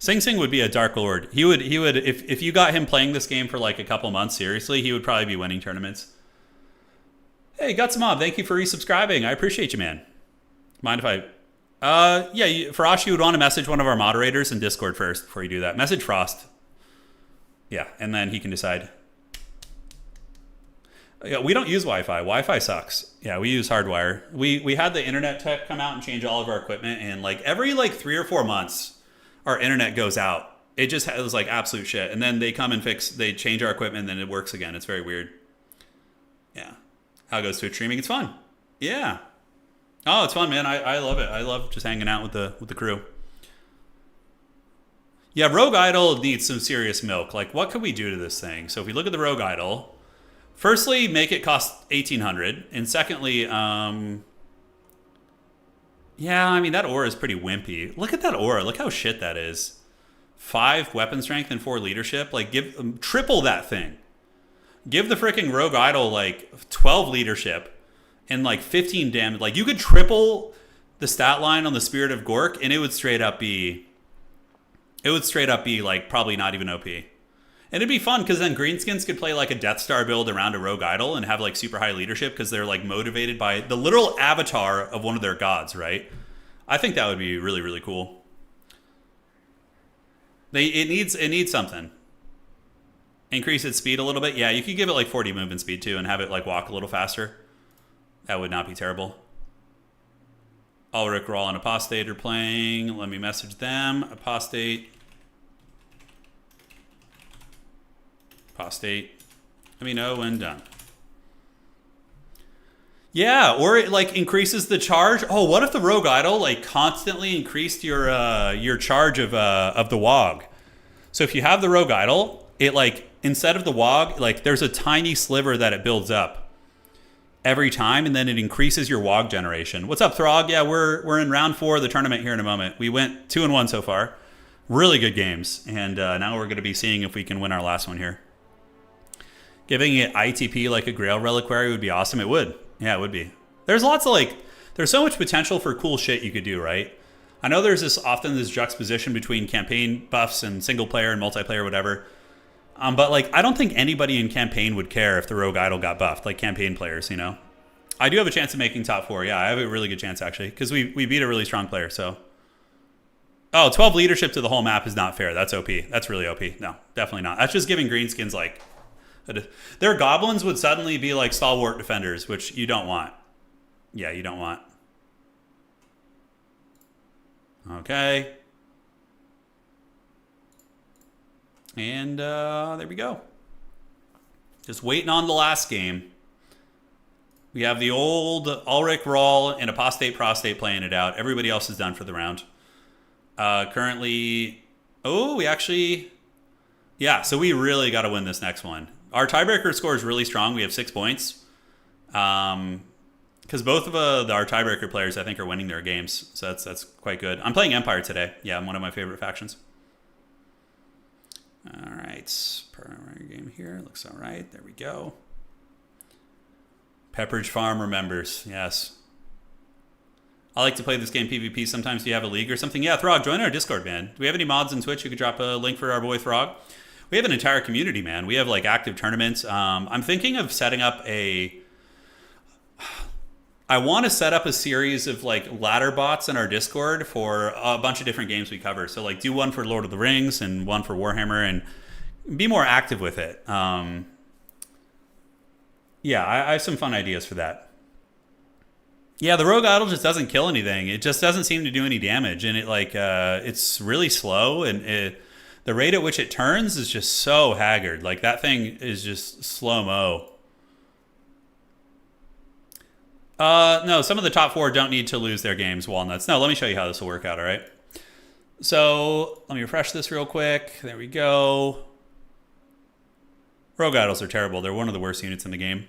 Sing Sing would be a Dark Lord. He would if you got him playing this game for like a couple months, seriously, he would probably be winning tournaments. Hey, Guts Mob, thank you for resubscribing. I appreciate you, man. Mind if I... yeah, Frost, you would want to message one of our moderators in Discord first before you do that. Message Frost. Yeah, and then he can decide. Yeah, we don't use Wi-Fi. Wi-Fi sucks. Yeah, we use hardwire. We had the internet tech come out and change all of our equipment, and like every like 3 or 4 months, our internet goes out. It was like absolute shit. And then they come and they change our equipment, and then it works again. It's very weird. Yeah. How goes Twitch streaming? It's fun. Yeah. Oh, it's fun, man. I love it. I love just hanging out with the crew. Yeah, Rogue Idol needs some serious milk. Like, what could we do to this thing? So if we look at the Rogue Idol, firstly, make it cost 1,800. And secondly, yeah, I mean, that aura is pretty wimpy. Look at that aura. Look how shit that is. 5 weapon strength and 4 leadership. Like, triple that thing. Give the freaking Rogue Idol, like, 12 leadership and, like, 15 damage. Like, you could triple the stat line on the Spirit of Gork, and it would straight up be, like, probably not even OP. And it'd be fun, because then Greenskins could play, like, a Death Star build around a Rogue Idol and have, like, super high leadership, because they're, like, motivated by the literal avatar of one of their gods, right? I think that would be really, really cool. It needs something. Increase its speed a little bit. Yeah, you could give it like 40 movement speed too and have it like walk a little faster. That would not be terrible. Ulrich, Rawl, and Apostate are playing. Let me message them. Apostate. Let me know when done. Yeah, or it like increases the charge. Oh, what if the Rogue Idol like constantly increased your charge of the Wog? So if you have the Rogue Idol, it like instead of the Wog, like there's a tiny sliver that it builds up every time, and then it increases your Wog generation. What's up, Throg? Yeah, we're in round 4 of the tournament here in a moment. We went 2-1 so far. Really good games, and now we're going to be seeing if we can win our last one here. Giving it ITP like a Grail Reliquary would be awesome. It would. Yeah, it would be. There's lots of there's so much potential for cool shit you could do, right? I know there's often this juxtaposition between campaign buffs and single player and multiplayer, whatever. But I don't think anybody in campaign would care if the Rogue Idol got buffed, like campaign players, you know? I do have a chance of making top 4. Yeah, I have a really good chance actually, because we beat a really strong player, so. Oh, 12 leadership to the whole map is not fair. That's OP. That's really OP. No, definitely not. That's just giving greenskins their goblins would suddenly be like stalwart defenders, which you don't want. Yeah, you don't want. Okay. And there we go. Just waiting on the last game. We have the old Ulrich, Rawl, and Apostate Prostate playing it out. Everybody else is done for the round. Currently... Oh, we actually... Yeah, so we really got to win this next one. Our tiebreaker score is really strong. We have 6 points. Because both of our tiebreaker players, I think, are winning their games. So that's quite good. I'm playing Empire today. Yeah, I'm one of my favorite factions. All right. Primary game here. Looks all right. There we go. Pepperidge Farm remembers. Yes. I like to play this game PvP. Sometimes do you have a league or something? Yeah, Throg, join our Discord, man. Do we have any mods in Twitch? You could drop a link for our boy Throg. We have an entire community, man. We have active tournaments. I'm thinking of setting up I want to set up a series of ladder bots in our Discord for a bunch of different games we cover. So do one for Lord of the Rings and one for Warhammer and be more active with it. Yeah, I have some fun ideas for that. Yeah, the Rogue Idol just doesn't kill anything. It just doesn't seem to do any damage, and it's really slow, and the rate at which it turns is just so haggard. That thing is just slow-mo. No, some of the top 4 don't need to lose their games, Walnuts. No, let me show you how this will work out, all right? So, let me refresh this real quick. There we go. Rogue Idols are terrible. They're one of the worst units in the game.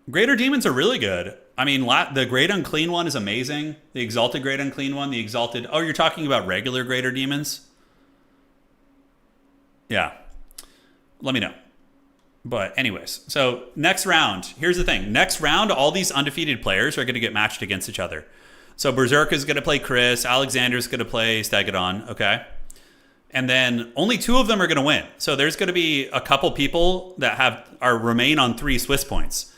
Greater Demons are really good. I mean, the Great Unclean one is amazing. The Exalted Great Unclean one, the Exalted... Oh, you're talking about regular Greater Demons? Yeah. Let me know. But anyways, so next round. Here's the thing. Next round, all these undefeated players are going to get matched against each other. So Berserk is going to play Chris. Alexander's going to play Stegadon, okay? And then only 2 of them are going to win. So there's going to be a couple people that remain on 3 Swiss points.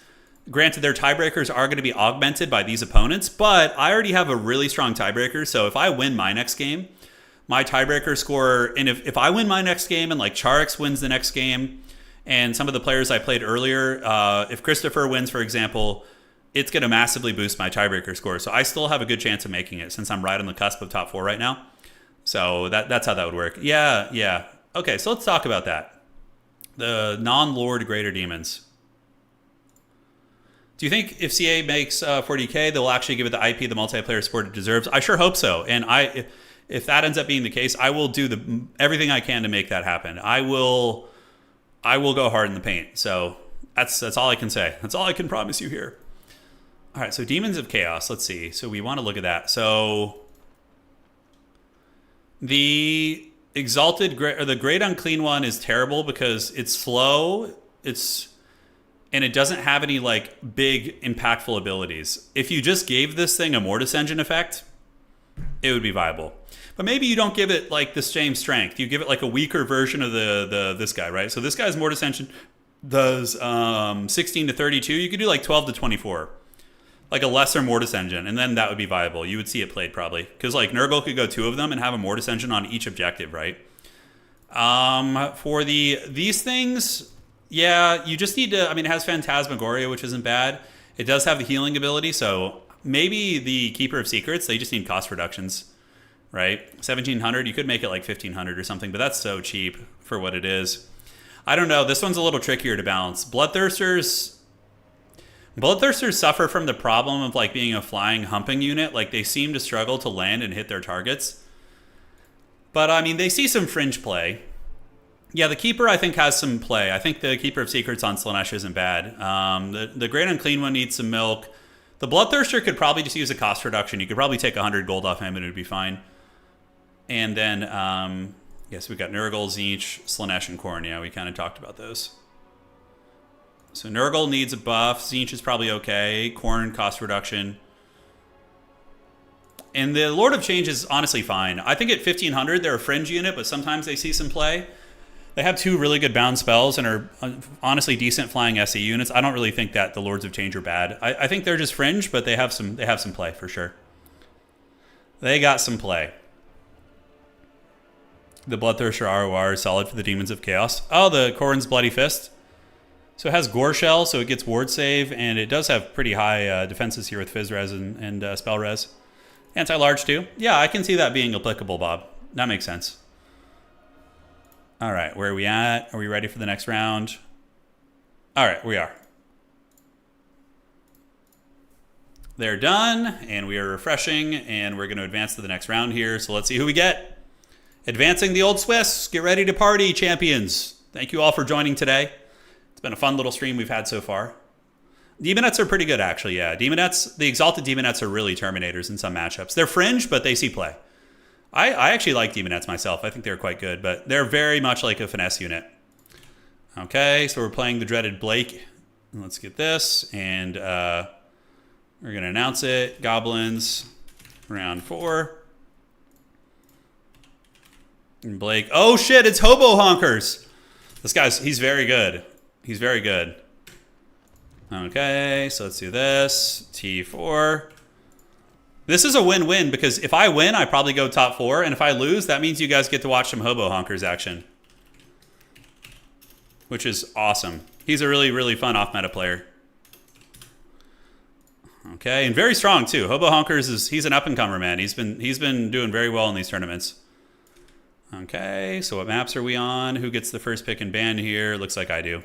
Granted, their tiebreakers are going to be augmented by these opponents, but I already have a really strong tiebreaker. So if I win my next game, my tiebreaker score, and if I win my next game and Charix wins the next game, and some of the players I played earlier, if Christopher wins, for example, it's going to massively boost my tiebreaker score. So I still have a good chance of making it since I'm right on the cusp of top 4 right now. So that's how that would work. Yeah. Okay, so let's talk about that. The non-Lord Greater Demons. Do you think if CA makes 40K, they'll actually give it the IP the multiplayer support it deserves? I sure hope so. And if that ends up being the case, I will do everything I can to make that happen. I will go hard in the paint. So that's all I can say. That's all I can promise you here. All right, so Demons of Chaos. Let's see. So we want to look at that. So the Exalted or the Great Unclean one is terrible because it's slow. And it doesn't have any big impactful abilities. If you just gave this thing a Mortis Engine effect, it would be viable. But maybe you don't give it the same strength. You give it a weaker version of this guy, right? So this guy's Mortis Engine does 16 to 32. You could do 12 to 24. Like a lesser Mortis engine, and then that would be viable. You would see it played probably. Because like Nurgle could go 2 of them and have a Mortis engine on each objective, right? For these things, yeah, you just need to, I mean, it has Phantasmagoria, which isn't bad. It does have the healing ability, so maybe the Keeper of Secrets, they just need cost reductions, right? 1,700, you could make it like 1,500 or something, but that's so cheap for what it is. I don't know, this one's a little trickier to balance. Bloodthirsters suffer from the problem of like being a flying humping unit. Like they seem to struggle to land and hit their targets. But I mean, they see some fringe play. Yeah, the Keeper I think has some play. I think the Keeper of Secrets on Slaanesh isn't bad. The Great Unclean one needs some milk. The Bloodthirster could probably just use a cost reduction. You could probably take 100 gold off him and it would be fine. And then, yes, we've got Nurgle, Tzeentch, Slaanesh, and Khorne. Yeah, we kind of talked about those. So Nurgle needs a buff. Tzeentch is probably okay. Khorne, cost reduction. And the Lord of Change is honestly fine. I think at 1,500, they're a fringe unit, but sometimes they see some play. They have 2 really good bound spells and are honestly decent flying SE units. I don't really think that the Lords of Change are bad. I think they're just fringe, but they have some play for sure. They got some play. The Bloodthirster ROR is solid for the Demons of Chaos. Oh, the Khorne's Bloody Fist. So it has Gore Shell, so it gets ward save, and it does have pretty high defenses here with Fizz Res and Spell Res. Anti-large too. Yeah, I can see that being applicable, Bob. That makes sense. All right, where are we at? Are we ready for the next round? All right, we are. They're done, and we are refreshing, and we're going to advance to the next round here. So let's see who we get. Advancing the Old Swiss. Get ready to party, champions. Thank you all for joining today. It's been a fun little stream we've had so far. Demonettes are pretty good, actually, yeah. Demonettes, the Exalted Demonettes are really Terminators in some matchups. They're fringe, but they see play. I actually like Demonettes myself. I think they're quite good, but they're very much like a finesse unit. Okay, so we're playing the dreaded Blake. Let's get this, and we're going to announce it. Goblins, round 4. And Blake, oh shit, it's Hobo Honkers. This guy's, he's very good. He's very good. Okay, so let's do this. T4. This is a win-win because if I win, I probably go top 4. And if I lose, that means you guys get to watch some Hobo Honkers action. Which is awesome. He's a really, really fun off-meta player. Okay, and very strong too. Hobo Honkers is, he's an up-and-comer, man. He's been doing very well in these tournaments. Okay, so what maps are we on? Who gets the first pick and ban here? Looks like I do.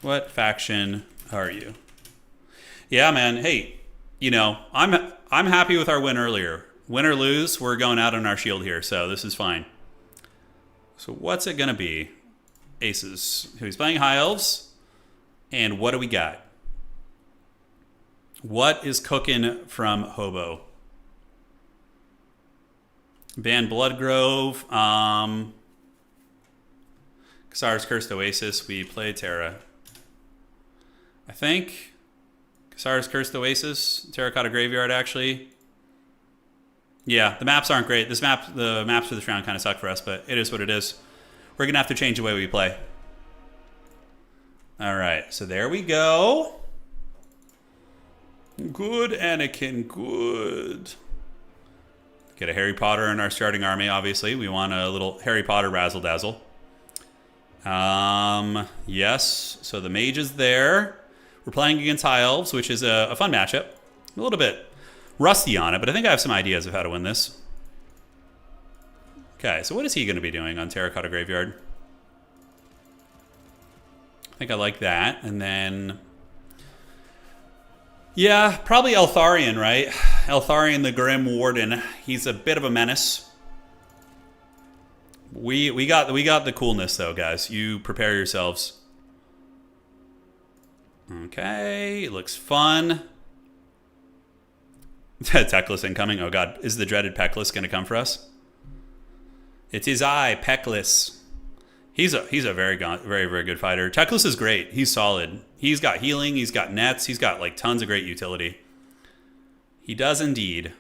What faction are you? Yeah, man. Hey, you know, I'm happy with our win earlier. Win or lose, we're going out on our shield here, so this is fine. So what's it going to be? Aces. Who's playing High Elves? And what do we got? What is cooking from Hobo? Ban Bloodgrove. Kasar's Cursed Oasis. We play Terra. I think Kasar's Cursed Oasis, Terracotta Graveyard, actually. Yeah, the maps aren't great. The maps for this round kind of suck for us, but it is what it is. We're going to have to change the way we play. All right, so there we go. Good, Anakin, good. Get a Harry Potter in our starting army, obviously. We want a little Harry Potter razzle-dazzle. Yes, so the mage is there. We're playing against High Elves, which is a fun matchup. A little bit rusty on it, but I think I have some ideas of how to win this. Okay, so what is he going to be doing on Terracotta Graveyard? I think I like that. And then, yeah, probably Eltharion, right? Eltharion the Grim Warden. He's a bit of a menace. We got the coolness, though, guys. You prepare yourselves. Okay, it looks fun. Teclis incoming. Oh god, is the dreaded Peckless going to come for us? It is I, Peckless. He's a very good fighter. Teclis is great. He's solid. He's got healing. He's got nets. He's got like tons of great utility. He does indeed.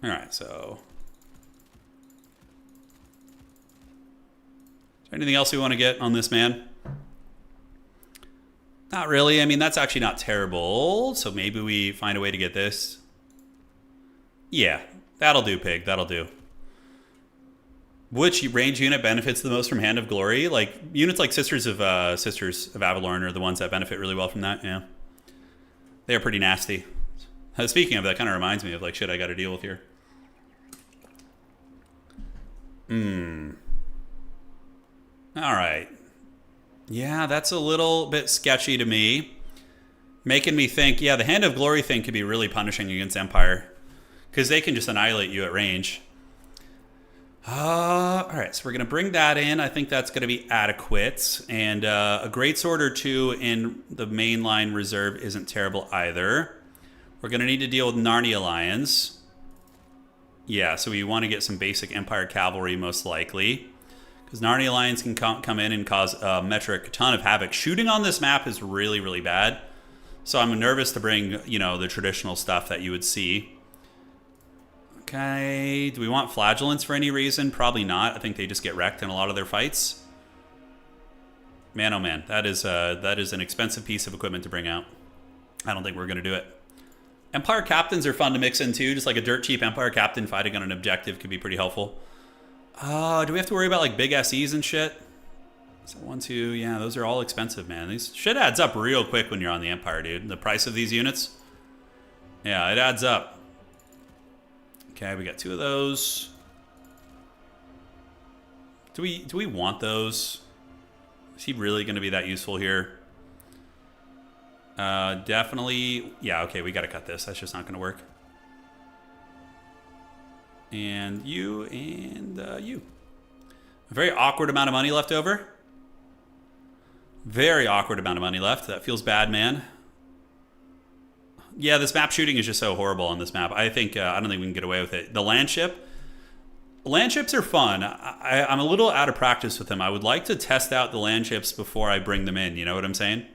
All right, so is there anything else we want to get on this man? Not really. I mean, that's actually not terrible. So maybe we find a way to get this. Yeah, that'll do, Pig. That'll do. Which range unit benefits the most from Hand of Glory? Like, units like Sisters of Avalorn are the ones that benefit really well from that, yeah. They're pretty nasty. Speaking of, that kind of reminds me of, like, shit I got to deal with here. Alright. Yeah, that's a little bit sketchy to me. Making me think, yeah, the Hand of Glory thing could be really punishing against Empire. Because they can just annihilate you at range. Alright, so we're going to bring that in. I think that's going to be adequate. And a Greatsword or two in the mainline reserve isn't terrible either. We're going to need to deal with Narnia Lions. Yeah, so we want to get some basic Empire Cavalry most likely. Because Narnia Lions can come in and cause a metric ton of havoc. Shooting on this map is really, really bad. So I'm nervous to bring, you know, the traditional stuff that you would see. Okay, do we want Flagellants for any reason? Probably not. I think they just get wrecked in a lot of their fights. Man, oh man, that is an expensive piece of equipment to bring out. I don't think we're going to do it. Empire Captains are fun to mix in too. Just like a dirt cheap Empire Captain fighting on an objective could be pretty helpful. Do we have to worry about like big SEs and shit? So 1, 2, yeah, those are all expensive, man. These shit adds up real quick when you're on the Empire, dude. The price of these units, yeah, it adds up. Okay, we got 2 of those. Do we want those? Is he really going to be that useful here? Definitely. Yeah, okay, we got to cut this. That's just not going to work. And you and you. A very awkward amount of money left over. Very awkward amount of money left. That feels bad, man. Yeah, this map shooting is just so horrible on this map. I think I don't think we can get away with it. The landships are fun. I'm a little out of practice with them. I would like to test out the landships before I bring them in. You know what I'm saying?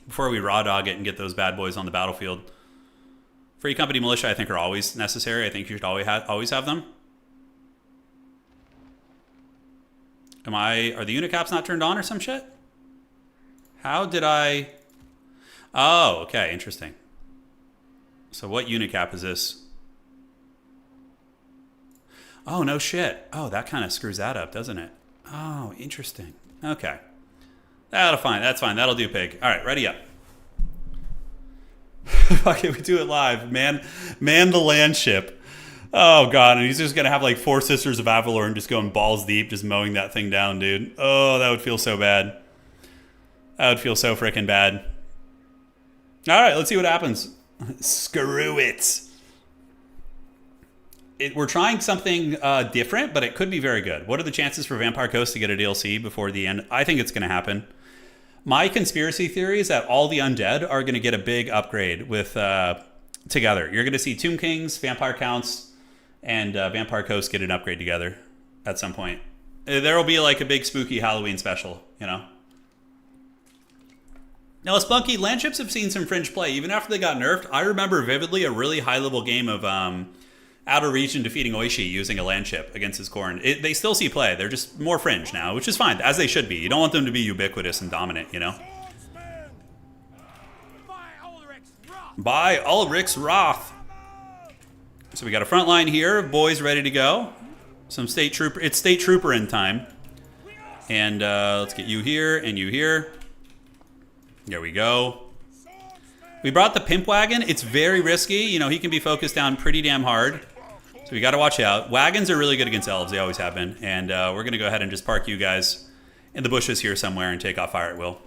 Before we raw dog it and get those bad boys on the battlefield. Free company militia, I think, are always necessary. I think you should always have them. Are the unit caps not turned on or some shit? How did I? Oh, okay, interesting. So what unit cap is this? Oh, no shit. Oh, that kind of screws that up, doesn't it? Oh, interesting. Okay. That's fine. That'll do, Pig. All right, ready up. Fuck it, we do it live. Man the land ship. Oh, God. And he's just going to have like 4 Sisters of Avalorn just going balls deep, just mowing that thing down, dude. Oh, that would feel so bad. That would feel so freaking bad. All right, let's see what happens. Screw it. We're trying something different, but it could be very good. What are the chances for Vampire Coast to get a DLC before the end? I think it's going to happen. My conspiracy theory is that all the undead are going to get a big upgrade with together. You're going to see Tomb Kings, Vampire Counts, and Vampire Coast get an upgrade together at some point. There will be like a big spooky Halloween special, you know? Now, Spunky, landships have seen some fringe play. Even after they got nerfed, I remember vividly a really high-level game of Outer Region defeating Oishi using a landship against his Khorne. They still see play. They're just more fringe now, which is fine, as they should be. You don't want them to be ubiquitous and dominant, you know? By Ulrich's Wrath. So we got a front line here of boys ready to go. Some state trooper. It's state trooper in time. And let's get you here and you here. There we go. We brought the Pimp Wagon. It's very risky. You know, he can be focused down pretty damn hard. So we got to watch out. Wagons are really good against elves. They always have been. And we're going to go ahead and just park you guys in the bushes here somewhere and take off fire at will.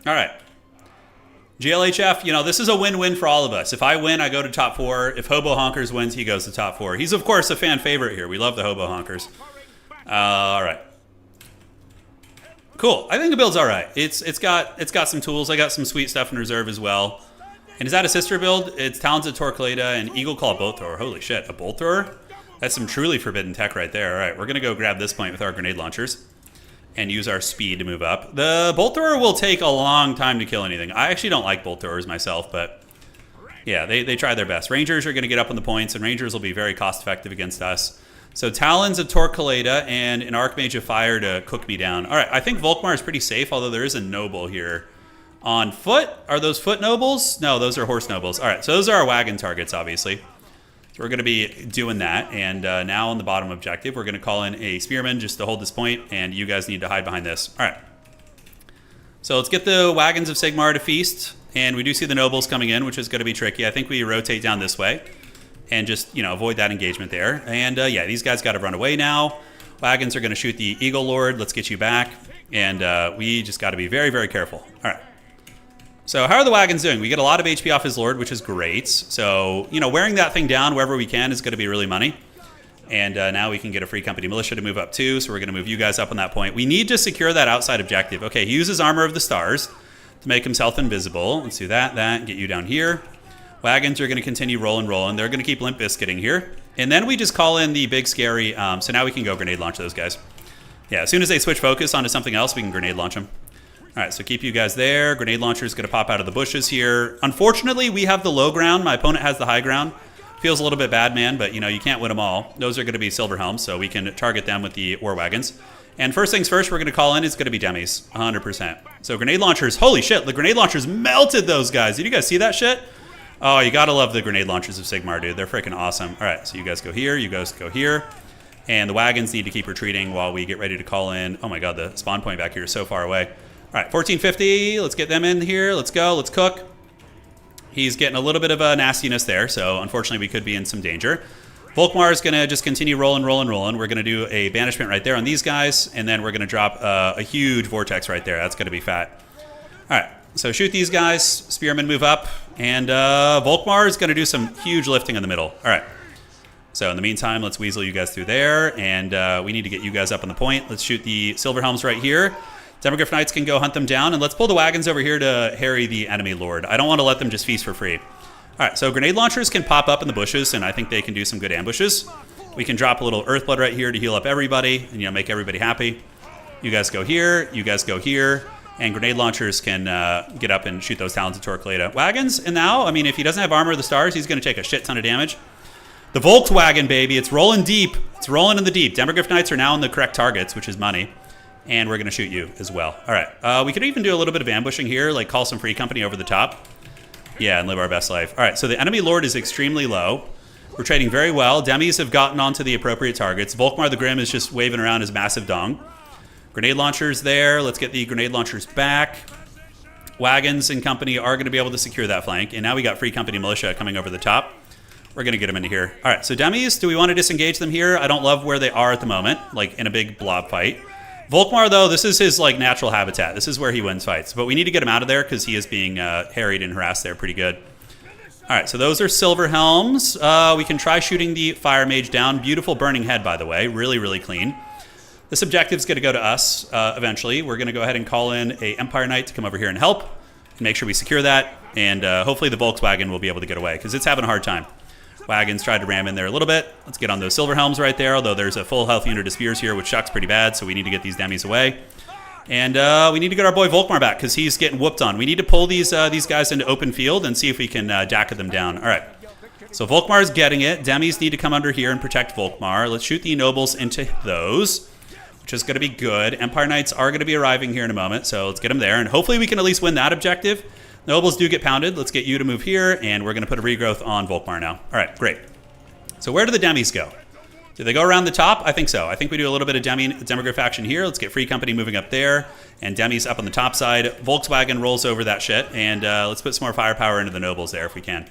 All right. GLHF, you know, this is a win-win for all of us. If I win, I go to top 4. If Hobo Honkers wins, he goes to top 4. He's, of course, a fan favorite here. We love the Hobo Honkers. All right. Cool. I think the build's all right. It's got some tools. I got some sweet stuff in reserve as well. And is that a sister build? It's Talons of Torquelada and Eagle Claw Bolt Thrower. Holy shit, a Bolt Thrower? That's some truly forbidden tech right there. All right, we're going to go grab this point with our grenade launchers and use our speed to move up. The Bolt Thrower will take a long time to kill anything. I actually don't like Bolt Throwers myself, but yeah, they try their best. Rangers are going to get up on the points, and Rangers will be very cost-effective against us. So Talons of Torquelada and an Archmage of Fire to cook me down. All right, I think Volkmar is pretty safe, although there is a Noble here On foot, are those foot nobles? No, those are horse nobles. All right, so those are our wagon targets, obviously. So we're going to be doing that. And now on the bottom objective, we're going to call in a spearman just to hold this point, and you guys need to hide behind this. All right. So let's get the wagons of Sigmar to feast. And we do see the nobles coming in, which is going to be tricky. I think we rotate down this way and just, avoid that engagement there. And yeah, these guys got to run away now. Wagons are going to shoot the Eagle Lord. Let's get you back. And we just got to be very, very careful. All right. So how are the wagons doing? We get a lot of HP off his Lord, which is great. So, wearing that thing down wherever we can is going to be really money. And now we can get a free company militia to move up too. So we're going to move you guys up on that point. We need to secure that outside objective. Okay, he uses Armor of the Stars to make himself invisible. Let's do that, get you down here. Wagons are going to continue rolling. They're going to keep Limp Bizkiting here. And then we just call in the big scary, so now we can go grenade launch those guys. Yeah, as soon as they switch focus onto something else, we can grenade launch them. All right, so keep you guys there. Grenade launcher is going to pop out of the bushes here. Unfortunately, we have the low ground. My opponent has the high ground. Feels a little bit bad, man, but, you can't win them all. Those are going to be silver helms, so we can target them with the war wagons. And first things first, we're going to call in is going to be demis, 100%. So grenade launchers, holy shit, the grenade launchers melted those guys. Did you guys see that shit? Oh, you got to love the grenade launchers of Sigmar, dude. They're freaking awesome. All right, so you guys go here, you guys go here. And the wagons need to keep retreating while we get ready to call in. Oh my god, the spawn point back here is so far away. All right, 1450. Let's get them in here. Let's go. Let's cook. He's getting a little bit of a nastiness there, so unfortunately we could be in some danger. Volkmar is going to just continue rolling. We're going to do a banishment right there on these guys, and then we're going to drop a huge vortex right there. That's going to be fat. All right, so shoot these guys. Spearmen move up, and Volkmar is going to do some huge lifting in the middle. All right. So in the meantime, let's weasel you guys through there, and we need to get you guys up on the point. Let's shoot the Silver Helms right here. Demogryph Knights can go hunt them down, and let's pull the wagons over here to harry the enemy lord. I don't want to let them just feast for free. All right, so grenade launchers can pop up in the bushes, and I think they can do some good ambushes. We can drop a little Earthblood right here to heal up everybody and, make everybody happy. You guys go here, you guys go here, and grenade launchers can get up and shoot those Talented Torquilada. Wagons, and now, if he doesn't have Armor of the Stars, he's going to take a shit ton of damage. The Volkswagen, baby, it's rolling deep. It's rolling in the deep. Demogryph Knights are now on the correct targets, which is money. And we're going to shoot you as well. All right. We could even do a little bit of ambushing here, like call some free company over the top. Yeah, and live our best life. All right, so the enemy lord is extremely low. We're trading very well. Demis have gotten onto the appropriate targets. Volkmar the Grim is just waving around his massive dong. Grenade launchers there. Let's get the grenade launchers back. Wagons and company are going to be able to secure that flank. And now we got free company militia coming over the top. We're going to get them into here. All right, so Demis, do we want to disengage them here? I don't love where they are at the moment, like in a big blob fight. Volkmar, though, this is his natural habitat. This is where he wins fights. But we need to get him out of there because he is being harried and harassed there pretty good. All right, so those are Silver Helms. We can try shooting the Fire Mage down. Beautiful burning head, by the way. Really, really clean. This objective's going to go to us eventually. We're going to go ahead and call in a Empire Knight to come over here and help. And make sure we secure that. And hopefully the Volkswagen will be able to get away because it's having a hard time. Wagons tried to ram in there a little bit. Let's get on those Silver Helms right there, although there's a full health unit of spears here, which sucks pretty bad, so we need to get these demis away. And we need to get our boy Volkmar back, because he's getting whooped on. We need to pull these guys into open field and see if we can DACA them down. All right. So Volkmar's getting it. Demis need to come under here and protect Volkmar. Let's shoot the nobles into those, which is going to be good. Empire Knights are going to be arriving here in a moment, so let's get them there. And hopefully we can at least win that objective. Nobles do get pounded. Let's get you to move here, and we're going to put a regrowth on Volkmar now. All right, great. So where do the demis go? Do they go around the top? I think so. I think we do a little bit of demogryph action here. Let's get free company moving up there, and demis up on the top side. Volkswagen rolls over that shit, and let's put some more firepower into the nobles there if we can.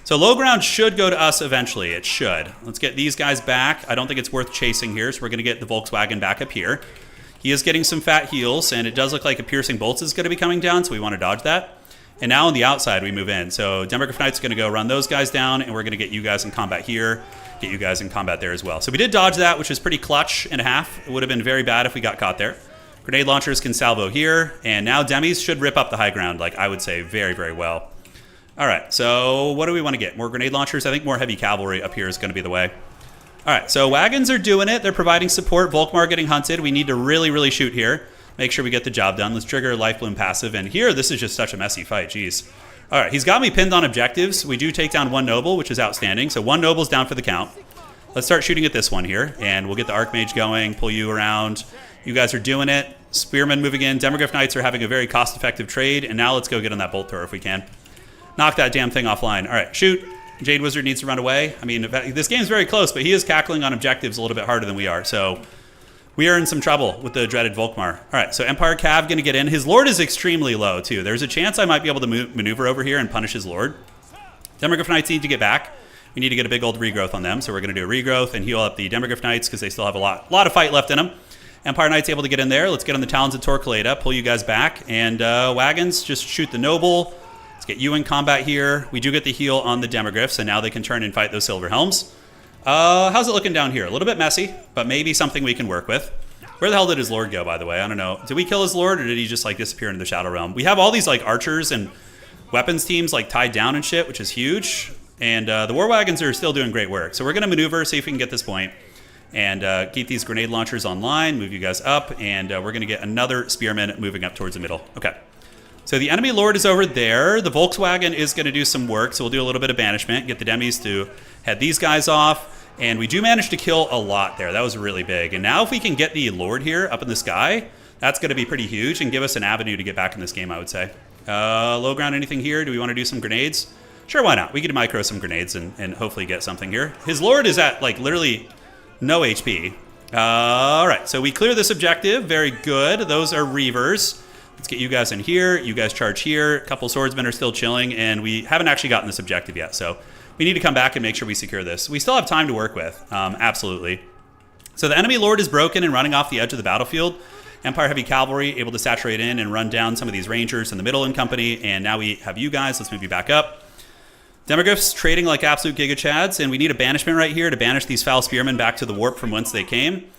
So low ground should go to us eventually. It should. Let's get these guys back. I don't think it's worth chasing here, so we're going to get the Volkswagen back up here. He is getting some fat heals, and it does look like a Piercing Bolts is going to be coming down, so we want to dodge that. And now on the outside, we move in. So Demogryph Knight's going to go run those guys down, and we're going to get you guys in combat here, get you guys in combat there as well. So we did dodge that, which is pretty clutch and a half. It would have been very bad if we got caught there. Grenade launchers can salvo here, and now demis should rip up the high ground, like I would say, very, very well. All right, so what do we want to get? More grenade launchers? I think more heavy cavalry up here is going to be the way. All right, so wagons are doing it. They're providing support. Volkmar getting hunted. We need to really, really shoot here. Make sure we get the job done. Let's trigger Life Bloom passive. And here, this is just such a messy fight. Jeez. All right, he's got me pinned on objectives. We do take down one noble, which is outstanding. So one noble's down for the count. Let's start shooting at this one here. And we'll get the Archmage going, pull you around. You guys are doing it. Spearmen moving in. Demogryph Knights are having a very cost-effective trade. And now let's go get on that bolt thrower if we can. Knock that damn thing offline. All right, shoot. Jade Wizard needs to run away. I mean, this game's very close, but he is cackling on objectives a little bit harder than we are. So we are in some trouble with the dreaded Volkmar. All right, so Empire Cav going to get in. His Lord is extremely low, too. There's a chance I might be able to maneuver over here and punish his Lord. Demogryph Knights need to get back. We need to get a big old regrowth on them, so we're going to do a regrowth and heal up the Demogryph Knights because they still have a lot of fight left in them. Empire Knights able to get in there. Let's get on the Talons of Torquilada, pull you guys back, and Wagons, just shoot the Noble. Let's get you in combat here. We do get the heal on the Demogryphs, and now they can turn and fight those Silver Helms. How's it looking down here? A little bit messy, but maybe something we can work with. Where the hell did his Lord go, by the way? I don't know. Did we kill his Lord, or did he just like disappear into the Shadow Realm? We have all these like archers and weapons teams like tied down and shit, which is huge. And the War Wagons are still doing great work. So we're going to maneuver, see if we can get this point. And keep these grenade launchers online, move you guys up, and we're going to get another Spearman moving up towards the middle. Okay. So the enemy Lord is over there. The Volkswagen is going to do some work, so we'll do a little bit of banishment, get the demis to head these guys off. And we do manage to kill a lot there. That was really big. And now if we can get the Lord here up in the sky, that's going to be pretty huge and give us an avenue to get back in this game, I would say. Low ground, anything here? Do we want to do some grenades? Sure, why not? We could micro some grenades and hopefully get something here. His Lord is at, like, literally no HP. All right, so we clear this objective. Very good. Those are Reavers. Let's get you guys in here. You guys charge here. A couple swordsmen are still chilling, and we haven't actually gotten this objective yet, so we need to come back and make sure we secure this. We still have time to work with, absolutely. So the enemy Lord is broken and running off the edge of the battlefield. Empire Heavy Cavalry able to saturate in and run down some of these Rangers in the middle in company, and now we have you guys. Let's move you back up. Demogryphs trading like absolute gigachads, and we need a banishment right here to banish these foul spearmen back to the warp from whence they came.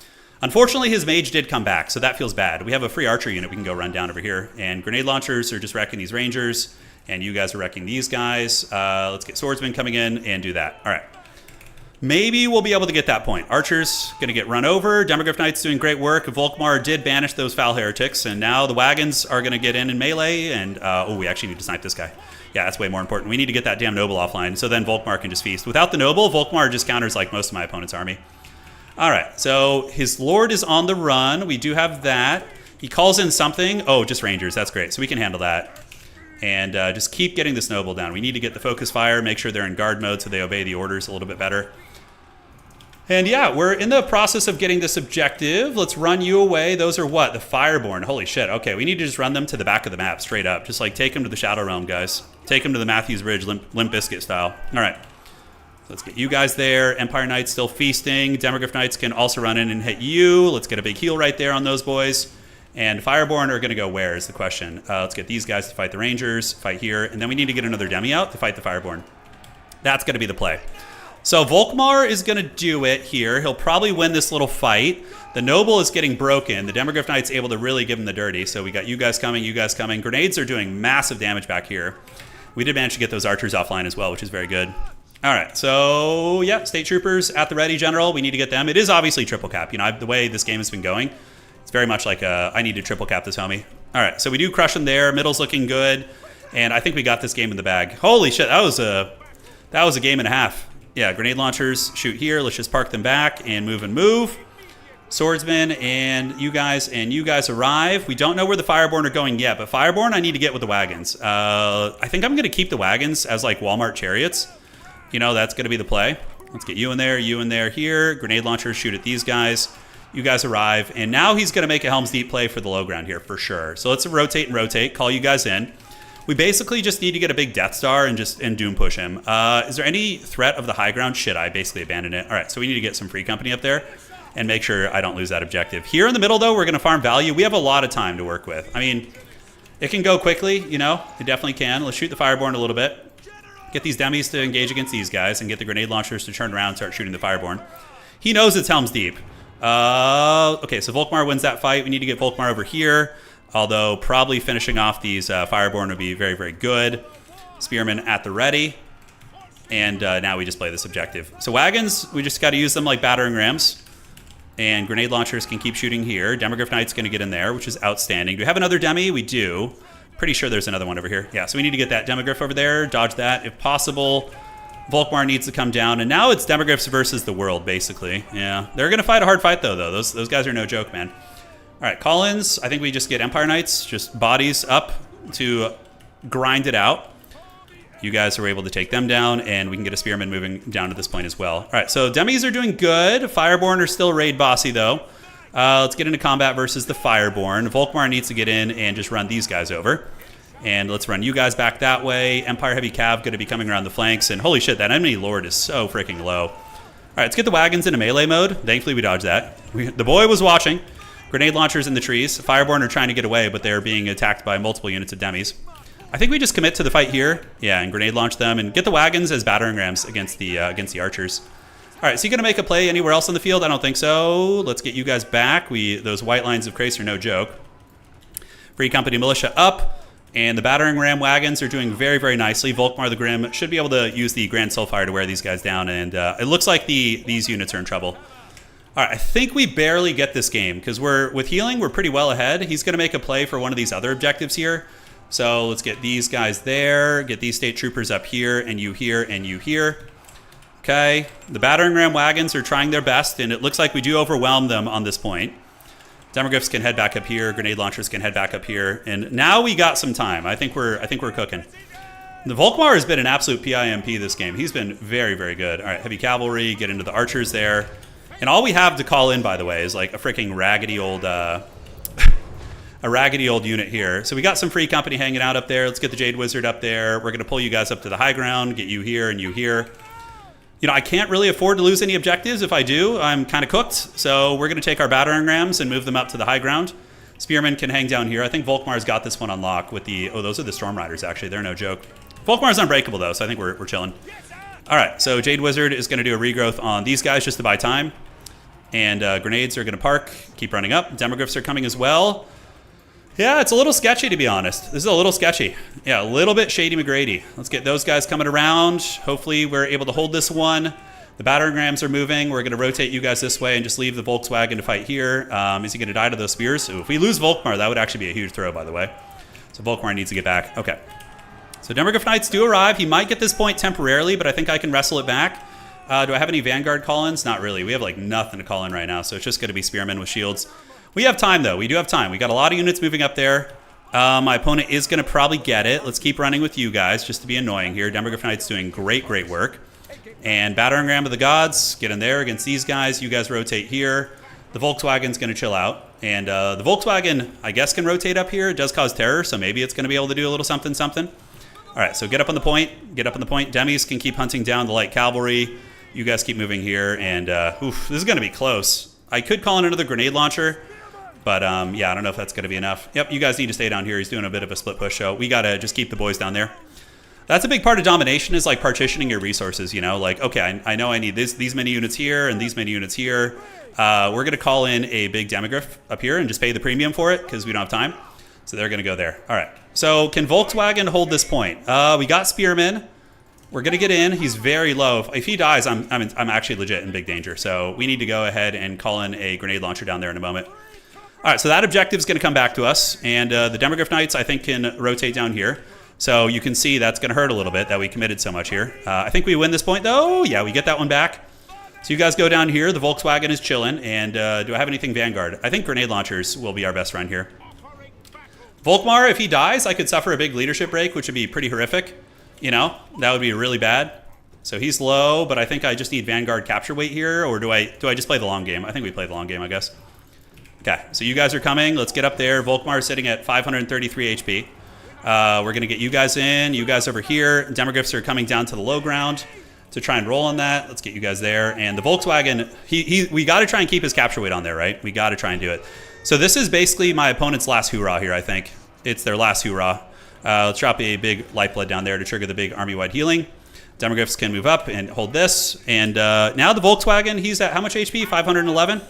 Unfortunately, his mage did come back, so that feels bad. We have a free archer unit we can go run down over here, and grenade launchers are just wrecking these Rangers, and you guys are wrecking these guys. Let's get swordsmen coming in and do that. All right. Maybe we'll be able to get that point. Archers going to get run over. Demogryph Knights doing great work. Volkmar did banish those foul heretics, and now the wagons are going to get in melee, and oh, we actually need to snipe this guy. Yeah, that's way more important. We need to get that damn Noble offline, so then Volkmar can just feast. Without the Noble, Volkmar just counters like most of my opponent's army. All right, so his Lord is on the run. We do have that. He calls in something. Oh, just Rangers. That's great. So we can handle that. And just keep getting this Noble down. We need to get the focus fire, make sure they're in guard mode so they obey the orders a little bit better. And yeah, we're in the process of getting this objective. Let's run you away. Those are what? The Fireborn. Holy shit. Okay, we need to just run them to the back of the map, straight up. Just like take them to the Shadow Realm, guys. Take them to the Matthews Ridge, Limp Bizkit style. All right. Let's get you guys there. Empire Knights still feasting. Demogryph Knights can also run in and hit you. Let's get a big heal right there on those boys. And Fireborn are going to go where is the question. Let's get these guys to fight the Rangers, fight here. And then we need to get another Demi out to fight the Fireborn. That's going to be the play. So Volkmar is going to do it here. He'll probably win this little fight. The Noble is getting broken. The Demogryph Knight's able to really give him the dirty. So we got you guys coming, you guys coming. Grenades are doing massive damage back here. We did manage to get those archers offline as well, which is very good. All right, so yeah, State Troopers at the ready, General. We need to get them. It is obviously triple cap. You know, the way this game has been going, it's very much like I need to triple cap this homie. All right, so we do crush them there. Middle's looking good, and I think we got this game in the bag. Holy shit, that was a game and a half. Yeah, grenade launchers shoot here. Let's just park them back and move. Swordsmen and you guys arrive. We don't know where the Fireborn are going yet, but Fireborn I need to get with the wagons. I think I'm going to keep the wagons as like Walmart chariots. You know, that's going to be the play. Let's get you in there here. Grenade launchers shoot at these guys. You guys arrive, and now he's going to make a Helm's Deep play for the low ground here for sure. So let's rotate, call you guys in. We basically just need to get a big Death Star and doom push him. Is there any threat of the high ground? Shit, I basically abandoned it. All right, so we need to get some free company up there and make sure I don't lose that objective. Here in the middle, though, we're going to farm value. We have a lot of time to work with. I mean, it can go quickly, you know. It definitely can. Let's shoot the Fireborn a little bit. Get these demis to engage against these guys and get the grenade launchers to turn around and start shooting the Fireborn. He knows it's Helm's Deep. Okay, so Volkmar wins that fight. We need to get Volkmar over here. Although probably finishing off these Fireborn would be very, very good. Spearmen at the ready. And now we just play this objective. So wagons, we just got to use them like battering rams. And grenade launchers can keep shooting here. Demogryph Knight's going to get in there, which is outstanding. Do we have another Demi? We do. Pretty sure there's another one over here. Yeah, so we need to get that Demogryph over there. Dodge that if possible. Volkmar needs to come down. And now it's Demogryphs versus the world, basically. Yeah, they're going to fight a hard fight, though. Those guys are no joke, man. All right, Collins, I think we just get Empire Knights, just bodies up to grind it out. You guys are able to take them down, and we can get a Spearman moving down to this point as well. All right, so Demis are doing good. Fireborn are still raid bossy, though. Let's get into combat versus the Fireborn. Volkmar needs to get in and just run these guys over. And let's run you guys back that way. Empire Heavy Cav going to be coming around the flanks. And holy shit, that enemy lord is so freaking low. All right, let's get the wagons into melee mode. Thankfully, we dodged that. The boy was watching. Grenade launchers in the trees. Fireborn are trying to get away, but they're being attacked by multiple units of Demis. I think we just commit to the fight here. Yeah, and grenade launch them and get the wagons as battering rams against the archers. All right, so you going to make a play anywhere else on the field? I don't think so. Let's get you guys back. Those white lines of Crace are no joke. Free Company Militia up, and the battering ram wagons are doing very, very nicely. Volkmar the Grim should be able to use the Grand Soulfire to wear these guys down, and it looks like these units are in trouble. All right, I think we barely get this game because with healing, we're pretty well ahead. He's going to make a play for one of these other objectives here. So let's get these guys there, get these state troopers up here, and you here, and you here. Okay, the battering ram wagons are trying their best, and it looks like we do overwhelm them on this point. Demogryphs can head back up here, grenade launchers can head back up here, and now we got some time. I think we're cooking. The Volkmar has been an absolute PIMP this game. He's been very, very good. All right, heavy cavalry, get into the archers there. And all we have to call in, by the way, is like a freaking raggedy old a raggedy old unit here. So we got some Free Company hanging out up there. Let's get the Jade Wizard up there. We're going to pull you guys up to the high ground, get you here and you here. You know, I can't really afford to lose any objectives. If I do, I'm kind of cooked. So we're going to take our battering rams and move them up to the high ground. Spearmen can hang down here. I think Volkmar's got this one on lock with the... Oh, those are the Storm Riders, actually. They're no joke. Volkmar's unbreakable, though, so I think we're chilling. All right, so Jade Wizard is going to do a regrowth on these guys just to buy time. And grenades are going to park, keep running up. Demogryphs are coming as well. Yeah, it's a little sketchy, to be honest. This is a little sketchy. Yeah, a little bit Shady McGrady. Let's get those guys coming around. Hopefully we're able to hold this one. The battering rams are moving. We're going to rotate you guys this way and just leave the Volkswagen to fight here. Is he going to die to those spears? Ooh, if we lose Volkmar, that would actually be a huge throw, by the way. So Volkmar needs to get back. Okay. So Demogryph Knights do arrive. He might get this point temporarily, but I think I can wrestle it back. Do I have any Vanguard call-ins? Not really. We have like nothing to call in right now, so it's just going to be Spearmen with shields. We have time, though. We do have time. We got a lot of units moving up there. My opponent is going to probably get it. Let's keep running with you guys just to be annoying here. Demogryph Knight's doing great, great work. And Battering Ram of the Gods, get in there against these guys. You guys rotate here. The Volkswagen's going to chill out. And the Volkswagen, I guess, can rotate up here. It does cause terror, so maybe it's going to be able to do a little something, something. All right, so get up on the point. Get up on the point. Demis can keep hunting down the light cavalry. You guys keep moving here. And, oof, this is going to be close. I could call in another grenade launcher. But, yeah, I don't know if that's going to be enough. Yep, you guys need to stay down here. He's doing a bit of a split push, so we got to just keep the boys down there. That's a big part of domination is, like, partitioning your resources, you know? Like, okay, I know I need these many units here and these many units here. We're going to call in a big Demogryph up here and just pay the premium for it because we don't have time. So they're going to go there. All right. So can Volkswagen hold this point? We got Spearmen. We're going to get in. He's very low. If he dies, I'm actually legit in big danger. So we need to go ahead and call in a grenade launcher down there in a moment. All right, so that objective is going to come back to us, and the Demogryph Knights, I think, can rotate down here. So you can see that's going to hurt a little bit that we committed so much here. I think we win this point, though. Yeah, we get that one back. So you guys go down here. The Volkswagen is chilling, and do I have anything Vanguard? I think grenade launchers will be our best friend here. Volkmar, if he dies, I could suffer a big leadership break, which would be pretty horrific. You know, that would be really bad. So he's low, but I think I just need Vanguard capture weight here, or do I just play the long game? I think we play the long game, I guess. Okay, so you guys are coming. Let's get up there. Volkmar is sitting at 533 HP. We're going to get you guys in. You guys over here. Demogryphs are coming down to the low ground to try and roll on that. Let's get you guys there. And the Volkswagen, we got to try and keep his capture weight on there, right? We got to try and do it. So this is basically my opponent's last hoorah here, I think. It's their last hoorah. Let's drop a big lifeblood down there to trigger the big army-wide healing. Demogryphs can move up and hold this. And now the Volkswagen, he's at how much HP? 511?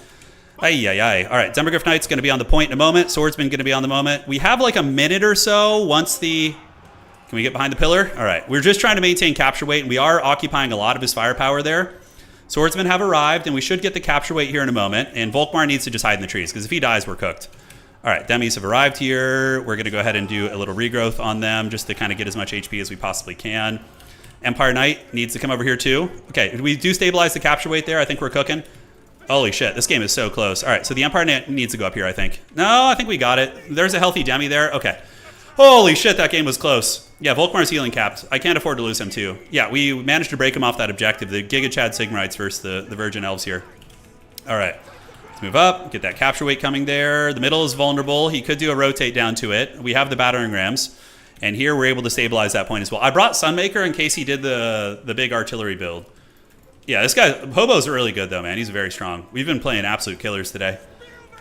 Ay. All right, Demogryph Knight's going to be on the point in a moment. Swordsman going to be on the moment. We have like a minute or so once the... Can we get behind the pillar? All right, we're just trying to maintain capture weight, and we are occupying a lot of his firepower there. Swordsmen have arrived, and we should get the capture weight here in a moment. And Volkmar needs to just hide in the trees, because if he dies, we're cooked. All right, Demis have arrived here. We're going to go ahead and do a little regrowth on them just to kind of get as much HP as we possibly can. Empire Knight needs to come over here too. Okay, we do stabilize the capture weight there. I think we're cooking. Holy shit, this game is so close. All right, so the Empire needs to go up here, I think. No, I think we got it. There's a healthy Demi there. Okay. Holy shit, that game was close. Yeah, Volkmar's healing capped. I can't afford to lose him too. Yeah, we managed to break him off that objective. The Giga Chad Sigmarites versus the Virgin Elves here. All right, let's move up. Get that capture weight coming there. The middle is vulnerable. He could do a rotate down to it. We have the battering rams. And here we're able to stabilize that point as well. I brought Sunmaker in case he did the big artillery build. Yeah, this guy, Hobo's really good though, man. He's very strong. We've been playing absolute killers today.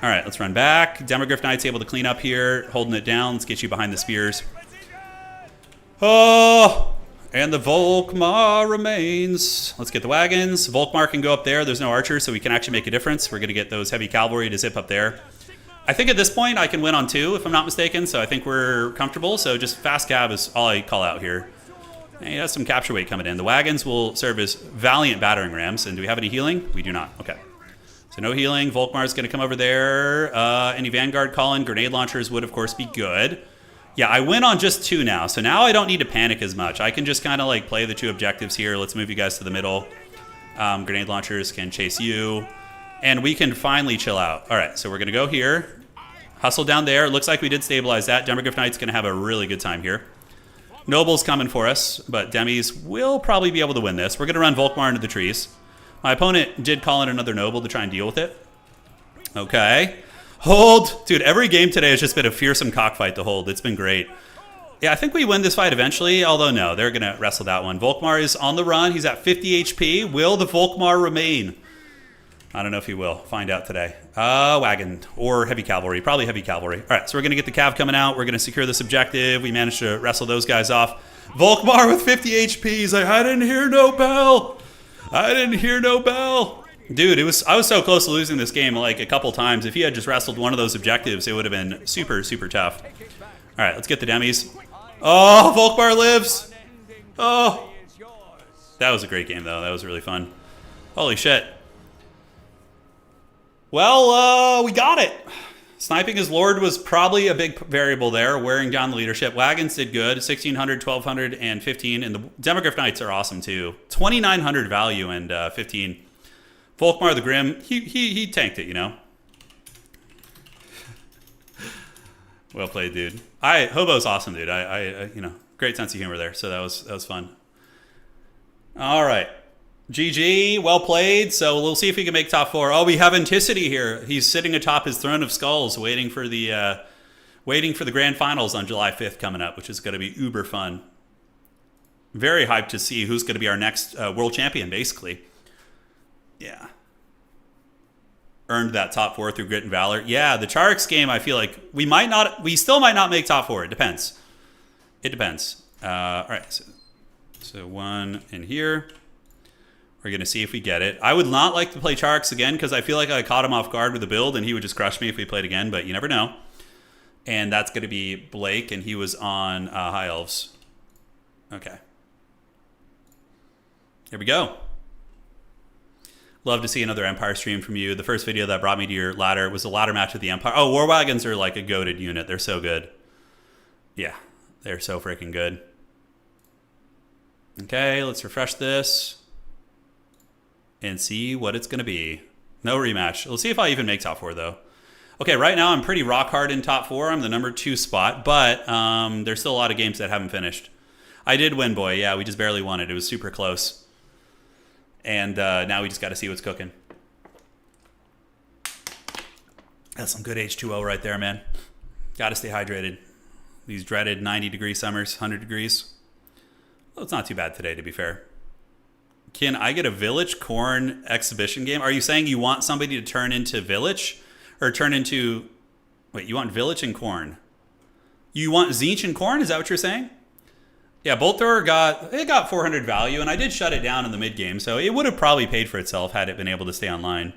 All right, let's run back. Demogryph Knight's able to clean up here, holding it down. Let's get you behind the spears. Oh, and the Volkmar remains. Let's get the wagons. Volkmar can go up there. There's no archers, so we can actually make a difference. We're going to get those heavy cavalry to zip up there. I think at this point I can win on 2, if I'm not mistaken, so I think we're comfortable. So just fast cab is all I call out here. And he has some capture weight coming in. The wagons will serve as valiant battering rams. And do we have any healing? We do not. Okay. So no healing. Volkmar's going to come over there. Any Vanguard calling? Grenade launchers would, of course, be good. Yeah, I win on just 2 now. So now I don't need to panic as much. I can just kind of like play the 2 objectives here. Let's move you guys to the middle. Grenade launchers can chase you. And we can finally chill out. All right, so we're going to go here. Hustle down there. Looks like we did stabilize that. Demogryph Knight's going to have a really good time here. Noble's coming for us, but Demis will probably be able to win this. We're going to run Volkmar into the trees. My opponent did call in another Noble to try and deal with it. Okay. Hold. Dude, every game today has just been a fearsome cockfight to hold. It's been great. Yeah, I think we win this fight eventually, although no, they're going to wrestle that one. Volkmar is on the run. He's at 50 HP. Will the Volkmar remain? I don't know if he will. Find out today. Wagon or heavy cavalry. Probably heavy cavalry. All right, so we're going to get the cav coming out. We're going to secure this objective. We managed to wrestle those guys off. Volkmar with 50 HP. He's like, I didn't hear no bell. I didn't hear no bell. Dude, I was so close to losing this game like a couple times. If he had just wrestled one of those objectives, it would have been super, super tough. All right, let's get the demis. Oh, Volkmar lives. Oh. That was a great game, though. That was really fun. Holy shit. Well, we got it. Sniping his lord was probably a big variable there, wearing down the leadership. Wagons did good, 1,600, 1,200, and 15. And the Demogryph Knights are awesome, too. 2,900 value and 15. Volkmar the Grim, he tanked it, you know. Well played, dude. Hobo's awesome, dude. You know, great sense of humor there. So that was fun. All right. GG, well played. So we'll see if we can make top 4. Oh, we have Anticity here. He's sitting atop his throne of skulls, waiting for the grand finals on July 5th coming up, which is going to be uber fun. Very hyped to see who's going to be our next world champion, basically. Yeah. Earned that top 4 through grit and valor. Yeah, the Charx game, I feel like we still might not make top 4. It depends. It depends. All right, so 1 in here. We're going to see if we get it. I would not like to play Charx again because I feel like I caught him off guard with a build and he would just crush me if we played again, but you never know. And that's going to be Blake, and he was on High Elves. Okay. Here we go. Love to see another Empire stream from you. The first video that brought me to your ladder was a ladder match with the Empire. Oh, War Wagons are like a goated unit. They're so good. Yeah, they're so freaking good. Okay, let's refresh this and see what it's going to be. No rematch. Let's see if I even make top 4, though. Okay, right now I'm pretty rock hard in top 4. I'm the number 2 spot, but there's still a lot of games that haven't finished. I did win, boy. Yeah, we just barely won it. It was super close. And now we just got to see what's cooking. That's some good H2O right there, man. Got to stay hydrated. These dreaded 90-degree summers, 100 degrees. Well, it's not too bad today, to be fair. Can I get a Village Corn exhibition game? Are you saying you want somebody to turn into Village? Or turn into... Wait, you want Village and Corn? You want Zinch and Corn? Is that what you're saying? Yeah, Bolt Thrower got 400 value, and I did shut it down in the mid-game, so it would have probably paid for itself had it been able to stay online.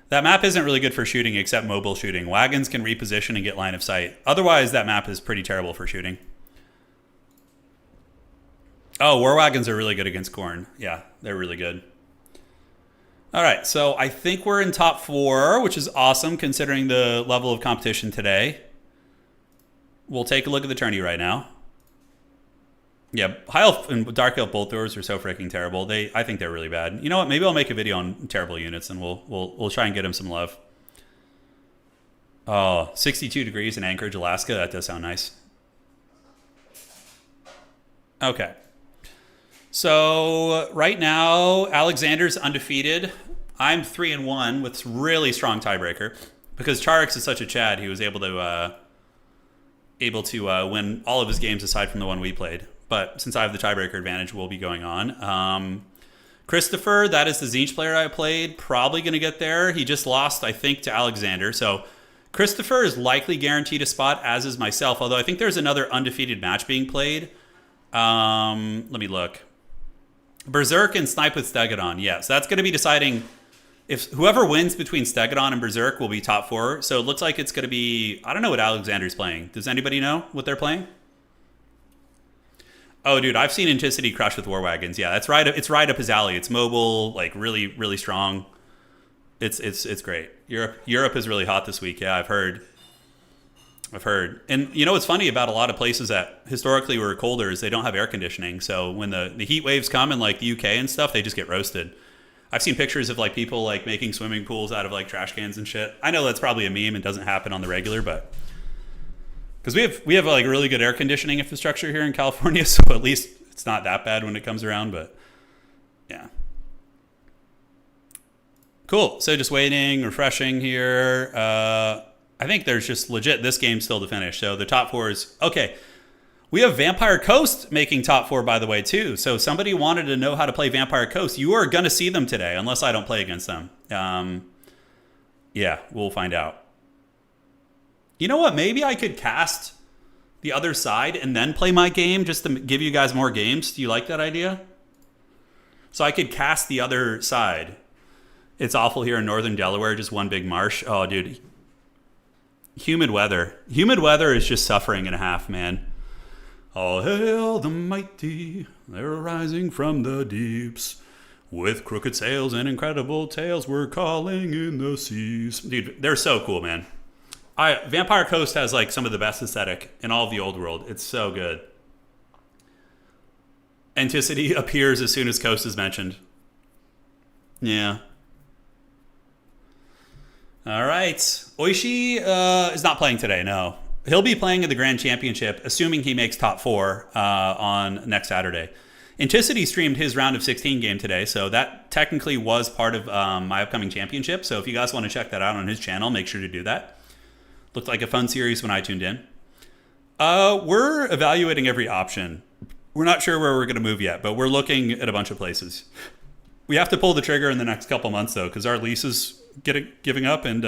That map isn't really good for shooting except mobile shooting. Wagons can reposition and get line of sight. Otherwise, that map is pretty terrible for shooting. Oh, War Wagons are really good against Corn. Yeah, they're really good. All right, so I think we're in top 4, which is awesome considering the level of competition today. We'll take a look at the tourney right now. Yeah, High Elf and Dark Elf bolt throwers are so freaking terrible. I think they're really bad. You know what? Maybe I'll make a video on terrible units, and we'll try and get them some love. Oh, 62 degrees in Anchorage, Alaska. That does sound nice. Okay. So right now, Alexander's undefeated. I'm 3-1 with really strong tiebreaker because Charix is such a Chad. He was able to win all of his games aside from the one we played. But since I have the tiebreaker advantage, we'll be going on. Christopher, that is the Zinch player I played. Probably going to get there. He just lost, I think, to Alexander. So Christopher is likely guaranteed a spot, as is myself. Although I think there's another undefeated match being played. Let me look. Berserk and Snipe with Stegadon. Yeah, so that's going to be deciding if whoever wins between Stegadon and Berserk will be top 4. So it looks like it's going to be... I don't know what Alexander's playing. Does anybody know what they're playing? Oh, dude, I've seen Inticity crush with War Wagons. Yeah, that's right. It's right up his alley. It's mobile, like really, really strong. It's great. Europe is really hot this week. Yeah, I've heard. And you know what's funny about a lot of places that historically were colder is they don't have air conditioning. So when the heat waves come in like the UK and stuff, they just get roasted. I've seen pictures of like people like making swimming pools out of like trash cans and shit. I know that's probably a meme and doesn't happen on the regular, but because we have like really good air conditioning infrastructure here in California, so at least it's not that bad when it comes around. But yeah, cool. So just waiting, refreshing here. I think there's just legit this game still to finish. So the top 4 is okay. We have Vampire Coast making top 4, by the way, too. So somebody wanted to know how to play Vampire Coast. You are going to see them today, unless I don't play against them. Yeah, we'll find out. You know what? Maybe I could cast the other side and then play my game just to give you guys more games. Do you like that idea? So I could cast the other side. It's awful here in northern Delaware, just one big marsh. Oh, dude. Humid weather. Humid weather is just suffering and a half, man. All hail the mighty, they're rising from the deeps. With crooked sails and incredible tales, we're calling in the seas. Dude, they're so cool, man. Vampire Coast has like some of the best aesthetic in all of the old world. It's so good. Anticity appears as soon as Coast is mentioned. Yeah. All right. Oishi is not playing today, no. He'll be playing in the Grand Championship, assuming he makes top 4 on next Saturday. Anticity streamed his round of 16 game today, so that technically was part of my upcoming championship. So if you guys want to check that out on his channel, make sure to do that. Looked like a fun series when I tuned in. We're evaluating every option. We're not sure where we're going to move yet, but we're looking at a bunch of places. We have to pull the trigger in the next couple months, though, because our lease is giving up, and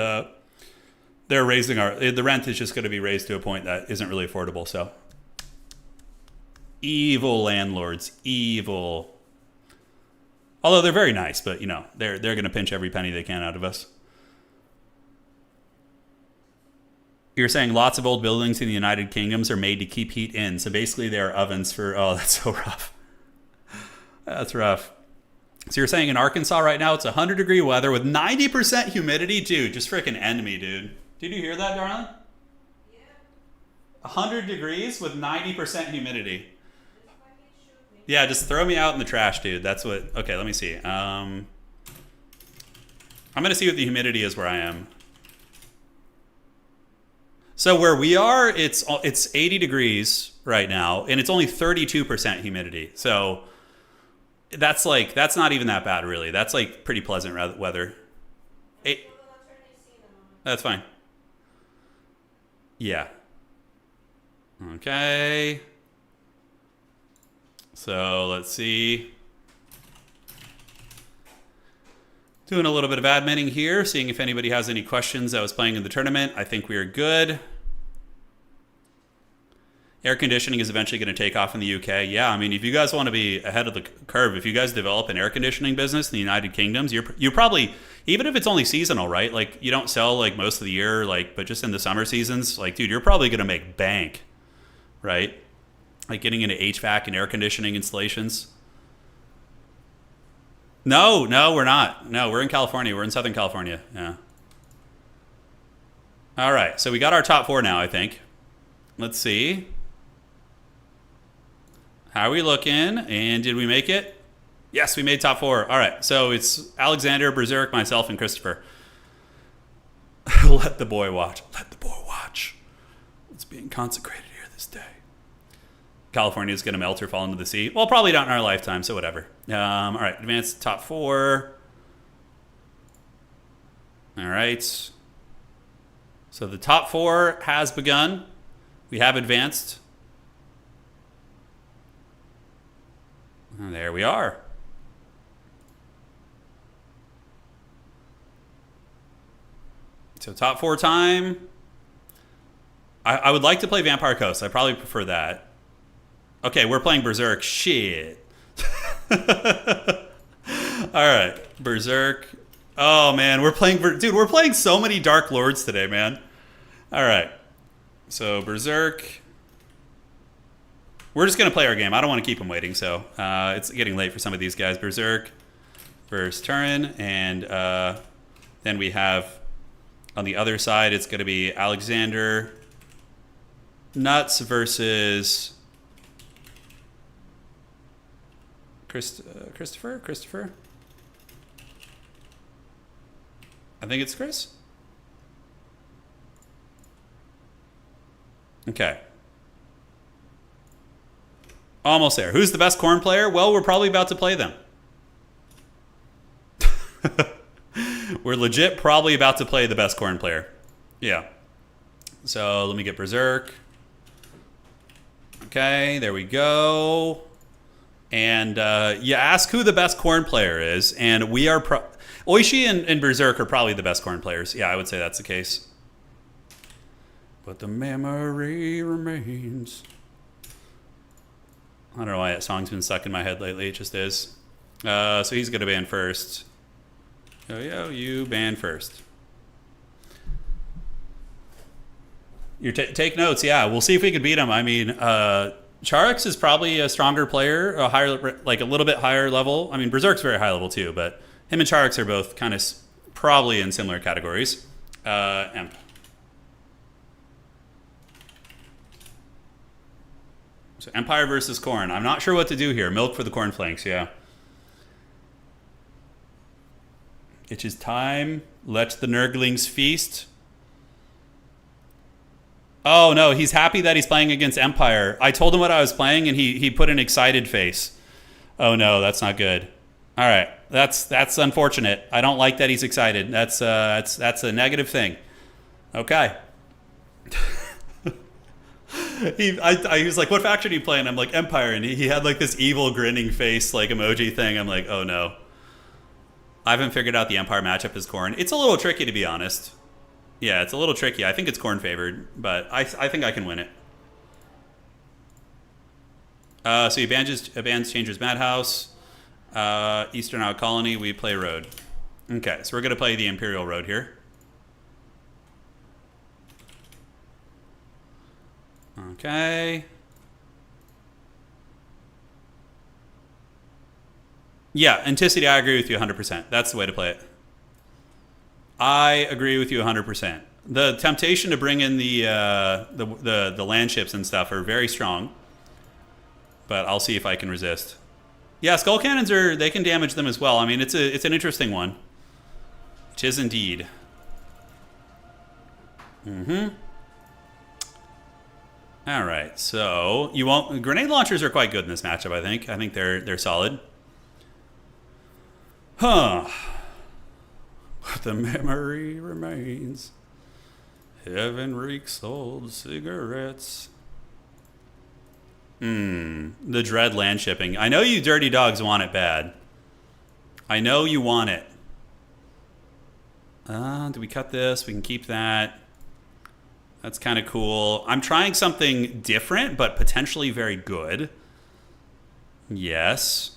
they're raising the rent is just going to be raised to a point that isn't really affordable. So, evil landlords, evil. Although they're very nice, but you know they're going to pinch every penny they can out of us. You're saying lots of old buildings in the United Kingdoms are made to keep heat in. So basically they're ovens for, oh, that's so rough. That's rough. So you're saying in Arkansas right now, it's 100-degree weather with 90% humidity? Dude, just freaking end me, dude. Did you hear that, darling? Yeah. 100 degrees with 90% humidity. Yeah, just throw me out in the trash, dude. That's what, okay, let me see. I'm going to see what the humidity is where I am. So where we are, it's 80 degrees right now, and it's only 32% humidity. So that's not even that bad, really. That's like pretty pleasant weather. That's fine. Yeah. Okay. So let's see. Doing a little bit of adminning here, seeing if anybody has any questions that was playing in the tournament. I think we are good. Air conditioning is eventually going to take off in the UK. Yeah, I mean, if you guys want to be ahead of the curve, if you guys develop an air conditioning business in the United Kingdoms, you're probably, even if it's only seasonal, right? Like, you don't sell like most of the year, like, but just in the summer seasons, like, dude, you're probably going to make bank, right? Like getting into HVAC and air conditioning installations. No, we're not. No, we're in California. We're in Southern California. Yeah. All right. So we got our top 4 now, I think. Let's see. How are we looking? And did we make it? Yes, we made top 4. All right, so it's Alexander, Berserk, myself, and Christopher. Let the boy watch. Let the boy watch. It's being consecrated here this day. California is going to melt or fall into the sea. Well, probably not in our lifetime, so whatever. All right, advanced top 4. All right. So the top 4 has begun. We have advanced. And there we are. So top 4 time. I would like to play Vampire Coast. I probably prefer that. Okay, we're playing Berserk. Shit. All right, Berserk. Oh man, we're playing, dude. We're playing so many Dark Lords today, man. All right, so Berserk. We're just gonna play our game. I don't want to keep them waiting, so it's getting late for some of these guys. Berserk versus Turin, and then we have on the other side, it's gonna be Alexander Nuts versus Christopher. I think it's Chris. Okay. Almost there. Who's the best corn player? Well, we're probably about to play them. We're legit probably about to play the best corn player. Yeah. So let me get Berserk. Okay, there we go. And you ask who the best corn player is, and we are... Oishi and Berserk are probably the best corn players. Yeah, I would say that's the case. But the memory remains. I don't know why that song's been stuck in my head lately. It just is. So he's going to ban first. Yo, you ban first. You take notes. Yeah, we'll see if we can beat him. I mean, Charix is probably a stronger player, a higher, like a little bit higher level. I mean, Berserk's very high level too, but him and Charix are both kind of probably in similar categories. Emp. So Empire versus Corn. I'm not sure what to do here. Milk for the corn flanks, yeah. It is time. Let the Nurglings feast. Oh no, he's happy that he's playing against Empire. I told him what I was playing and he put an excited face. Oh no, that's not good. All right, that's unfortunate. I don't like that he's excited. That's a negative thing. Okay. He was like, what faction are you playing? I'm like, Empire. And he had like this evil grinning face, like emoji thing. I'm like, oh no. I haven't figured out the Empire matchup as Corn. It's a little tricky, to be honest. Yeah, it's a little tricky. I think it's Corn favored, but I think I can win it. So he bans Changer's Madhouse. Eastern Out Colony, we play Road. Okay, so we're going to play the Imperial Road here. Okay. Yeah, Anticity, I agree with you 100%. That's the way to play it. I agree with you 100%. The temptation to bring in the land ships and stuff are very strong, but I'll see if I can resist. Yeah, skull cannons they can damage them as well. I mean, it's an interesting one. It is indeed. All right, so grenade launchers are quite good in this matchup. I think they're solid. Huh. But the memory remains. Heaven reeks old cigarettes. The dread land shipping. I know you dirty dogs want it bad. I know you want it. Do we cut this? We can keep that. That's kind of cool. I'm trying something different, but potentially very good. Yes.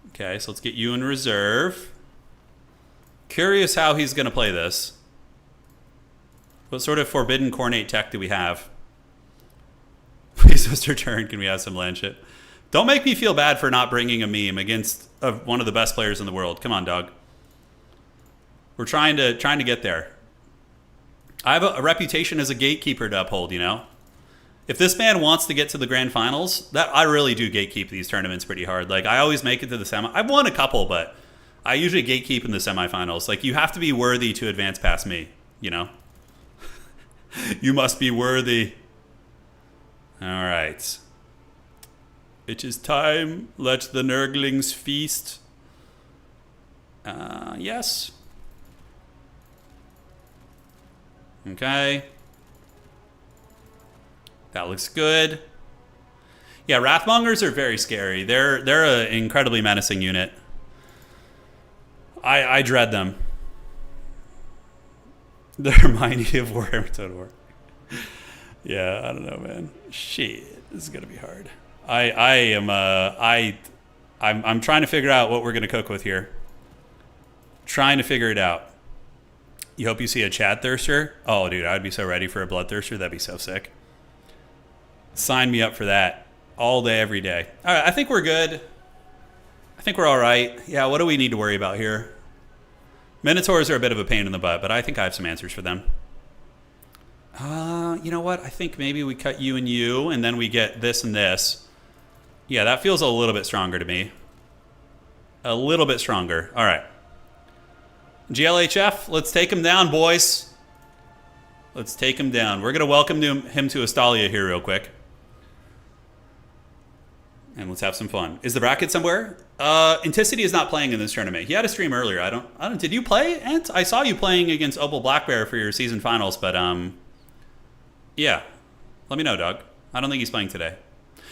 Okay, so let's get you in reserve. Curious how he's going to play this. What sort of forbidden Cornate tech do we have? Please, Mr. Turn, can we have some land ship? Don't make me feel bad for not bringing a meme against one of the best players in the world. Come on, dog. We're trying to get there. I have a reputation as a gatekeeper to uphold, you know? If this man wants to get to the grand finals, that I really do gatekeep these tournaments pretty hard. Like, I always make it to the semi. I've won a couple, but I usually gatekeep in the semifinals. Like, you have to be worthy to advance past me, you know? You must be worthy. All right. It is time. Let the Nurglings feast. Yes. Okay. That looks good. Yeah, Wrathmongers are very scary. They're an incredibly menacing unit. I dread them. They remind me of Warhammer Total War. Yeah, I don't know, man. Shit, this is gonna be hard. I'm trying to figure out what we're gonna cook with here. Trying to figure it out. You hope you see a Chad Thirster? Oh, dude, I'd be so ready for a Bloodthirster. That'd be so sick. Sign me up for that all day, every day. All right, I think we're good. I think we're all right. Yeah, what do we need to worry about here? Minotaurs are a bit of a pain in the butt, but I think I have some answers for them. You know what? I think maybe we cut you and you, and then we get this and this. Yeah, that feels a little bit stronger to me. A little bit stronger. All right. GLHF, let's take him down, boys. Let's take him down. We're going to welcome him to Astalia here real quick. And let's have some fun. Is the bracket somewhere? Inticity is not playing in this tournament. He had a stream earlier. I don't. Did you play, Ant? I saw you playing against Opal Blackbear for your season finals, but yeah. Let me know, Doug. I don't think he's playing today.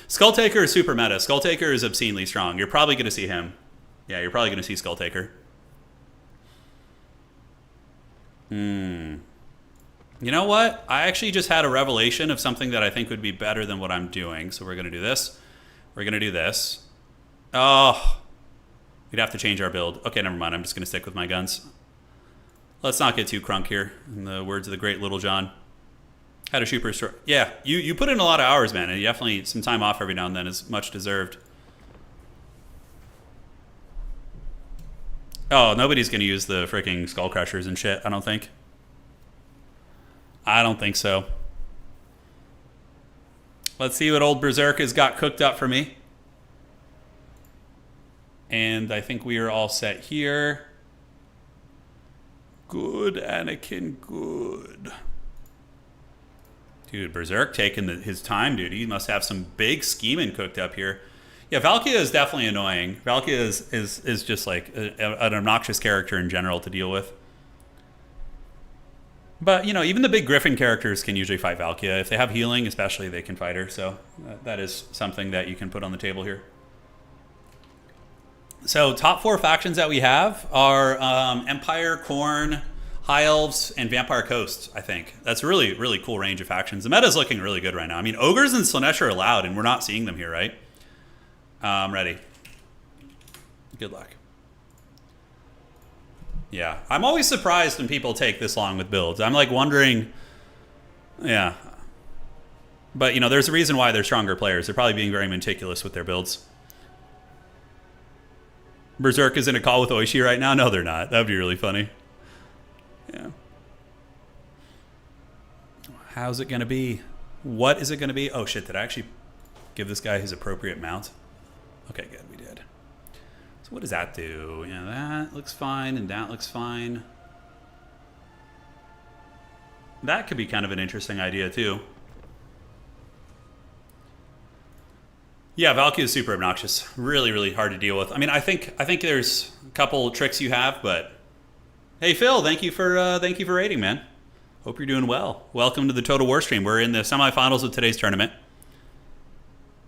Skulltaker is super meta. Skulltaker is obscenely strong. You're probably going to see him. Yeah, you're probably going to see Skulltaker. You know what? I actually just had a revelation of something that I think would be better than what I'm doing. So we're going to do this. We're going to do this. Oh, we'd have to change our build. Okay, never mind. I'm just going to stick with my guns. Let's not get too crunk here, in the words of the great Little John. Had a super store. Yeah, you put in a lot of hours, man, and definitely some time off every now and then is much deserved. Oh, nobody's going to use the freaking Skull Crushers and shit, I don't think. I don't think so. Let's see what old Berserk has got cooked up for me. And I think we are all set here. Good, Anakin, good. Dude, Berserk taking his time, dude. He must have some big scheming cooked up here. Yeah, Valkia is definitely annoying. Valkia is just like an obnoxious character in general to deal with. But, you know, even the big Griffin characters can usually fight Valkia. If they have healing, especially, they can fight her. So that is something that you can put on the table here. So top 4 factions that we have are Empire, Khorne, High Elves, and Vampire Coast, I think. That's a really, really cool range of factions. The meta is looking really good right now. I mean, Ogres and Slanesh are allowed, and we're not seeing them here, right? I'm ready. Good luck. Yeah, I'm always surprised when people take this long with builds. I'm like wondering, yeah. But, you know, there's a reason why they're stronger players. They're probably being very meticulous with their builds. Berserk is in a call with Oishi right now? No, they're not. That would be really funny. Yeah. How's it going to be? What is it going to be? Oh, shit, did I actually give this guy his appropriate mount? Okay, good, we did. So what does that do? Yeah, that looks fine, and that looks fine. That could be kind of an interesting idea, too. Yeah, Valkyrie is super obnoxious. Really, really hard to deal with. I mean, I think there's a couple tricks you have, but hey, Phil, thank you for raiding, man. Hope you're doing well. Welcome to the Total War stream. We're in the semifinals of today's tournament.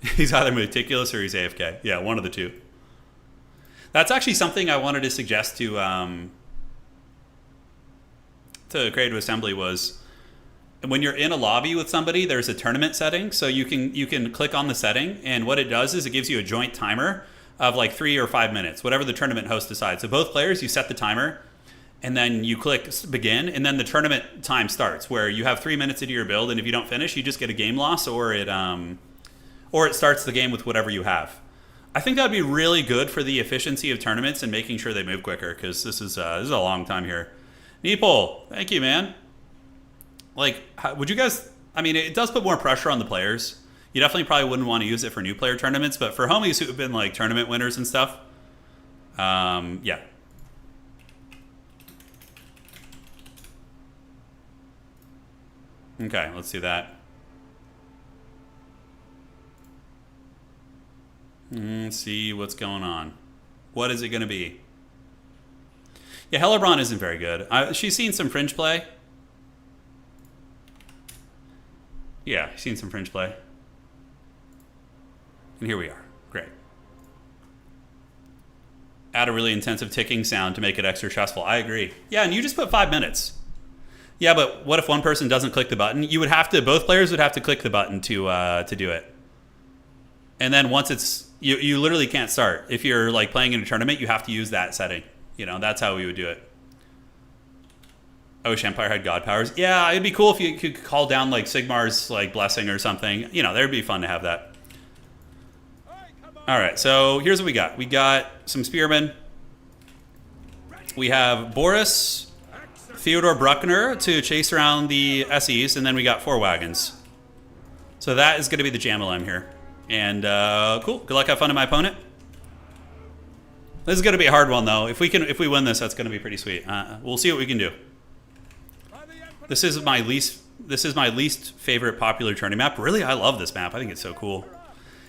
He's either meticulous or he's AFK. Yeah, one of the two. That's actually something I wanted to suggest to Creative Assembly was when you're in a lobby with somebody, there's a tournament setting, so you can click on the setting, and what it does is it gives you a joint timer of like 3 or 5 minutes, whatever the tournament host decides. So both players, you set the timer, and then you click begin, and then the tournament time starts, where you have 3 minutes into your build, and if you don't finish, you just get a game loss, or it starts the game with whatever you have. I think that would be really good for the efficiency of tournaments and making sure they move quicker, because this is a long time here. Neepol, thank you, man. Like, would you guys I mean, it does put more pressure on the players. You definitely probably wouldn't want to use it for new player tournaments, but for homies who have been like tournament winners and stuff, yeah. Okay, let's do that. Let's see what's going on. What is it going to be? Yeah, Hellebrand isn't very good. She's seen some fringe play. Yeah, seen some fringe play. And here we are. Great. Add a really intensive ticking sound to make it extra stressful. I agree. Yeah, and you just put 5 minutes. Yeah, but what if one person doesn't click the button? You would have to, both players would have to click the button to do it. And then once it's, you literally can't start. If you're like playing in a tournament, you have to use that setting. You know, that's how we would do it. I wish Empire had god powers. Yeah, it'd be cool if you could call down like Sigmar's like blessing or something. You know, that'd be fun to have that. All right, so here's what we got. We got some spearmen. We have Boris, Theodore Bruckner to chase around the SEs, and then we got 4 wagons. So that is going to be the Jamalem here. And cool. Good luck. Have fun to my opponent. This is going to be a hard one though. If we win this, that's going to be pretty sweet. We'll see what we can do. This is my least favorite popular tourney map. Really, I love this map. I think it's so cool.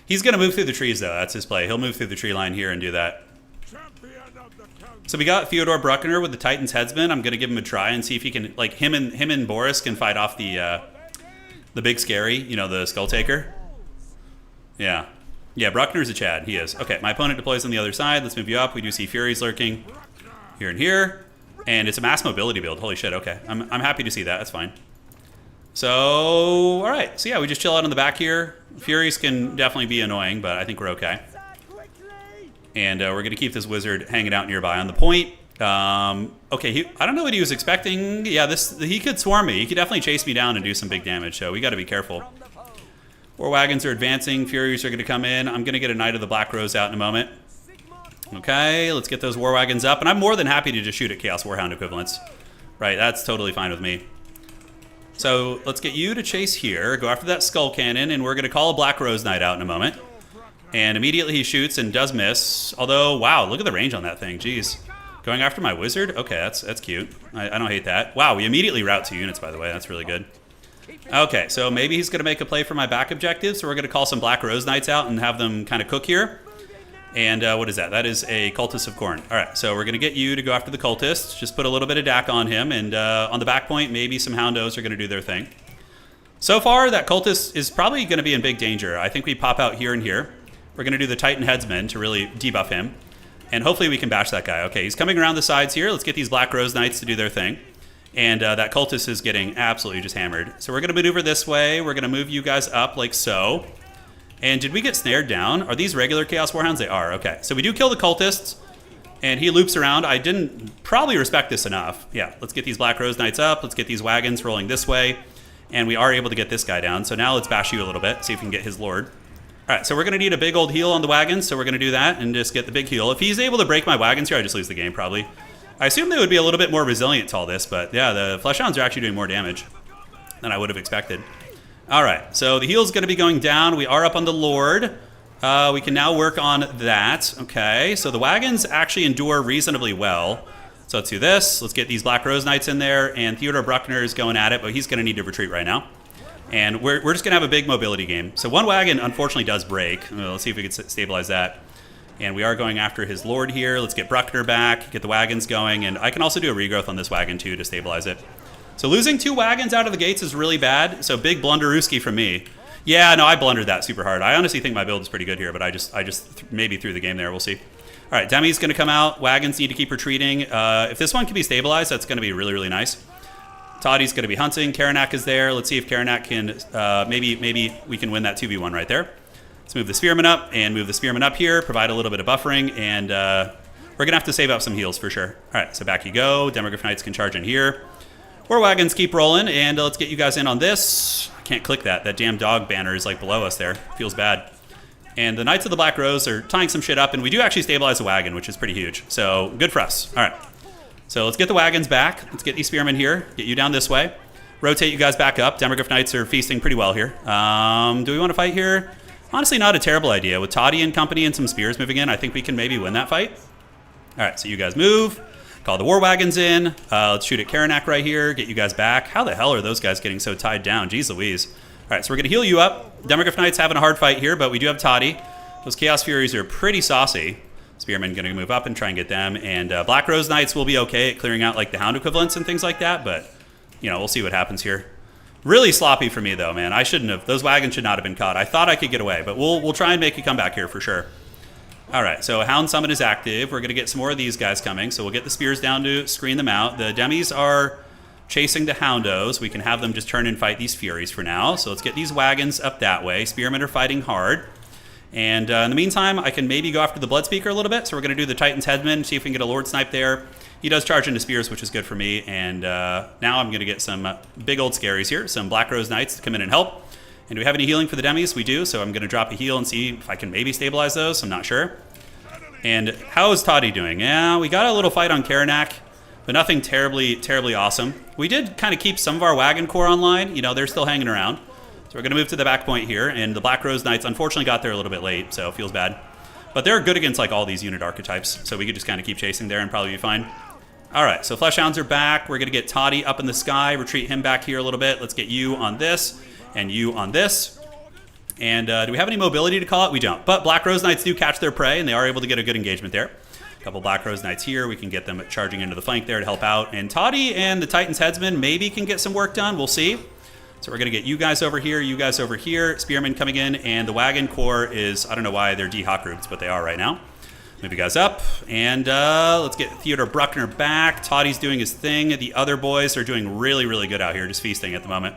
He's going to move through the trees though. That's his play. He'll move through the tree line here and do that. So we got Theodore Bruckner with the Titan's Headsman. I'm going to give him a try and see if he can, like him and Boris can fight off the big scary, you know, the Skull Taker. Yeah. Yeah, Bruckner's a Chad. He is. Okay, my opponent deploys on the other side. Let's move you up. We do see Furies lurking here and here. And it's a mass mobility build. Holy shit, okay. I'm happy to see that. That's fine. So, all right. So, yeah, we just chill out on the back here. Furies can definitely be annoying, but I think we're okay. And we're going to keep this wizard hanging out nearby on the point. Okay, I don't know what he was expecting. Yeah, he could swarm me. He could definitely chase me down and do some big damage, so we got to be careful. 4 wagons are advancing. Furies are going to come in. I'm going to get a Knight of the Black Rose out in a moment. Okay, let's get those war wagons up. And I'm more than happy to just shoot at Chaos Warhound equivalents. Right, that's totally fine with me. So let's get you to chase here. Go after that Skull Cannon, and we're going to call a Black Rose Knight out in a moment. And immediately he shoots and does miss. Although, wow, look at the range on that thing. Jeez. Going after my wizard? Okay, that's cute. I don't hate that. Wow, we immediately route 2 units, by the way. That's really good. Okay, so maybe he's going to make a play for my back objective. So we're going to call some Black Rose Knights out and have them kind of cook here. And what is that? That is a Cultist of Khorne. All right, so we're going to get you to go after the Cultist. Just put a little bit of DAC on him. And on the back point, maybe some Houndos are going to do their thing. So far, that Cultist is probably going to be in big danger. I think we pop out here and here. We're going to do the Titan Headsman to really debuff him. And hopefully we can bash that guy. Okay, he's coming around the sides here. Let's get these Black Rose Knights to do their thing. And that Cultist is getting absolutely just hammered. So we're going to maneuver this way. We're going to move you guys up like so. And did we get snared down? Are these regular Chaos Warhounds? They are. Okay, so we do kill the Cultists. And he loops around. I didn't probably respect this enough. Yeah, let's get these Black Rose Knights up. Let's get these wagons rolling this way. And we are able to get this guy down. So now let's bash you a little bit. See if we can get his lord. All right, so we're going to need a big old heal on the wagons. So we're going to do that and just get the big heal. If he's able to break my wagons here, I just lose the game probably. I assume they would be a little bit more resilient to all this, but yeah, the Fleshhounds are actually doing more damage than I would have expected. All right, so the heal's going to be going down. We are up on the Lord. We can now work on that. Okay, so the wagons actually endure reasonably well. So let's do this. Let's get these Black Rose Knights in there, and Theodore Bruckner is going at it, but he's going to need to retreat right now. And we're just going to have a big mobility game. So one wagon, unfortunately, does break. Let's see if we can stabilize that. And we are going after his lord here. Let's get Bruckner back, get the wagons going, and I can also do a regrowth on this wagon too to stabilize it. So losing 2 wagons out of the gates is really bad, so big blunderooski from me. Yeah, no, I blundered that super hard. I honestly think my build is pretty good here, but I just maybe threw the game there. We'll see. All right, Demi's going to come out. Wagons need to keep retreating. If this one can be stabilized, that's going to be really, really nice. Toddy's going to be hunting. Karanak is there. Let's see if Karanak can, maybe we can win that 2v1 right there. Let's move the Spearman up and move the Spearman up here, provide a little bit of buffering, and we're going to have to save up some heals for sure. All right, so back you go. Demogryph Knights can charge in here. 4 wagons keep rolling, and let's get you guys in on this. I can't click that. That damn dog banner is like below us there. Feels bad. And the Knights of the Black Rose are tying some shit up, and we do actually stabilize the wagon, which is pretty huge. So good for us. All right. So let's get the wagons back. Let's get these spearmen here. Get you down this way. rotate you guys back up. Demograph Knights are feasting pretty well here. Do we want to fight here? Honestly, not a terrible idea. With Toddy and company and some spears moving in, I think we can maybe win that fight. All right, so you guys move. Call the war wagons in. Let's shoot at Karanak right here. Get you guys back. How the hell are those guys getting so tied down? Jeez Louise. All right, so we're going to heal you up. Demograph Knights having a hard fight here, but we do have Toddy. Those Chaos Furies are pretty saucy. Spearmen going to move up and try and get them. And Black Rose Knights will be okay at clearing out like the Hound equivalents and things like that, but, you know, we'll see what happens here. Really sloppy for me, though, man. I shouldn't have. Those wagons should not have been caught. I thought I could get away, but we'll try and make a comeback here for sure. All right, so Hound Summon is active. We're going to get some more of these guys coming, so we'll get the spears down to screen them out. The demis are chasing the Houndos. We can have them just turn and fight these Furies for now. So let's get these wagons up that way. Spearmen are fighting hard. And in the meantime, I can maybe go after the Blood Speaker a little bit. So we're going to do the Titan's Headman, see if we can get a Lord Snipe there. He does charge into spears, which is good for me. And now I'm going to get some big old scaries here. Some Black Rose Knights to come in and help. And do we have any healing for the demis? We do. So I'm going to drop a heal and see if I can maybe stabilize those. I'm not sure. And how is Toddy doing? Yeah, we got a little fight on Karanak, but nothing terribly awesome. We did kind of keep some of our wagon core online. You know, they're still hanging around. So we're going to move to the back point here, and the Black Rose Knights unfortunately got there a little bit late, so it feels bad. But they're good against like all these unit archetypes, so we could just kind of keep chasing there and probably be fine. All right, so Flesh Hounds are back. We're going to get Toddy up in the sky, retreat him back here a little bit. Let's get you on this, and you on this. And do we have any mobility to call out? We don't. But Black Rose Knights do catch their prey, and they are able to get a good engagement there. A couple Black Rose Knights here. We can get them charging into the flank there to help out. And Toddy and the Titan's Headsman maybe can get some work done. We'll see. So we're going to get you guys over here, you guys over here. Spearmen coming in, and the wagon core is, I don't know why they're D-Hawk groups, but they are right now. Move you guys up, and let's get Theodore Bruckner back. Toddy's doing his thing. The other boys are doing really good out here, just feasting at the moment.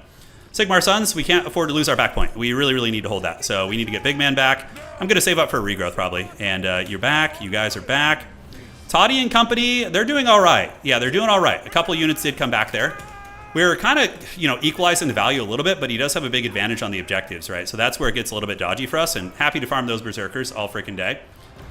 Sigmar Sons, we can't afford to lose our back point. We really need to hold that. So we need to get Big Man back. I'm going to save up for a regrowth probably. And you're back. You guys are back. Toddy and company, they're doing all right. Yeah, they're doing all right. A couple units did come back there. We're kind of, you know, equalizing the value a little bit, but he does have a big advantage on the objectives, right? So that's where it gets a little bit dodgy for us, and happy to farm those Berserkers all freaking day.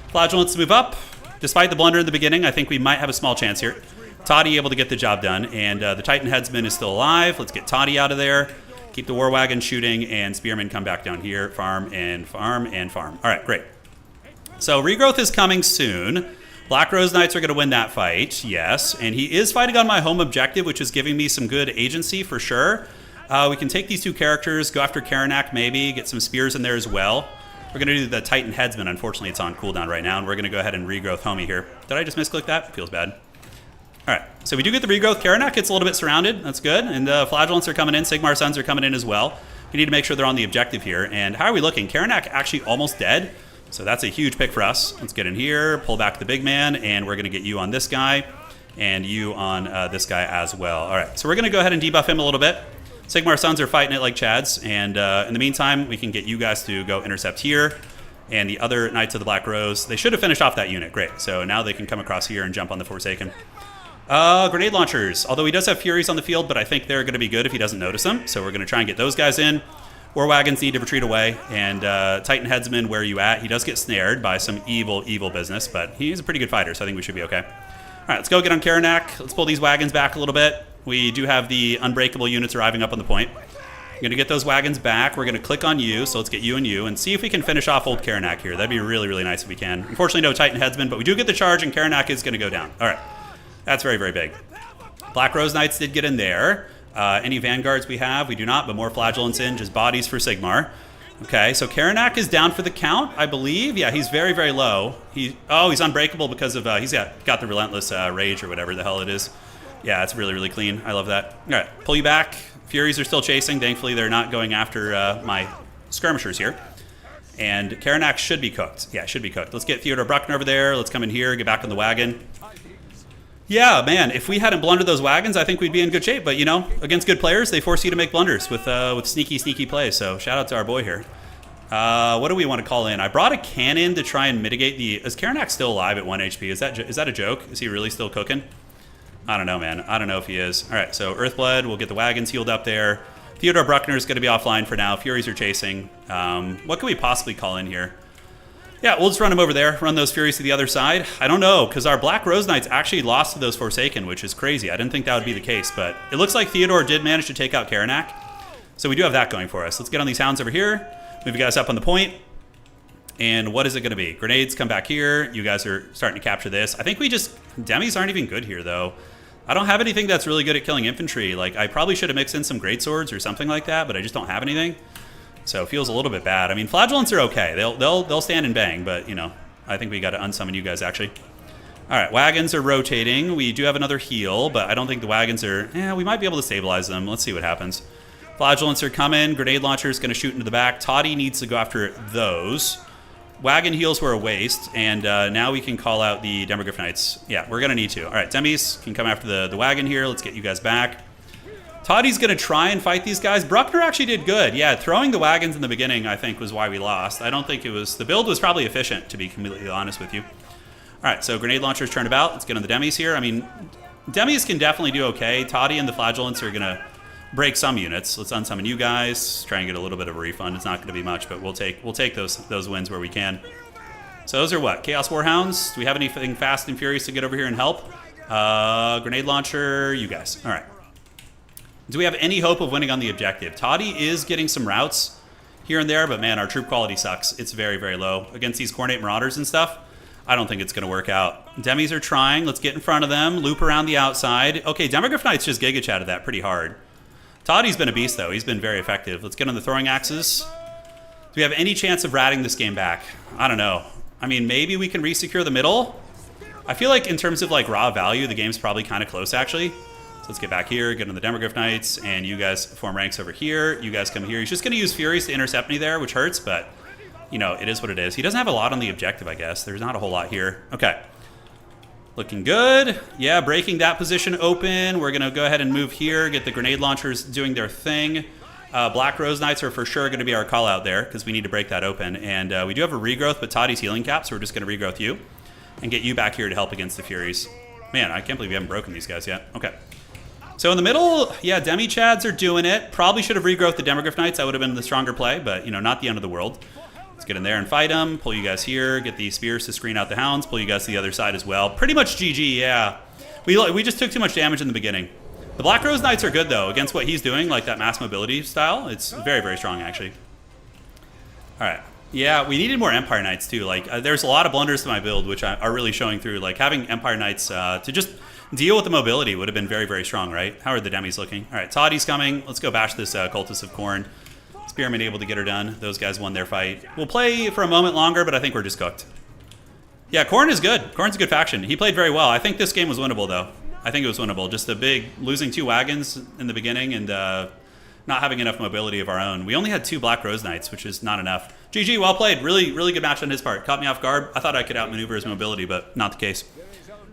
Flagellants move up. Despite the blunder in the beginning, I think we might have a small chance here. Toddy able to get the job done, and the Titan Headsman is still alive. Let's get Toddy out of there. Keep the War Wagon shooting, and Spearmen come back down here. Farm and farm and farm. All right, great. So regrowth is coming soon. Black Rose Knights are going to win that fight, yes. And he is fighting on my home objective, which is giving me some good agency for sure. We can take these two characters, go after Karanak maybe, get some spears in there as well. We're going to do the Titan Headsman. Unfortunately, it's on cooldown right now, and we're going to go ahead and regrowth homie here. Did I just misclick that? Feels bad. All right, so we do get the regrowth. Karanak gets a little bit surrounded. That's good. And the Flagellants are coming in. Sigmar Sons are coming in as well. We need to make sure they're on the objective here. And how are we looking? Karanak actually almost dead. So that's a huge pick for us. Let's get in here, pull back the big man, and we're going to get you on this guy and you on this guy as well. All right, so we're going to go ahead and debuff him a little bit. Sigmar Sons are fighting it like Chads, and in the meantime, we can get you guys to go intercept here. And the other Knights of the Black Rose, they should have finished off that unit. Great. So now they can come across here and jump on the Forsaken. Grenade launchers. Although he does have Furies on the field, but I think they're going to be good if he doesn't notice them. So we're going to try and get those guys in. War Wagons need to retreat away. And Titan Headsman, where are you at? He does get snared by some evil business, but he's a pretty good fighter, so I think we should be okay. All right, let's go get on Karanak. Let's pull these wagons back a little bit. We do have the unbreakable units arriving up on the point. I'm going to get those wagons back. We're going to click on you, so let's get you and see if we can finish off old Karanak here. That'd be really nice if we can. Unfortunately, no Titan Headsman, but we do get the charge, and Karanak is going to go down. All right, that's very big. Black Rose Knights did get in there. Any Vanguards we have? We do not, but more Flagellants in, just bodies for Sigmar. Okay, so Karanak is down for the count, I believe. Yeah, he's very low. He's unbreakable because of, he's got the Relentless Rage or whatever the hell it is. Yeah, it's really clean. I love that. All right, pull you back. Furies are still chasing. Thankfully, they're not going after my skirmishers here. And Karanak should be cooked. Yeah, should be cooked. Let's get Theodore Bruckner over there. Let's come in here, get back on the wagon. Yeah, man, if we hadn't blundered those wagons, I think we'd be in good shape. But, you know, against good players, they force you to make blunders with sneaky plays. So shout out to our boy here. What do we want to call in? I brought a cannon to try and mitigate the... Is Karanak still alive at 1 HP? Is that a joke? Is he really still cooking? I don't know, man. I don't know if he is. All right, so Earthblood, we'll get the wagons healed up there. Theodore Bruckner is going to be offline for now. Furies are chasing. What can we possibly call in here? Yeah, we'll just run them over there, run those Furies to the other side. I don't know, because our Black Rose Knights actually lost to those Forsaken, which is crazy. I didn't think that would be the case, but it looks like Theodore did manage to take out Karanak. So we do have that going for us. Let's get on these Hounds over here. Move you guys up on the point. And what is it going to be? Grenades come back here. You guys are starting to capture this. I think we just... Demis aren't even good here, though. I don't have anything that's really good at killing infantry. Like, I probably should have mixed in some greatswords or something like that, but I just don't have anything. So it feels a little bit bad. I mean, flagellants are okay. They'll stand and bang, but, you know, I think we got to unsummon you guys, actually. All right, wagons are rotating. We do have another heal, but I don't think the wagons are... we might be able to stabilize them. Let's see what happens. Flagellants are coming. Grenade launcher is going to shoot into the back. Toddy needs to go after those. Wagon heals were a waste, and now we can call out the Demogryph Knights. Yeah, we're going to need to. All right, Demis can come after the wagon here. Let's get you guys back. Toddy's going to try and fight these guys. Bruckner actually did good. Yeah, throwing the wagons in the beginning, I think, was why we lost. I don't think it was... The build was probably efficient, to be completely honest with you. All right, so grenade launchers turned about. Let's get on the Demis here. I mean, Demis can definitely do okay. Toddy and the Flagellants are going to break some units. Let's unsummon you guys. Try and get a little bit of a refund. It's not going to be much, but we'll take those wins where we can. So those are what? Chaos Warhounds. Do we have anything fast and furious to get over here and help? Grenade launcher, you guys. All right. Do we have any hope of winning on the objective? Toddy is getting some routes here and there, but man, our troop quality sucks. It's very, very low. Against these Coordinate Marauders and stuff, I don't think it's going to work out. Demis are trying. Let's get in front of them. Loop around the outside. Okay, Demogryph Knights just Giga Chatted that pretty hard. Toddy's been a beast, though. He's been very effective. Let's get on the throwing axes. Do we have any chance of ratting this game back? I don't know. I mean, maybe we can re-secure the middle. I feel like in terms of like raw value, the game's probably kind of close, actually. So let's get back here, get on the Demogryph Knights, and you guys form ranks over here. You guys come here. He's just going to use Furies to intercept me there, which hurts, but, you know, it is what it is. He doesn't have a lot on the objective, I guess. There's not a whole lot here. Okay. Looking good. Yeah, breaking that position open. We're going to go ahead and move here, get the grenade launchers doing their thing. Black Rose Knights are for sure going to be our call out there because we need to break that open. And we do have a regrowth, but Toddy's healing cap, so we're just going to regrowth you and get you back here to help against the Furies. Man, I can't believe we haven't broken these guys yet. Okay. So in the middle, yeah, Demi-Chads are doing it. Probably should have regrowth the Demogryph Knights. That would have been the stronger play, but, you know, not the end of the world. Let's get in there and fight them. Pull you guys here. Get the spears to screen out the hounds. Pull you guys to the other side as well. Pretty much GG, yeah. We just took too much damage in the beginning. The Black Rose Knights are good, though. Against what he's doing, like that mass mobility style, it's very, very strong, actually. All right. Yeah, we needed more Empire Knights, too. Like, there's a lot of blunders to my build, which are really showing through. Like, having Empire Knights to just deal with the mobility would have been very, very strong, right? How are the Demis looking? All right, Toddy's coming. Let's go bash this Cultist of Khorne. Spearman able to get her done. Those guys won their fight. We'll play for a moment longer, but I think we're just cooked. Yeah, Khorne is good. Khorne's a good faction. He played very well. I think this game was winnable, though. I think it was winnable. Just a big losing 2 wagons in the beginning and not having enough mobility of our own. We only had 2 Black Rose Knights, which is not enough. GG, well played. Really, really good match on his part. Caught me off guard. I thought I could outmaneuver his mobility, but not the case.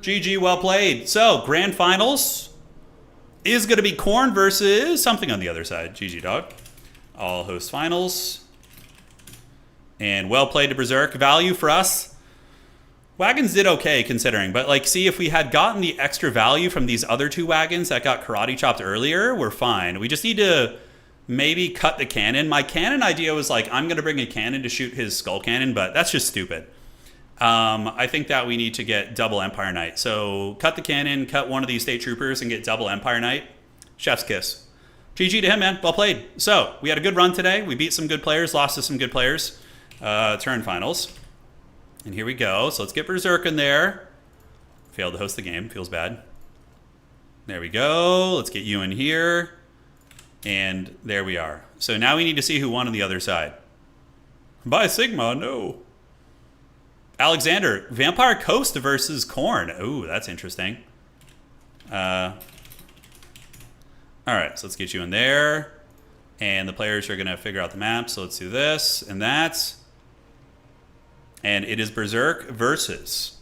GG, well played. So, grand finals is going to be Khorne versus something on the other side. GG, dog. All host finals. And well played to Berserk. Value for us. Wagons did okay considering, but like, see, if we had gotten the extra value from these other 2 wagons that got karate chopped earlier, we're fine. We just need to maybe cut the cannon. My cannon idea was like, I'm going to bring a cannon to shoot his skull cannon, but that's just stupid. I think that we need to get double Empire Knight. So cut the cannon, cut one of these state troopers, and get double Empire Knight. Chef's kiss. GG to him, man. Well played. So we had a good run today. We beat some good players, lost to some good players. Turn finals. And here we go. So let's get Berserk in there. Failed to host the game. Feels bad. There we go. Let's get you in here. And there we are. So now we need to see who won on the other side. By Sigmar, no. Alexander, Vampire Coast versus Khorne. Ooh, that's interesting. All right, so let's get you in there. And the players are going to figure out the map. So let's do this and that. And it is Berserk versus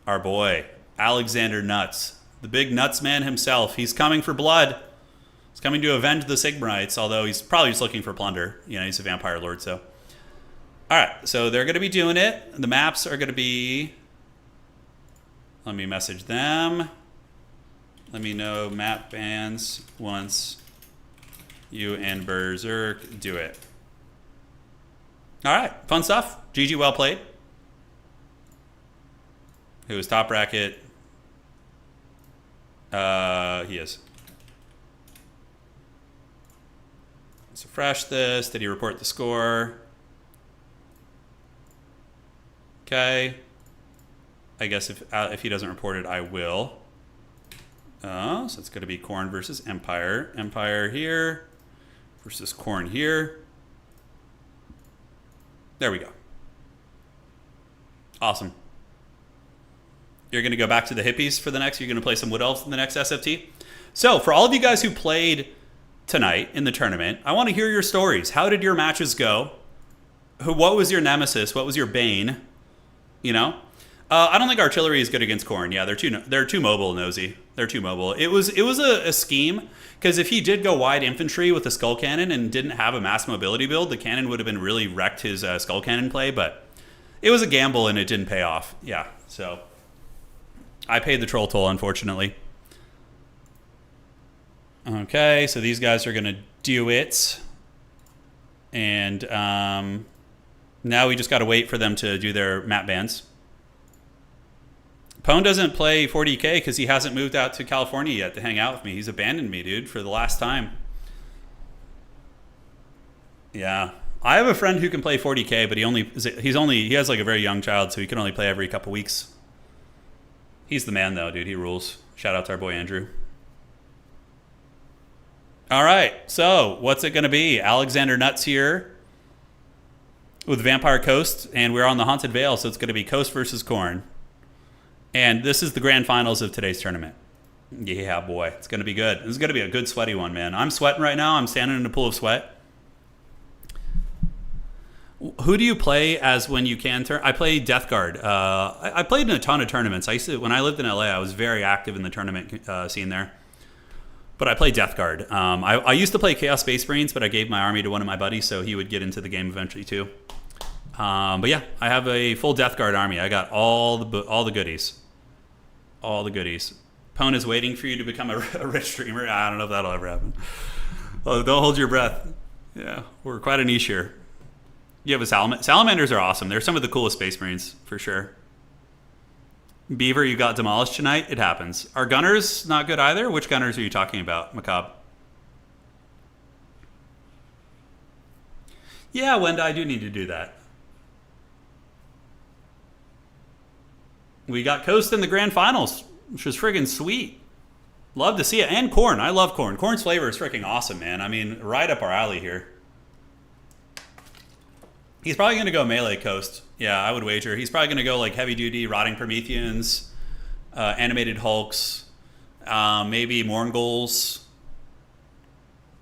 our boy, Alexander Nuts. The big Nuts man himself. He's coming for blood. He's coming to avenge the Sigmarites, although he's probably just looking for plunder. You know, he's a vampire lord, so. All right, so they're going to be doing it. The maps are going to be... Let me message them. Let me know map bans once you and Berserk do it. All right, fun stuff. GG, well played. Who is top bracket? He is. Let's refresh this. Did he report the score? Okay. I guess if he doesn't report it, I will. So it's going to be Corn versus Empire. Empire here versus Corn here. There we go. Awesome. You're going to go back to the hippies for the next. You're going to play some Wood Elves in the next SFT. So for all of you guys who played tonight in the tournament, I want to hear your stories. How did your matches go? What was your nemesis? What was your bane? You know, I don't think artillery is good against Corn. Yeah, they're too mobile, Nosy. They're too mobile. It was a scheme, because if he did go wide infantry with a skull cannon and didn't have a mass mobility build, the cannon would have been really wrecked his skull cannon play. But it was a gamble and it didn't pay off. Yeah, so I paid the troll toll, unfortunately. Okay, so these guys are going to do it. And now we just got to wait for them to do their map bans. Pone doesn't play 40k because he hasn't moved out to California yet to hang out with me. He's abandoned me, dude, for the last time. Yeah. I have a friend who can play 40k, but he has like a very young child, so he can only play every couple weeks. He's the man, though, dude. He rules. Shout out to our boy Andrew. All right, so what's it going to be? Alexander Nuts here with Vampire Coast, and we're on the Haunted Vale, so it's going to be Coast versus Corn. And this is the grand finals of today's tournament. Yeah, boy. It's going to be good. This is going to be a good sweaty one, man. I'm sweating right now. I'm standing in a pool of sweat. Who do you play as when you can turn? I play Death Guard. I played in a ton of tournaments. When I lived in LA, I was very active in the tournament scene there. But I play Death Guard. I used to play Chaos Space Marines, but I gave my army to one of my buddies, so he would get into the game eventually too. But yeah, I have a full Death Guard army. I got all the goodies. All the goodies. Pone is waiting for you to become a rich streamer. I don't know if that'll ever happen. Oh, don't hold your breath. Yeah, we're quite a niche here. You have a Salamanders are awesome. They're some of the coolest Space Marines, for sure. Beaver, you got demolished tonight. It happens. Are Gunners not good either? Which Gunners are you talking about, Macabre? Yeah, Wenda, I do need to do that. We got Coast in the grand finals, which was friggin' sweet. Love to see it. And Corn. I love Corn. Corn's flavor is freaking awesome, man. I mean, right up our alley here. He's probably going to go melee Coast. Yeah, I would wager. He's probably going to go like heavy duty, Rotting Prometheans, animated Hulks, maybe Morngulls.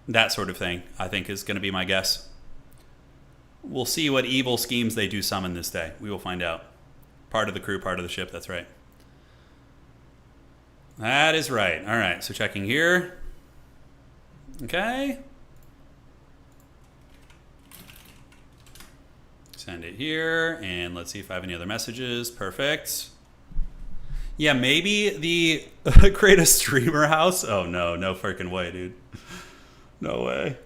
That sort of thing, I think, is going to be my guess. We'll see what evil schemes they do summon this day. We will find out. Part of the crew, part of the ship, that's right. That is right. All right, so checking here. Okay. Send it here, and let's see if I have any other messages. Perfect. Yeah, maybe the create a streamer house. Oh, no freaking way, dude. No way.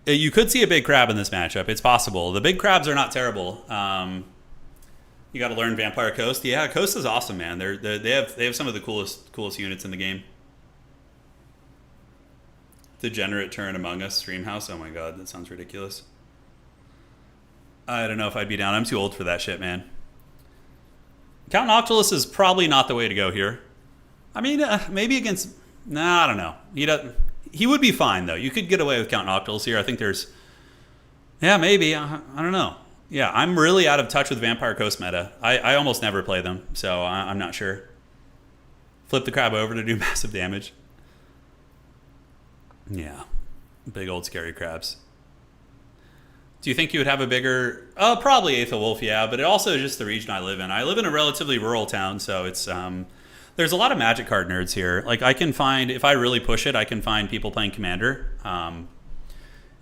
You could see a big crab in this matchup. It's possible. The big crabs are not terrible. You got to learn Vampire Coast. Yeah, Coast is awesome, man. They have some of the coolest units in the game. Degenerate turn Among Us stream house. Oh my god, that sounds ridiculous. I don't know if I'd be down. I'm too old for that shit, man. Count Noctilus is probably not the way to go here. I mean, maybe against... Nah, I don't know. He would be fine, though. You could get away with Count Noctilus here. I think there's... Yeah, maybe. I don't know. Yeah, I'm really out of touch with Vampire Coast meta. I almost never play them, so I'm not sure. Flip the crab over to do massive damage. Yeah. Big old scary crabs. Do you think you would have a bigger... probably Aether Wolf, yeah, but it also is just the region I live in. I live in a relatively rural town, so it's... there's a lot of Magic card nerds here. Like, I can find... If I really push it, I can find people playing Commander. And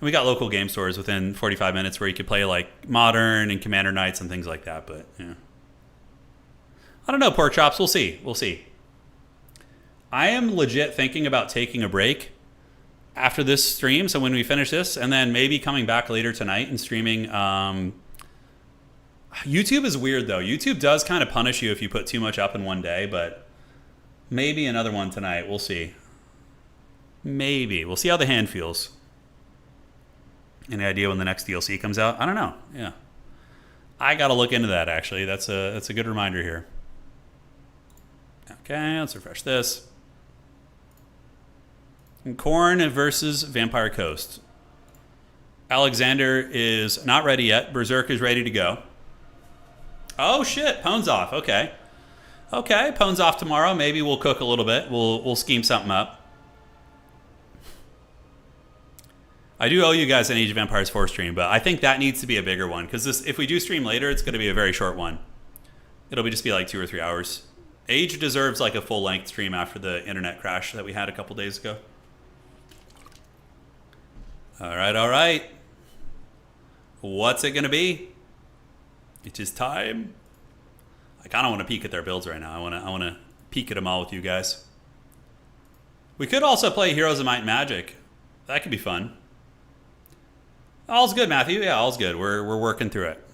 we got local game stores within 45 minutes where you could play, like, Modern and Commander Nights and things like that, but, yeah. I don't know, Pork Chops. We'll see. We'll see. I am legit thinking about taking a break after this stream, so when we finish this, and then maybe coming back later tonight and streaming, I YouTube is weird, though. YouTube does kind of punish you if you put too much up in one day, but maybe another one tonight. We'll see. Maybe. We'll see how the hand feels. Any idea when the next DLC comes out? I don't know. Yeah. I got to look into that, actually. That's a good reminder here. Okay, let's refresh this. Khorne versus Vampire Coast. Alexander is not ready yet. Berserk is ready to go. Oh, shit. Pone's off. Okay. Okay, Pone's off tomorrow. Maybe we'll cook a little bit. We'll scheme something up. I do owe you guys an Age of Empires 4 stream, but I think that needs to be a bigger one, because if we do stream later, it's going to be a very short one. It'll just be like 2 or 3 hours. Age deserves like a full-length stream after the internet crash that we had a couple days ago. All right, all right. What's it going to be? It is time. I kind of want to peek at their builds right now. I want to peek at them all with you guys. We could also play Heroes of Might and Magic. That could be fun. All's good, Matthew. Yeah, all's good. We're working through it.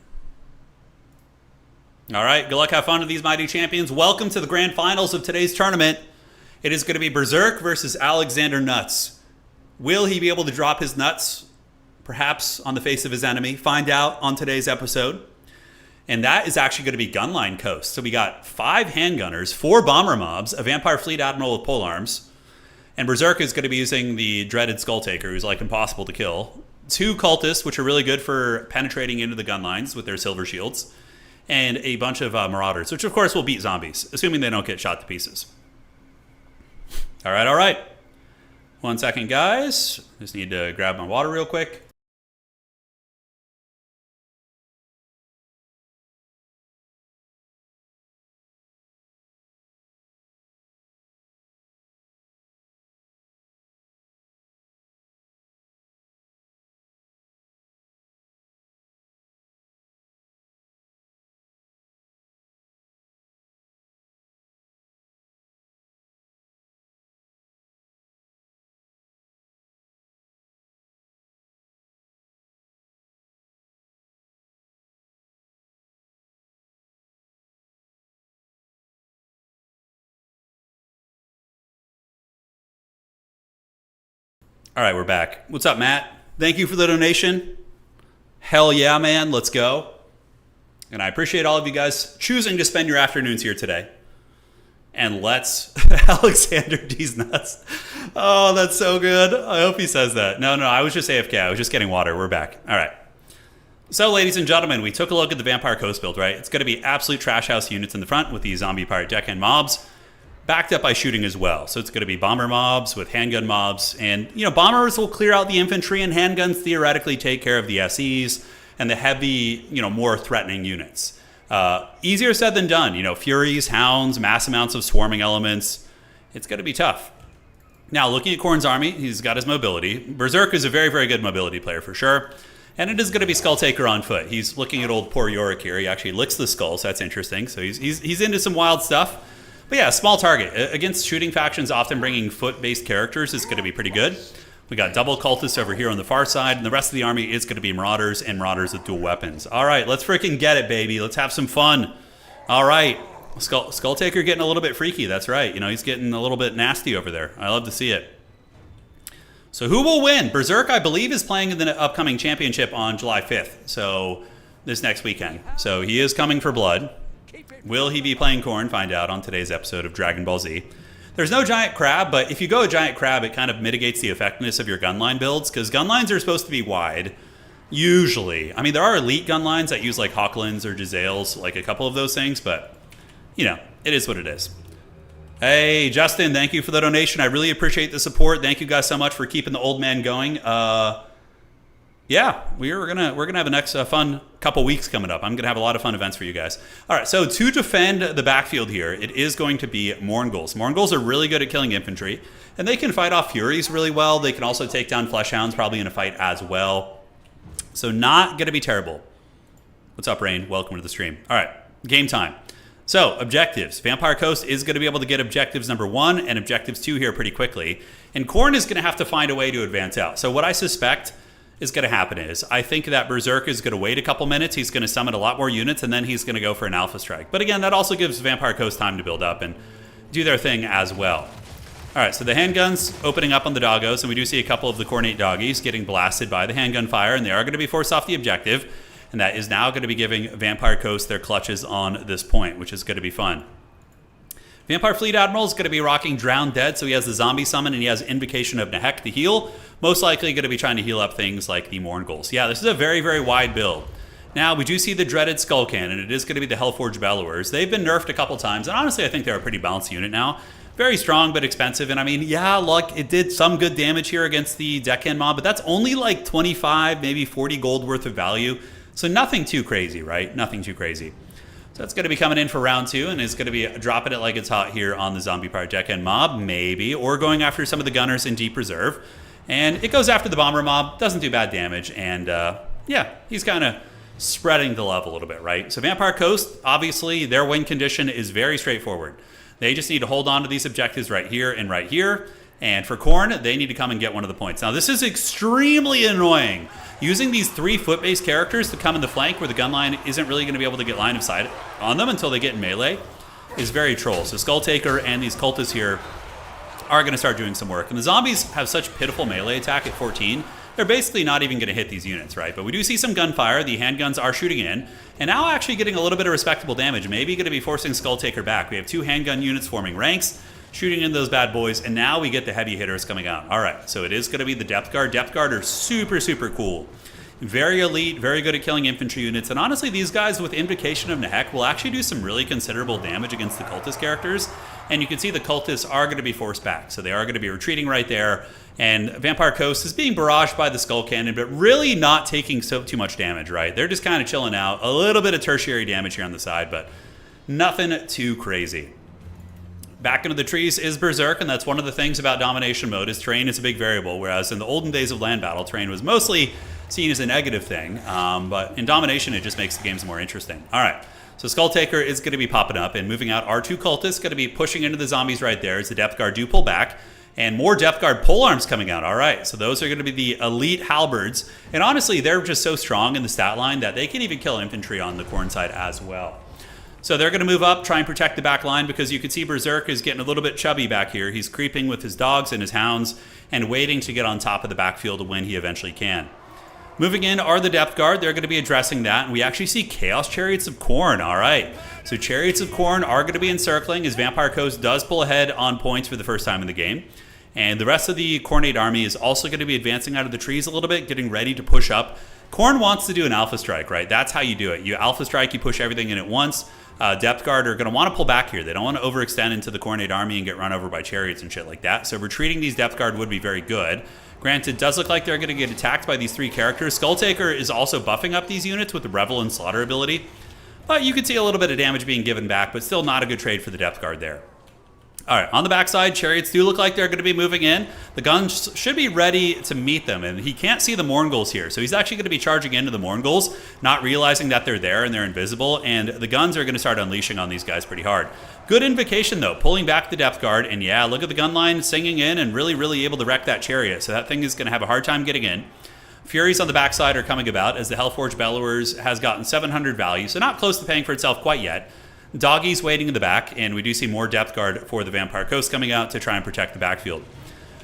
All right, good luck, have fun with these mighty champions. Welcome to the grand finals of today's tournament. It is going to be Berserk versus Alexander Nuts. Will he be able to drop his nuts, perhaps on the face of his enemy? Find out on today's episode. And that is actually going to be Gunline Coast. So we got 5 handgunners, 4 bomber mobs, a Vampire Fleet Admiral with polearms, and Berserk is going to be using the dreaded Skulltaker, who's like impossible to kill. 2 cultists, which are really good for penetrating into the gun lines with their silver shields, and a bunch of marauders, which of course will beat zombies, assuming they don't get shot to pieces. All right, all right. 1 second, guys. Just need to grab my water real quick. All right, we're back. What's up, Matt? Thank you for the donation. Hell yeah, man. Let's go. And I appreciate all of you guys choosing to spend your afternoons here today. And let's Alexander D's nuts. Oh, that's so good. I hope he says that. No, I was just AFK. I was just getting water. We're back. All right. So, ladies and gentlemen, we took a look at the Vampire Coast build, right? It's going to be absolute trash house units in the front with the zombie pirate deckhand mobs, backed up by shooting as well. So it's going to be bomber mobs with handgun mobs. And, bombers will clear out the infantry, and handguns theoretically take care of the SEs and the heavy, more threatening units. Easier said than done. Furies, hounds, mass amounts of swarming elements. It's going to be tough. Now, looking at Khorne's army, he's got his mobility. Berserk is a very, very good mobility player for sure. And it is going to be Skulltaker on foot. He's looking at old poor Yorick here. He actually licks the skull, so that's interesting. So he's into some wild stuff. But yeah, small target. Against shooting factions, often bringing foot-based characters is going to be pretty good. We got double cultists over here on the far side, and the rest of the army is going to be marauders and marauders with dual weapons. All right, let's freaking get it, baby. Let's have some fun. All right, Skulltaker getting a little bit freaky. That's right. He's getting a little bit nasty over there. I love to see it. So who will win? Berserk, I believe, is playing in the upcoming championship on July 5th, so this next weekend. So he is coming for blood. Will he be playing Khorne? Find out on today's episode of Dragon Ball Z. There's no giant crab, but if you go a giant crab, it kind of mitigates the effectiveness of your gunline builds, because gunlines are supposed to be wide, usually. I mean, there are elite gunlines that use like Hawklands or Giselles, like a couple of those things, but, it is what it is. Hey, Justin, thank you for the donation. I really appreciate the support. Thank you guys so much for keeping the old man going. Yeah, we're gonna have a next fun couple weeks coming up. I'm gonna have a lot of fun events for you guys. All right, so to defend the backfield here, it is going to be Mourngulls. Mourngulls are really good at killing infantry, and they can fight off Furies really well. They can also take down Fleshhounds probably in a fight as well. So not gonna be terrible. What's up, Rain? Welcome to the stream. All right, game time. So objectives. Vampire Coast is going to be able to get objectives number 1 and objectives 2 here pretty quickly, and Khorne is going to have to find a way to advance out. So what I suspect is going to happen is I think that Berserk is going to wait a couple minutes. He's going to summon a lot more units, and then he's going to go for an Alpha Strike. But again, that also gives Vampire Coast time to build up and do their thing as well. All right, so the handguns opening up on the doggos, and we do see a couple of the Cornate doggies getting blasted by the handgun fire, and they are going to be forced off the objective, and that is now going to be giving Vampire Coast their clutches on this point, which is going to be fun. Vampire Fleet Admiral is going to be rocking Drowned Dead, so he has the zombie summon, and he has Invocation of Nehek to heal, most likely going to be trying to heal up things like the Mourngulls. Yeah, this is a very, very wide build. Now, we do see the dreaded Skull Cannon. It is going to be the Hellforged Bellowers. They've been nerfed a couple times, and honestly, I think they're a pretty balanced unit now. Very strong, but expensive. And I mean, yeah, look, it did some good damage here against the Deckhand mob, but that's only like 25, maybe 40 gold worth of value. So nothing too crazy, right? Nothing too crazy. So that's going to be coming in for round 2, and is going to be dropping it like it's hot here on the Zombie Power Deckhand mob, maybe, or going after some of the gunners in Deep Reserve. And it goes after the Bomber mob, doesn't do bad damage, and yeah, he's kind of spreading the love a little bit, right? So Vampire Coast, obviously, their win condition is very straightforward. They just need to hold on to these objectives right here and right here. And for Khorne, they need to come and get one of the points. Now, this is extremely annoying. Using these 3 foot-based characters to come in the flank where the gun line isn't really going to be able to get line of sight on them until they get in melee is very troll. So Skulltaker and these cultists here are going to start doing some work. And the zombies have such pitiful melee attack at 14. They're basically not even going to hit these units, right? But we do see some gunfire. The handguns are shooting in. And now actually getting a little bit of respectable damage. Maybe going to be forcing Skulltaker back. We have 2 handgun units forming ranks, shooting in those bad boys. And now we get the heavy hitters coming out. All right, so it is going to be the Depth Guard. Depth Guard are super, super cool. Very elite, very good at killing infantry units. And honestly, these guys with Invocation of Nehek will actually do some really considerable damage against the cultist characters. And you can see the cultists are going to be forced back. So they are going to be retreating right there. And Vampire Coast is being barraged by the Skull Cannon, but really not taking too much damage, right? They're just kind of chilling out. A little bit of tertiary damage here on the side, but nothing too crazy. Back into the trees is Berserk, and that's one of the things about domination mode is terrain is a big variable, whereas in the olden days of land battle, terrain was mostly seen as a negative thing, but in domination, it just makes the games more interesting. All right, so Skulltaker is going to be popping up and moving out. R2 cultists going to be pushing into the zombies right there as the Depth Guard do pull back. And more Depth Guard polearms coming out. All right, so those are going to be the elite halberds. And honestly, they're just so strong in the stat line that they can even kill infantry on the Khorne side as well. So they're going to move up, try and protect the back line, because you can see Berserk is getting a little bit chubby back here. He's creeping with his dogs and his hounds and waiting to get on top of the backfield when he eventually can. Moving in are the Depth Guard. They're going to be addressing that. And we actually see Chaos Chariots of Khorne. All right. So Chariots of Khorne are going to be encircling as Vampire Coast does pull ahead on points for the first time in the game. And the rest of the Khornate army is also going to be advancing out of the trees a little bit, getting ready to push up. Khorne wants to do an Alpha Strike, right? That's how you do it. You Alpha Strike, you push everything in at once. Depth Guard are going to want to pull back here. They don't want to overextend into the Khornate army and get run over by chariots and shit like that. So retreating these Depth Guard would be very good. Granted, it does look like they're going to get attacked by these 3 characters. Skulltaker is also buffing up these units with the Revel and Slaughter ability. But you can see a little bit of damage being given back, but still not a good trade for the Depth Guard there. All right, on the backside, chariots do look like they're going to be moving in. The guns should be ready to meet them, and he can't see the Mourngulls here. So he's actually going to be charging into the Mourngulls, not realizing that they're there and they're invisible, and the guns are going to start unleashing on these guys pretty hard. Good invocation, though, pulling back the Depth Guard, and yeah, look at the gun line singing in and really, really able to wreck that chariot. So that thing is going to have a hard time getting in. Furies on the backside are coming about as the Hellforged Bellowers has gotten 700 value, so not close to paying for itself quite yet. Doggies waiting in the back, and we do see more Depth Guard for the Vampire Coast coming out to try and protect the backfield.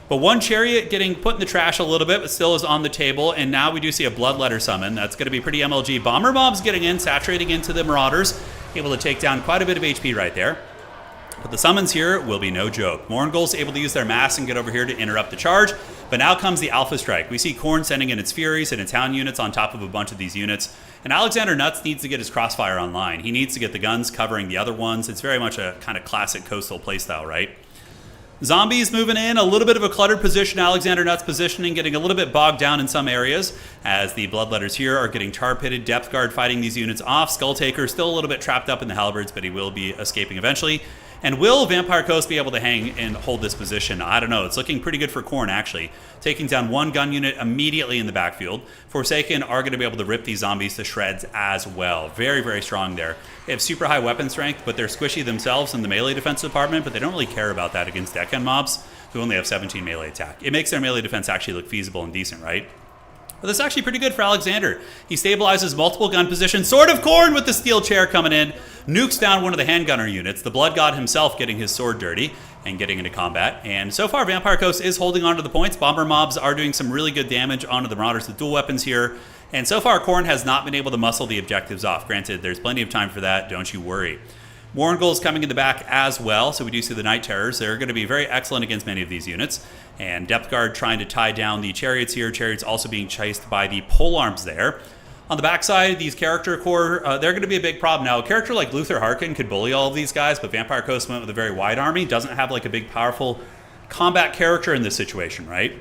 But one chariot getting put in the trash a little bit, but still is on the table, and now we do see a Bloodletter summon. That's going to be pretty MLG. Bomber mobs getting in, saturating into the Marauders, able to take down quite a bit of HP right there. But the summons here will be no joke. Mourngulls able to use their mass and get over here to interrupt the charge, but now comes the Alpha Strike. We see Khorne sending in its Furies and its Hound units on top of a bunch of these units, and Alexander Nuts needs to get his Crossfire online. He needs to get the guns covering the other ones. It's very much a kind of classic coastal playstyle, right? Zombies moving in, a little bit of a cluttered position. Alexander Nuts positioning, getting a little bit bogged down in some areas as the Bloodletters here are getting tar pitted. Depth Guard fighting these units off. Skulltaker still a little bit trapped up in the halberds, but he will be escaping eventually. And will Vampire Coast be able to hang and hold this position? I don't know. It's looking pretty good for Khorne, actually. Taking down one gun unit immediately in the backfield. Forsaken are going to be able to rip these zombies to shreds as well. Very, very strong there. They have super high weapon strength, but they're squishy themselves in the melee defense department, but they don't really care about that against Deckhand mobs who only have 17 melee attack. It makes their melee defense actually look feasible and decent, right? But that's actually pretty good for Alexander. He stabilizes multiple gun positions. Sword of Khorne with the steel chair coming in. Nukes down one of the handgunner units. The Blood God himself getting his sword dirty and getting into combat. And so far, Vampire Coast is holding on to the points. Bomber mobs are doing some really good damage onto the Marauders with dual weapons here. And so far, Khorne has not been able to muscle the objectives off. Granted, there's plenty of time for that. Don't you worry. Warngul's coming in the back as well, so we do see the Night Terrors. They're going to be very excellent against many of these units. And Depth Guard trying to tie down the Chariots here. Chariots also being chased by the polearms there. On the backside, these character core, they're going to be a big problem. Now, a character like Luther Harkin could bully all of these guys, but Vampire Coast went with a very wide army. Doesn't have like a big, powerful combat character in this situation, right?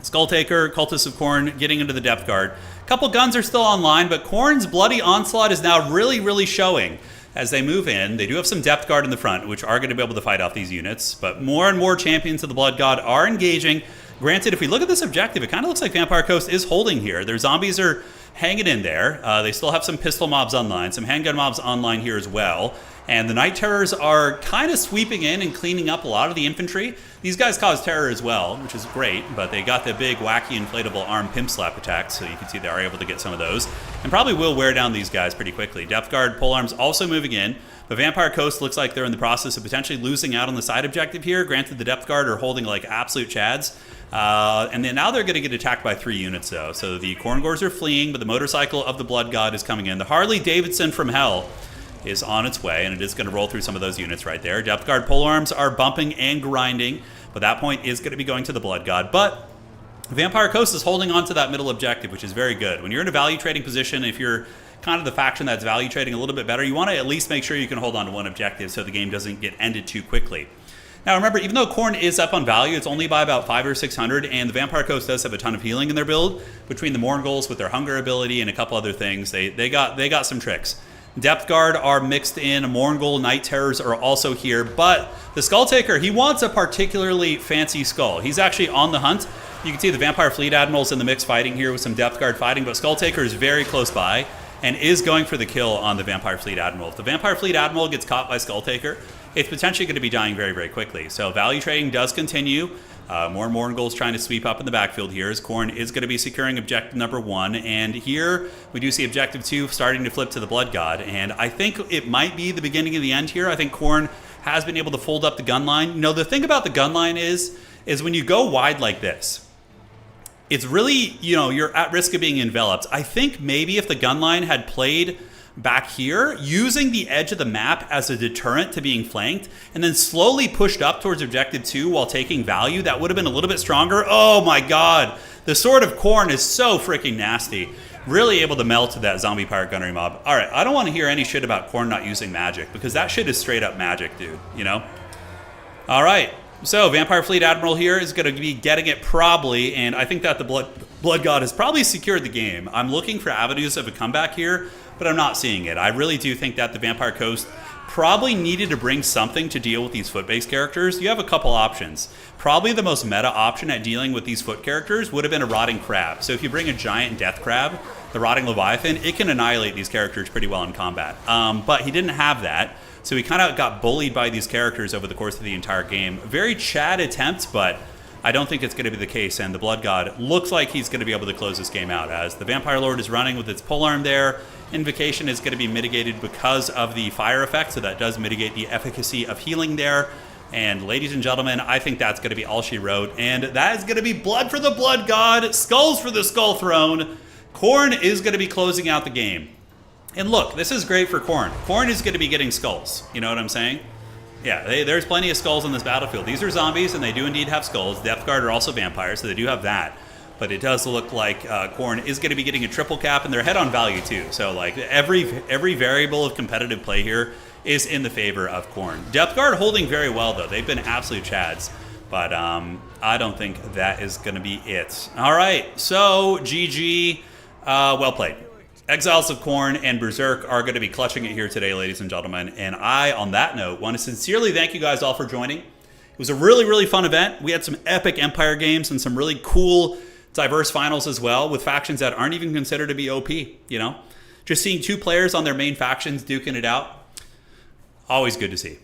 Skulltaker, Cultists of Khorne getting into the Depth Guard. A couple guns are still online, but Khorne's bloody onslaught is now really, really showing. As they move in, they do have some Depth Guard in the front, which are going to be able to fight off these units. But more and more champions of the Blood God are engaging. Granted, if we look at this objective, it kind of looks like Vampire Coast is holding here. Their zombies are hanging in there. They still have some pistol mobs online, some handgun mobs online here as well. And the Night Terrors are kind of sweeping in and cleaning up a lot of the infantry. These guys cause terror as well, which is great, but they got the big, wacky, inflatable arm pimp slap attacks, so you can see they are able to get some of those. And probably will wear down these guys pretty quickly. Depth Guard, polearms also moving in, but Vampire Coast looks like they're in the process of potentially losing out on the side objective here. Granted, the Depth Guard are holding like absolute chads. And then now they're going to get attacked by 3 units, though. So the Khorngors are fleeing, but the motorcycle of the Blood God is coming in. The Harley Davidson from Hell is on its way, and it is going to roll through some of those units right there. Depth Guard polearms are bumping and grinding, but that point is going to be going to the Blood God. But Vampire Coast is holding on to that middle objective, which is very good. When you're in a value trading position, if you're kind of the faction that's value trading a little bit better, you want to at least make sure you can hold on to one objective so the game doesn't get ended too quickly. Now remember, even though Khorne is up on value, it's only by about 500 or 600, and the Vampire Coast does have a ton of healing in their build. Between the Morghuls with their hunger ability and a couple other things, they got some tricks. Depth Guard are mixed in, Morghul, Night Terrors are also here, but the Skulltaker, he wants a particularly fancy skull. He's actually on the hunt. You can see the Vampire Fleet Admiral's in the mix fighting here with some Depth Guard fighting, but Skulltaker is very close by and is going for the kill on the Vampire Fleet Admiral. If the Vampire Fleet Admiral gets caught by Skulltaker, it's potentially going to be dying very, very quickly. So value trading does continue. More and more Morghul's trying to sweep up in the backfield here as Khorne is going to be securing objective number 1. And here we do see objective 2 starting to flip to the Blood God. And I think it might be the beginning of the end here. I think Khorne has been able to fold up the gun line. You know, the thing about the gun line is when you go wide like this, it's really, you know, you're at risk of being enveloped. I think maybe if the gun line had played back here, using the edge of the map as a deterrent to being flanked, and then slowly pushed up towards objective 2 while taking value, that would have been a little bit stronger. Oh my god, the Sword of Khorne is so freaking nasty. Really able to melt that zombie pirate gunnery mob. Alright, I don't want to hear any shit about Khorne not using magic, because that shit is straight up magic, dude, you know? Alright, so Vampire Fleet Admiral here is going to be getting it probably, and I think that the Blood God has probably secured the game. I'm looking for avenues of a comeback here, but I'm not seeing it. I really do think that the Vampire Coast probably needed to bring something to deal with these foot-based characters. You have a couple options. Probably the most meta option at dealing with these foot characters would have been a Rotting Crab. So if you bring a giant Death Crab, the Rotting Leviathan, it can annihilate these characters pretty well in combat. But he didn't have that, so he kind of got bullied by these characters over the course of the entire game. Very Chad attempt, but I don't think it's going to be the case, and the Blood God looks like he's going to be able to close this game out as the Vampire Lord is running with its polearm there. Invocation is going to be mitigated because of the fire effect, so that does mitigate the efficacy of healing there. And ladies and gentlemen, I think that's going to be all she wrote, and that is going to be blood for the Blood God, skulls for the Skull Throne. Khorne is going to be closing out the game. And look, this is great for Khorne. Khorne is going to be getting skulls, you know what I'm saying? Yeah, there's plenty of skulls on this battlefield. These are zombies, and they do indeed have skulls. Depth Guard are also vampires, so they do have that. But it does look like Khorne is going to be getting a triple cap, and they're ahead on value too. So like every variable of competitive play here is in the favor of Khorne. Depth Guard holding very well though. They've been absolute chads, but I don't think that is going to be it. All right, so GG, well played. Exiles of Khorne and Berserk are going to be clutching it here today, ladies and gentlemen. And I, on that note, want to sincerely thank you guys all for joining. It was a really, really fun event. We had some epic Empire games and some really cool, diverse finals as well with factions that aren't even considered to be OP, you know? Just seeing 2 players on their main factions duking it out, always good to see.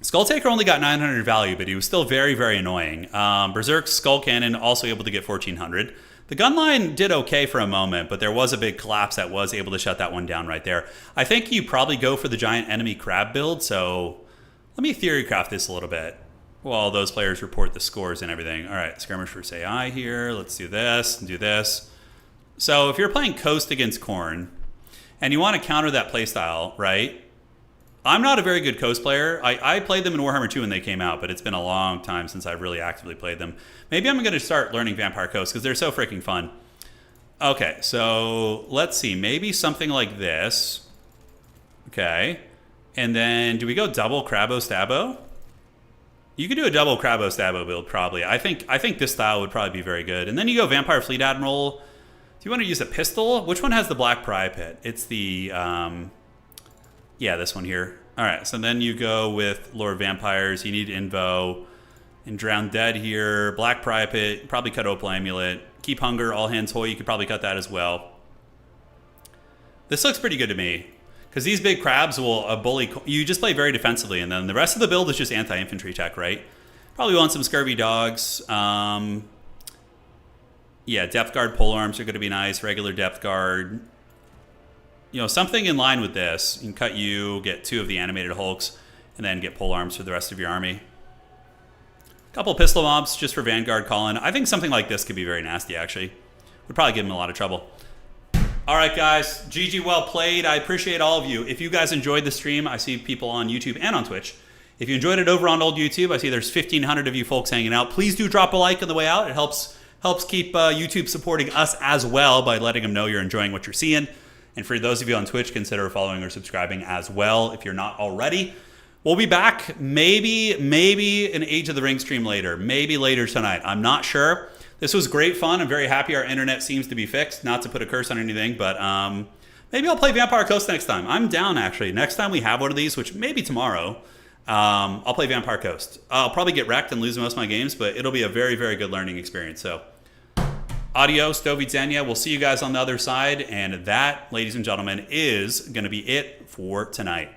Skulltaker only got 900 value, but he was still very, very annoying. Berserk's Skull Cannon also able to get 1400. The gun line did okay for a moment, but there was a big collapse that was able to shut that one down right there. I think you probably go for the giant enemy crab build, so let me theorycraft this a little bit while those players report the scores and everything. All right, skirmish versus AI here. Let's do this and do this. So if you're playing Coast against Khorne and you want to counter that playstyle, right? I'm not a very good Coast player. I played them in Warhammer 2 when they came out, but it's been a long time since I've really actively played them. Maybe I'm going to start learning Vampire Coast because they're so freaking fun. Okay, so let's see. Maybe something like this. Okay. And then do we go double Crabo Stabo? You could do a double Crabo Stabo build probably. I think this style would probably be very good. And then you go Vampire Fleet Admiral. Do you want to use a pistol? Which one has the Black Pry Pit? It's the... yeah, this one here. All right, so then you go with Lord Vampires. You need Invo and Drown Dead here. Black Pry Pit, probably cut Opal Amulet. Keep Hunger, All Hands Hoy. You could probably cut that as well. This looks pretty good to me because these big crabs will bully. You just play very defensively, and then the rest of the build is just anti-infantry tech, right? Probably want some Scurvy Dogs. Yeah, Depth Guard Polearms are going to be nice. Regular Depth Guard. You know, something in line with this. You can cut you, get 2 of the animated Hulks, and then get polearms for the rest of your army. A couple pistol mobs just for Vanguard Colin. I think something like this could be very nasty, actually. Would probably give him a lot of trouble. All right, guys. GG, well played. I appreciate all of you. If you guys enjoyed the stream, I see people on YouTube and on Twitch. If you enjoyed it over on old YouTube, I see there's 1,500 of you folks hanging out. Please do drop a like on the way out. It helps keep YouTube supporting us as well by letting them know you're enjoying what you're seeing. And for those of you on Twitch, consider following or subscribing as well if you're not already. We'll be back maybe an Age of the Ring stream later. Maybe later tonight. I'm not sure. This was great fun. I'm very happy our internet seems to be fixed. Not to put a curse on anything, but maybe I'll play Vampire Coast next time. I'm down, actually. Next time we have one of these, which maybe tomorrow, I'll play Vampire Coast. I'll probably get wrecked and lose most of my games, but it'll be a very, very good learning experience. So... Adios, Do Widzenia. We'll see you guys on the other side. And that, ladies and gentlemen, is going to be it for tonight.